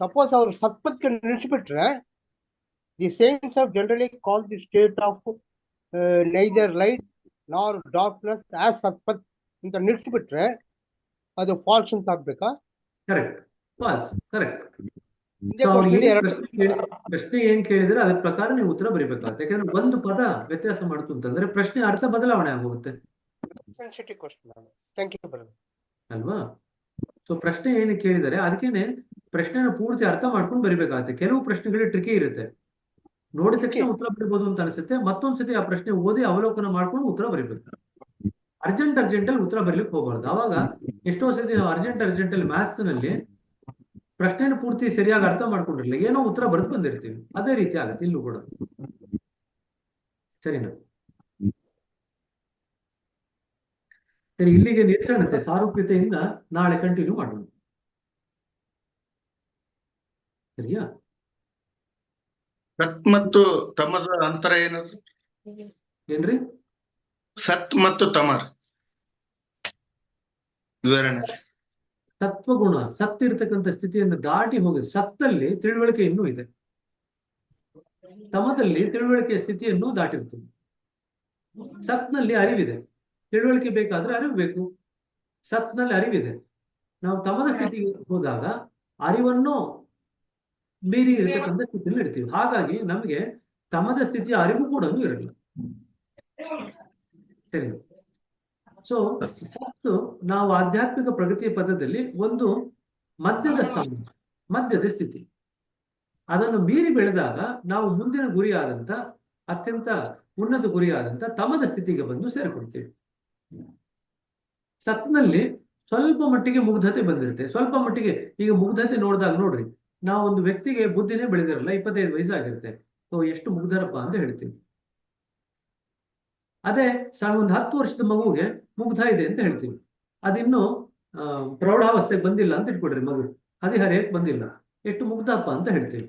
ಸಪೋಸ್ ಅವ್ರು ಸತ್ಪತ್ಗೆ ನಿಲ್ಲಿಸ್ಬಿಟ್ರೆ, the science have generally called the state of neither light nor darkness as ಸತ್ಪತ್ ಅಂತ ನಿಲ್ಲಿಸ್ಬಿಟ್ರೆ ಅದು ಫಾಲ್ಸ್ ಅಂತ ಆಗ್ಬೇಕಾ? ಕರೆಕ್ಟ್. ಫಾಲ್ಸ್. ಕರೆಕ್ಟ್. ಪ್ರಶ್ನೆ ಏನ್ ಕೇಳಿದ್ರೆ ಅದ್ರ ಪ್ರಕಾರ ನೀವು ಉತ್ತರ ಬರೀಬೇಕಾಗುತ್ತೆ. ಯಾಕಂದ್ರೆ ಒಂದು ಪದ ವ್ಯತ್ಯಾಸ ಮಾಡ್ತು ಅಂತಂದ್ರೆ ಪ್ರಶ್ನೆ ಅರ್ಥ ಬದಲಾವಣೆ ಆಗೋಗುತ್ತೆ ಅಲ್ವಾ? ಸೊ ಪ್ರಶ್ನೆ ಏನು ಕೇಳಿದರೆ ಅದಕ್ಕೇನೆ ಪ್ರಶ್ನೆನ ಪೂರ್ತಿ ಅರ್ಥ ಮಾಡ್ಕೊಂಡು ಬರಿಬೇಕಾಗುತ್ತೆ. ಕೆಲವು ಪ್ರಶ್ನೆಗಳು ಟ್ರಿಕಿ ಇರುತ್ತೆ, ನೋಡಿದ ತಕ್ಷಣ ಉತ್ತರ ಬರಿಬಹುದು ಅಂತ ಅನಿಸುತ್ತೆ, ಮತ್ತೊಂದ್ಸತಿ ಆ ಪ್ರಶ್ನೆ ಓದಿ ಅವಲೋಕನ ಮಾಡ್ಕೊಂಡು ಉತ್ತರ ಬರಿಬೇಕು. ಅರ್ಜೆಂಟ್ ಅಲ್ಲಿ ಉತ್ತರ ಬರೀಲಿಕ್ಕೆ ಹೋಗಬಾರ್ದು. ಅವಾಗ ಎಷ್ಟೋ ಸತಿ ನಾವು ಅರ್ಜೆಂಟ್ ಅಲ್ಲಿ ಮ್ಯಾಥ್ಸ್ ನಲ್ಲಿ ಪ್ರಶ್ನೆನ ಪೂರ್ತಿ ಸರಿಯಾಗಿ ಅರ್ಥ ಮಾಡ್ಕೊಂಡಿರ್ಲಿಲ್ಲ, ಏನೋ ಉತ್ತರ ಬರೆದು ಬಂದಿರ್ತೀವಿ. ಅದೇ ರೀತಿ ಆಗುತ್ತೆ ಇಲ್ಲೂ ಕೂಡ. ಸರಿನಾ? ಸರಿ, ಇಲ್ಲಿಗೆ ನಿಲ್ಸೋಣತೆ. ಸಾರೂಪ್ಯತೆಯಿಂದ ನಾಳೆ ಕಂಟಿನ್ಯೂ ಮಾಡೋಣ. ಸರಿಯಾ? ಸತ್ ಮತ್ತು ತಮದ ಅಂತರ ಏನದು? ಏನ್ರಿ? ಸತ್ ಮತ್ತು ತಮರ್ ವಿವರಣೆ. ಸತ್ವಗುಣ, ಸತ್ ಇರ್ತಕ್ಕಂಥ ಸ್ಥಿತಿಯನ್ನು ದಾಟಿ ಹೋಗಿದೆ. ಸತ್ತಲ್ಲಿ ತಿಳುವಳಿಕೆ ಇನ್ನೂ ಇದೆ, ತಮದಲ್ಲಿ ತಿಳುವಳಿಕೆಯ ಸ್ಥಿತಿಯನ್ನು ದಾಟಿರ್ತದೆ. ಸತ್ನಲ್ಲಿ ಅರಿವಿದೆ, ತಿಳುವಳಿಕೆ ಬೇಕಾದ್ರೆ ಅರಿವು ಬೇಕು. ಸತ್ನಲ್ಲಿ ಅರಿವಿದೆ. ನಾವು ತಮದ ಸ್ಥಿತಿಗೆ ಹೋದಾಗ ಅರಿವನ್ನು ಮೀರಿ ಇರತಕ್ಕಂಥ ಸ್ಥಿತಿಯಲ್ಲಿ ಇರ್ತೀವಿ. ಹಾಗಾಗಿ ನಮಗೆ ತಮದ ಸ್ಥಿತಿಯ ಅರಿವು ಕೂಡ ಇರಲ್ಲ. ಸರಿ. ಸೊ ಸತ್ತು ನಾವು ಆಧ್ಯಾತ್ಮಿಕ ಪ್ರಗತಿಯ ಪಥದಲ್ಲಿ ಒಂದು ಮಧ್ಯದ ಸ್ಥಾನ, ಮಧ್ಯದ ಸ್ಥಿತಿ. ಅದನ್ನು ಮೀರಿ ಬೆಳೆದಾಗ ನಾವು ಮುಂದಿನ ಗುರಿಯಾದಂತ, ಅತ್ಯಂತ ಉನ್ನತ ಗುರಿಯಾದಂತ ತಮದ ಸ್ಥಿತಿಗೆ ಬಂದು ಸೇರಿಕೊಳ್ತೇವೆ. ಸತ್ನಲ್ಲಿ ಸ್ವಲ್ಪ ಮಟ್ಟಿಗೆ ಮುಗ್ಧತೆ ಬಂದಿರುತ್ತೆ. ಸ್ವಲ್ಪ ಮಟ್ಟಿಗೆ ಈಗ ಮುಗ್ಧತೆ ನೋಡಿದಾಗ ನೋಡ್ರಿ, ನಾವು ಒಂದು ವ್ಯಕ್ತಿಗೆ ಬುದ್ಧಿನೇ ಬೆಳೆದಿರಲ್ಲ, 25 ವಯಸ್ಸಾಗಿರುತ್ತೆ, ಎಷ್ಟು ಮುಗ್ಧರಪ್ಪ ಅಂತ ಹೇಳ್ತೀವಿ. ಅದೇ ಒಂದು 10 ವರ್ಷದ ಮಗುವಿಗೆ ಮುಗ್ಧ ಇದೆ ಅಂತ ಹೇಳ್ತೀವಿ. ಅದಿನ್ನು ಪ್ರೌಢಾವಸ್ಥೆಗೆ ಬಂದಿಲ್ಲ ಅಂತ ಇಟ್ಕೊಡ್ರಿ, ಮಗು ಹದಿಹರೆಯಕ್ಕೆ ಬಂದಿಲ್ಲ, ಎಷ್ಟು ಮುಗ್ಧಪ್ಪ ಅಂತ ಹೇಳ್ತೀವಿ.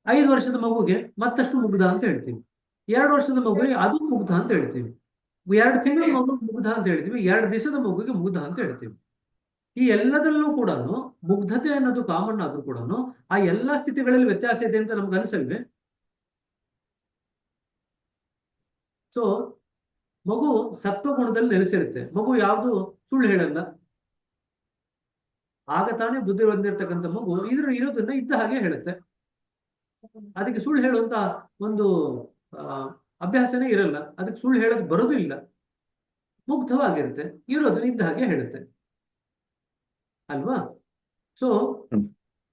5 ವರ್ಷದ ಮಗುಗೆ ಮತ್ತಷ್ಟು ಮುಗ್ಧ ಅಂತ ಹೇಳ್ತೀವಿ. 2 ವರ್ಷದ ಮಗುವಿಗೆ ಅದು ಮುಗ್ಧ ಅಂತ ಹೇಳ್ತೀವಿ. 2 ತಿಂಗಳ ಮಗು ಮುಗ್ಧ ಅಂತ ಹೇಳ್ತೀವಿ. 2 ದಿವಸದ ಮಗುವಿಗೆ ಮುಗ್ಧ ಅಂತ ಹೇಳ್ತೀವಿ. ಈ ಎಲ್ಲದರಲ್ಲೂ ಕೂಡ ಮುಗ್ಧತೆ ಅನ್ನೋದು ಕಾಮನ್ ಆದ್ರೂ ಕೂಡ ಆ ಎಲ್ಲಾ ಸ್ಥಿತಿಗಳಲ್ಲಿ ವ್ಯತ್ಯಾಸ ಇದೆ ಅಂತ ನಮ್ಗೆ ಅನ್ಸಲ್ವೇ? ಸೊ ಮಗು ಸತ್ವಗುಣದಲ್ಲಿ ನೆಲೆಸಿರುತ್ತೆ. ಮಗು ಯಾವುದು ಸುಳ್ಳು ಹೇಳಲ್ಲ. ಆಗ ತಾನೇ ಬುದ್ಧಿ ಹೊಂದಿರತಕ್ಕಂಥ ಮಗು ಇರೋದನ್ನ ಇದ್ದ ಹಾಗೆ ಹೇಳುತ್ತೆ. ಅದಕ್ಕೆ ಸುಳ್ಳು ಹೇಳುವಂತ ಒಂದು ಅಭ್ಯಾಸನೇ ಇರಲ್ಲ. ಅದಕ್ಕೆ ಸುಳ್ಳು ಹೇಳೋದು ಬರೋದು ಇಲ್ಲ. ಮುಗ್ಧವಾಗಿರುತ್ತೆ, ಇರೋದನ್ನ ಇದ್ದ ಹಾಗೆ ಹೇಳುತ್ತೆ ಅಲ್ವಾ? ಸೊ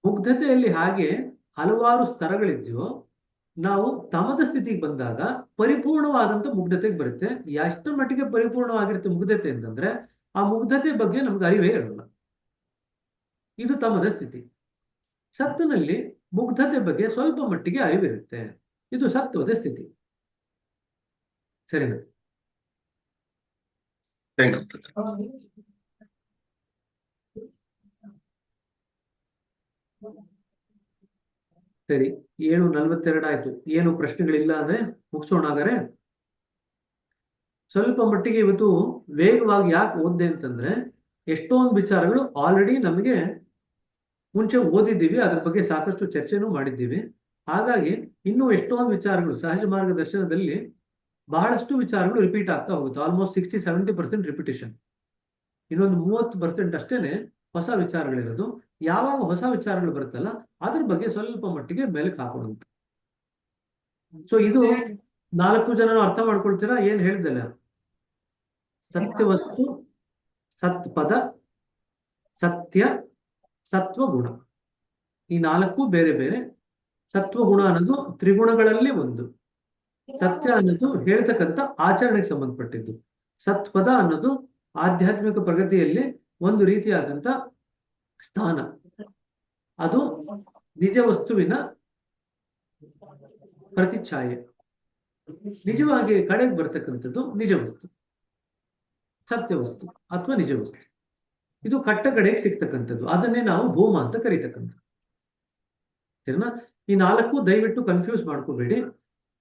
ಮುಗ್ಧತೆಯಲ್ಲಿ ಹಾಗೆ ಹಲವಾರು ಸ್ತರಗಳಿದ್ಯೋ, ನಾವು ತಮದ ಸ್ಥಿತಿಗೆ ಬಂದಾಗ ಪರಿಪೂರ್ಣವಾದಂತ ಮುಗ್ಧತೆಗೆ ಬರುತ್ತೆ. ಎಷ್ಟು ಮಟ್ಟಿಗೆ ಪರಿಪೂರ್ಣವಾಗಿರುತ್ತೆ ಮುಗ್ಧತೆ ಅಂತಂದ್ರೆ, ಆ ಮುಗ್ಧತೆ ಬಗ್ಗೆ ನಮ್ಗೆ ಅರಿವೇ ಇರಲ್ಲ. ಇದು ತಮದ ಸ್ಥಿತಿ. ಸತ್ತಿನಲ್ಲಿ ಮುಗ್ಧತೆ ಬಗ್ಗೆ ಸ್ವಲ್ಪ ಮಟ್ಟಿಗೆ ಅರಿವಿರುತ್ತೆ. ಇದು ಸತ್ವದ ಸ್ಥಿತಿ. ಸರಿನಾ? Thank you. ಸರಿ, 7:42 ಆಯ್ತು. ಏನು ಪ್ರಶ್ನೆಗಳಿಲ್ಲ ಅಂದ್ರೆ ಮುಗಿಸೋಣ. ಹಾಗಾದ್ರೆ ಸ್ವಲ್ಪ ಮಟ್ಟಿಗೆ ಇವತ್ತು ವೇಗವಾಗಿ ಯಾಕೆ ಓದ್ದೆ ಅಂತಂದ್ರೆ, ಎಷ್ಟೊಂದು ವಿಚಾರಗಳು ಆಲ್ರೆಡಿ ನಮಗೆ ಮುಂಚೆ ಓದಿದ್ದೀವಿ, ಅದ್ರ ಬಗ್ಗೆ ಸಾಕಷ್ಟು ಚರ್ಚೆನೂ ಮಾಡಿದ್ದೀವಿ. ಹಾಗಾಗಿ ಇನ್ನೂ ಎಷ್ಟೊಂದು ವಿಚಾರಗಳು ಸಹಜ ಮಾರ್ಗದರ್ಶನದಲ್ಲಿ ಬಹಳಷ್ಟು ವಿಚಾರಗಳು ರಿಪೀಟ್ ಆಗ್ತಾ ಹೋಗುತ್ತೆ. Almost 60-70% repetition. ಇನ್ನೊಂದು 30% ಅಷ್ಟೇನೆ ಹೊಸ ವಿಚಾರಗಳಿರೋದು. ಯಾವಾಗ ಹೊಸ ವಿಚಾರಗಳು ಬರುತ್ತಲ್ಲ ಅದ್ರ ಬಗ್ಗೆ ಸ್ವಲ್ಪ ಮಟ್ಟಿಗೆ ಬೆಳಕು ಹಾಕೋಣಂತ. ಸೊ ಇದು 4 ಜನ ಅರ್ಥ ಮಾಡ್ಕೊಳ್ತೀರಾ ಏನ್ ಹೇಳಿದಲ್ಲ? ಸತ್ಯವಸ್ತು, ಸತ್ಪದ, ಸತ್ಯ, ಸತ್ವಗುಣ. ಈ 4 ಬೇರೆ ಬೇರೆ. ಸತ್ವಗುಣ ಅನ್ನೋದು ತ್ರಿಗುಣಗಳಲ್ಲಿ ಒಂದು. ಸತ್ಯ ಅನ್ನೋದು ಹೇಳ್ತಕ್ಕಂಥ ಆಚರಣೆಗೆ ಸಂಬಂಧಪಟ್ಟಿದ್ದು. ಸತ್ಪದ ಅನ್ನೋದು ಆಧ್ಯಾತ್ಮಿಕ ಪ್ರಗತಿಯಲ್ಲಿ ಒಂದು ರೀತಿಯಾದಂತ ಸ್ಥಾನ. ಅದು ನಿಜ ವಸ್ತುವಿನ ಪ್ರತಿಛಾಯೆ. ನಿಜವಾಗಿ ಕಡೆಗೆ ಬರ್ತಕ್ಕಂಥದ್ದು ನಿಜ ವಸ್ತು, ಸತ್ಯ ವಸ್ತು ಅಥವಾ ನಿಜ ವಸ್ತು. ಇದು ಕಟ್ಟ ಕಡೆಗೆ ಸಿಗ್ತಕ್ಕಂಥದ್ದು. ಅದನ್ನೇ ನಾವು ಭೂಮ ಅಂತ ಕರೀತಕ್ಕಂಥದ್ದು. ಸರಿನಾ? ಈ 4 ದಯವಿಟ್ಟು ಕನ್ಫ್ಯೂಸ್ ಮಾಡ್ಕೋಬೇಡಿ.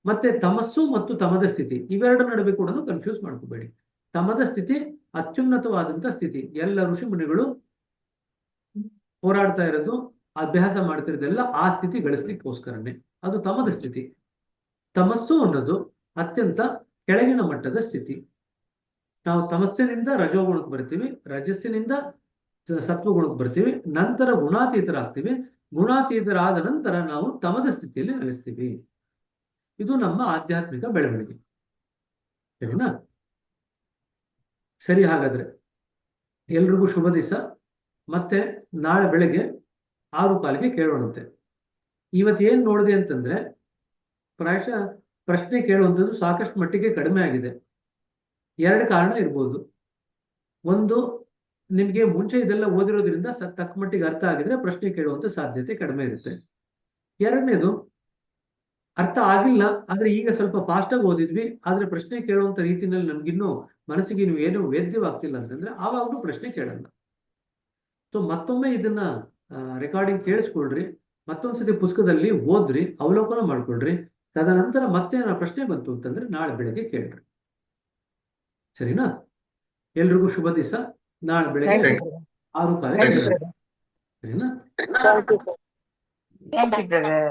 ಮತ್ತೆ ತಮಸ್ಸು ಮತ್ತು ತಮದ ಸ್ಥಿತಿ ಇವೆರಡರ ನಡುವೆ ಕೂಡ ಕನ್ಫ್ಯೂಸ್ ಮಾಡ್ಕೋಬೇಡಿ. ತಮದ ಸ್ಥಿತಿ ಅತ್ಯುನ್ನತವಾದಂತ ಸ್ಥಿತಿ. ಎಲ್ಲ ಋಷಿ ಮುನಿಗಳು ಹೋರಾಡ್ತಾ ಇರೋದು, ಅಭ್ಯಾಸ ಮಾಡ್ತಿರೋದೆಲ್ಲ ಆ ಸ್ಥಿತಿ ಗಳಿಸ್ಲಿಕ್ಕೋಸ್ಕರನೇ. ಅದು ತಮದ ಸ್ಥಿತಿ. ತಮಸ್ಸು ಅನ್ನೋದು ಅತ್ಯಂತ ಕೆಳಗಿನ ಮಟ್ಟದ ಸ್ಥಿತಿ. ನಾವು ತಮಸ್ಸಿನಿಂದ ರಜೋಗುಣಕ್ಕೆ ಬರ್ತೀವಿ, ರಜಸ್ಸಿನಿಂದ ಸತ್ವಗುಣಕ್ಕೆ ಬರ್ತೀವಿ, ನಂತರ ಗುಣಾತೀತರಾಗ್ತೀವಿ. ಗುಣಾತೀತರಾದ ನಂತರ ನಾವು ತಮದ ಸ್ಥಿತಿಯಲ್ಲಿ ನೆಲೆಸ್ತೀವಿ. ಇದು ನಮ್ಮ ಆಧ್ಯಾತ್ಮಿಕ ಬೆಳವಣಿಗೆ. ಸರಿನಾ? ಸರಿ, ಹಾಗಾದ್ರೆ ಎಲ್ರಿಗೂ ಶುಭ ದಿವಸ. ಮತ್ತೆ ನಾಳೆ ಬೆಳಗ್ಗೆ 6:15 ಕೇಳೋಣಂತೆ. ಇವತ್ತೇನ್ ನೋಡಿದೆ ಅಂತಂದ್ರೆ, ಪ್ರಾಯಶಃ ಪ್ರಶ್ನೆ ಕೇಳುವಂಥದ್ದು ಸಾಕಷ್ಟು ಮಟ್ಟಿಗೆ ಕಡಿಮೆ ಆಗಿದೆ. 2 ಕಾರಣ ಇರ್ಬೋದು. ಒಂದು, ನಿಮ್ಗೆ ಮುಂಚೆ ಇದೆಲ್ಲ ಓದಿರೋದ್ರಿಂದ ತಕ್ಕ ಮಟ್ಟಿಗೆ ಅರ್ಥ ಆಗಿದ್ರೆ ಪ್ರಶ್ನೆ ಕೇಳುವಂತ ಸಾಧ್ಯತೆ ಕಡಿಮೆ ಇರುತ್ತೆ. 2ನೇದು, ಅರ್ಥ ಆಗಿಲ್ಲ ಆದ್ರೆ ಈಗ ಸ್ವಲ್ಪ ಫಾಸ್ಟ್ ಆಗಿ ಓದಿದ್ವಿ, ಆದ್ರೆ ಪ್ರಶ್ನೆ ಕೇಳುವಂತ ರೀತಿನಲ್ಲಿ ನಮ್ಗಿನ್ನೂ ಮನಸ್ಸಿಗೆ ನೀವು ಏನು ವೇದ್ಯವಾಗ್ತಿಲ್ಲ ಅಂತಂದ್ರೆ ಆವಾಗಲೂ ಪ್ರಶ್ನೆ ಕೇಳಲ್ಲ. ಸೊ ಮತ್ತೊಮ್ಮೆ ಇದನ್ನ ರೆಕಾರ್ಡಿಂಗ್ ಕೇಳಿಸ್ಕೊಳ್ರಿ. ಮತ್ತೊಂದ್ಸತಿ ಪುಸ್ತಕದಲ್ಲಿ ಓದ್ರಿ, ಅವಲೋಕನ ಮಾಡ್ಕೊಳ್ರಿ. ತದನಂತರ ಮತ್ತೆ ಪ್ರಶ್ನೆ ಬಂತು ಅಂತಂದ್ರೆ ನಾಳೆ ಬೆಳಗ್ಗೆ ಕೇಳ್ರಿ. ಸರಿನಾ? ಎಲ್ರಿಗೂ ಶುಭ ದಿವಸ. ನಾಳೆ ಬೆಳಗ್ಗೆ 6:15 ಥ್ಯಾಂಕ್ ಯು ಕೇಳ್ರಿ. ಬ್ರದರ್. ಸರಿನಾ? Thank you, brother.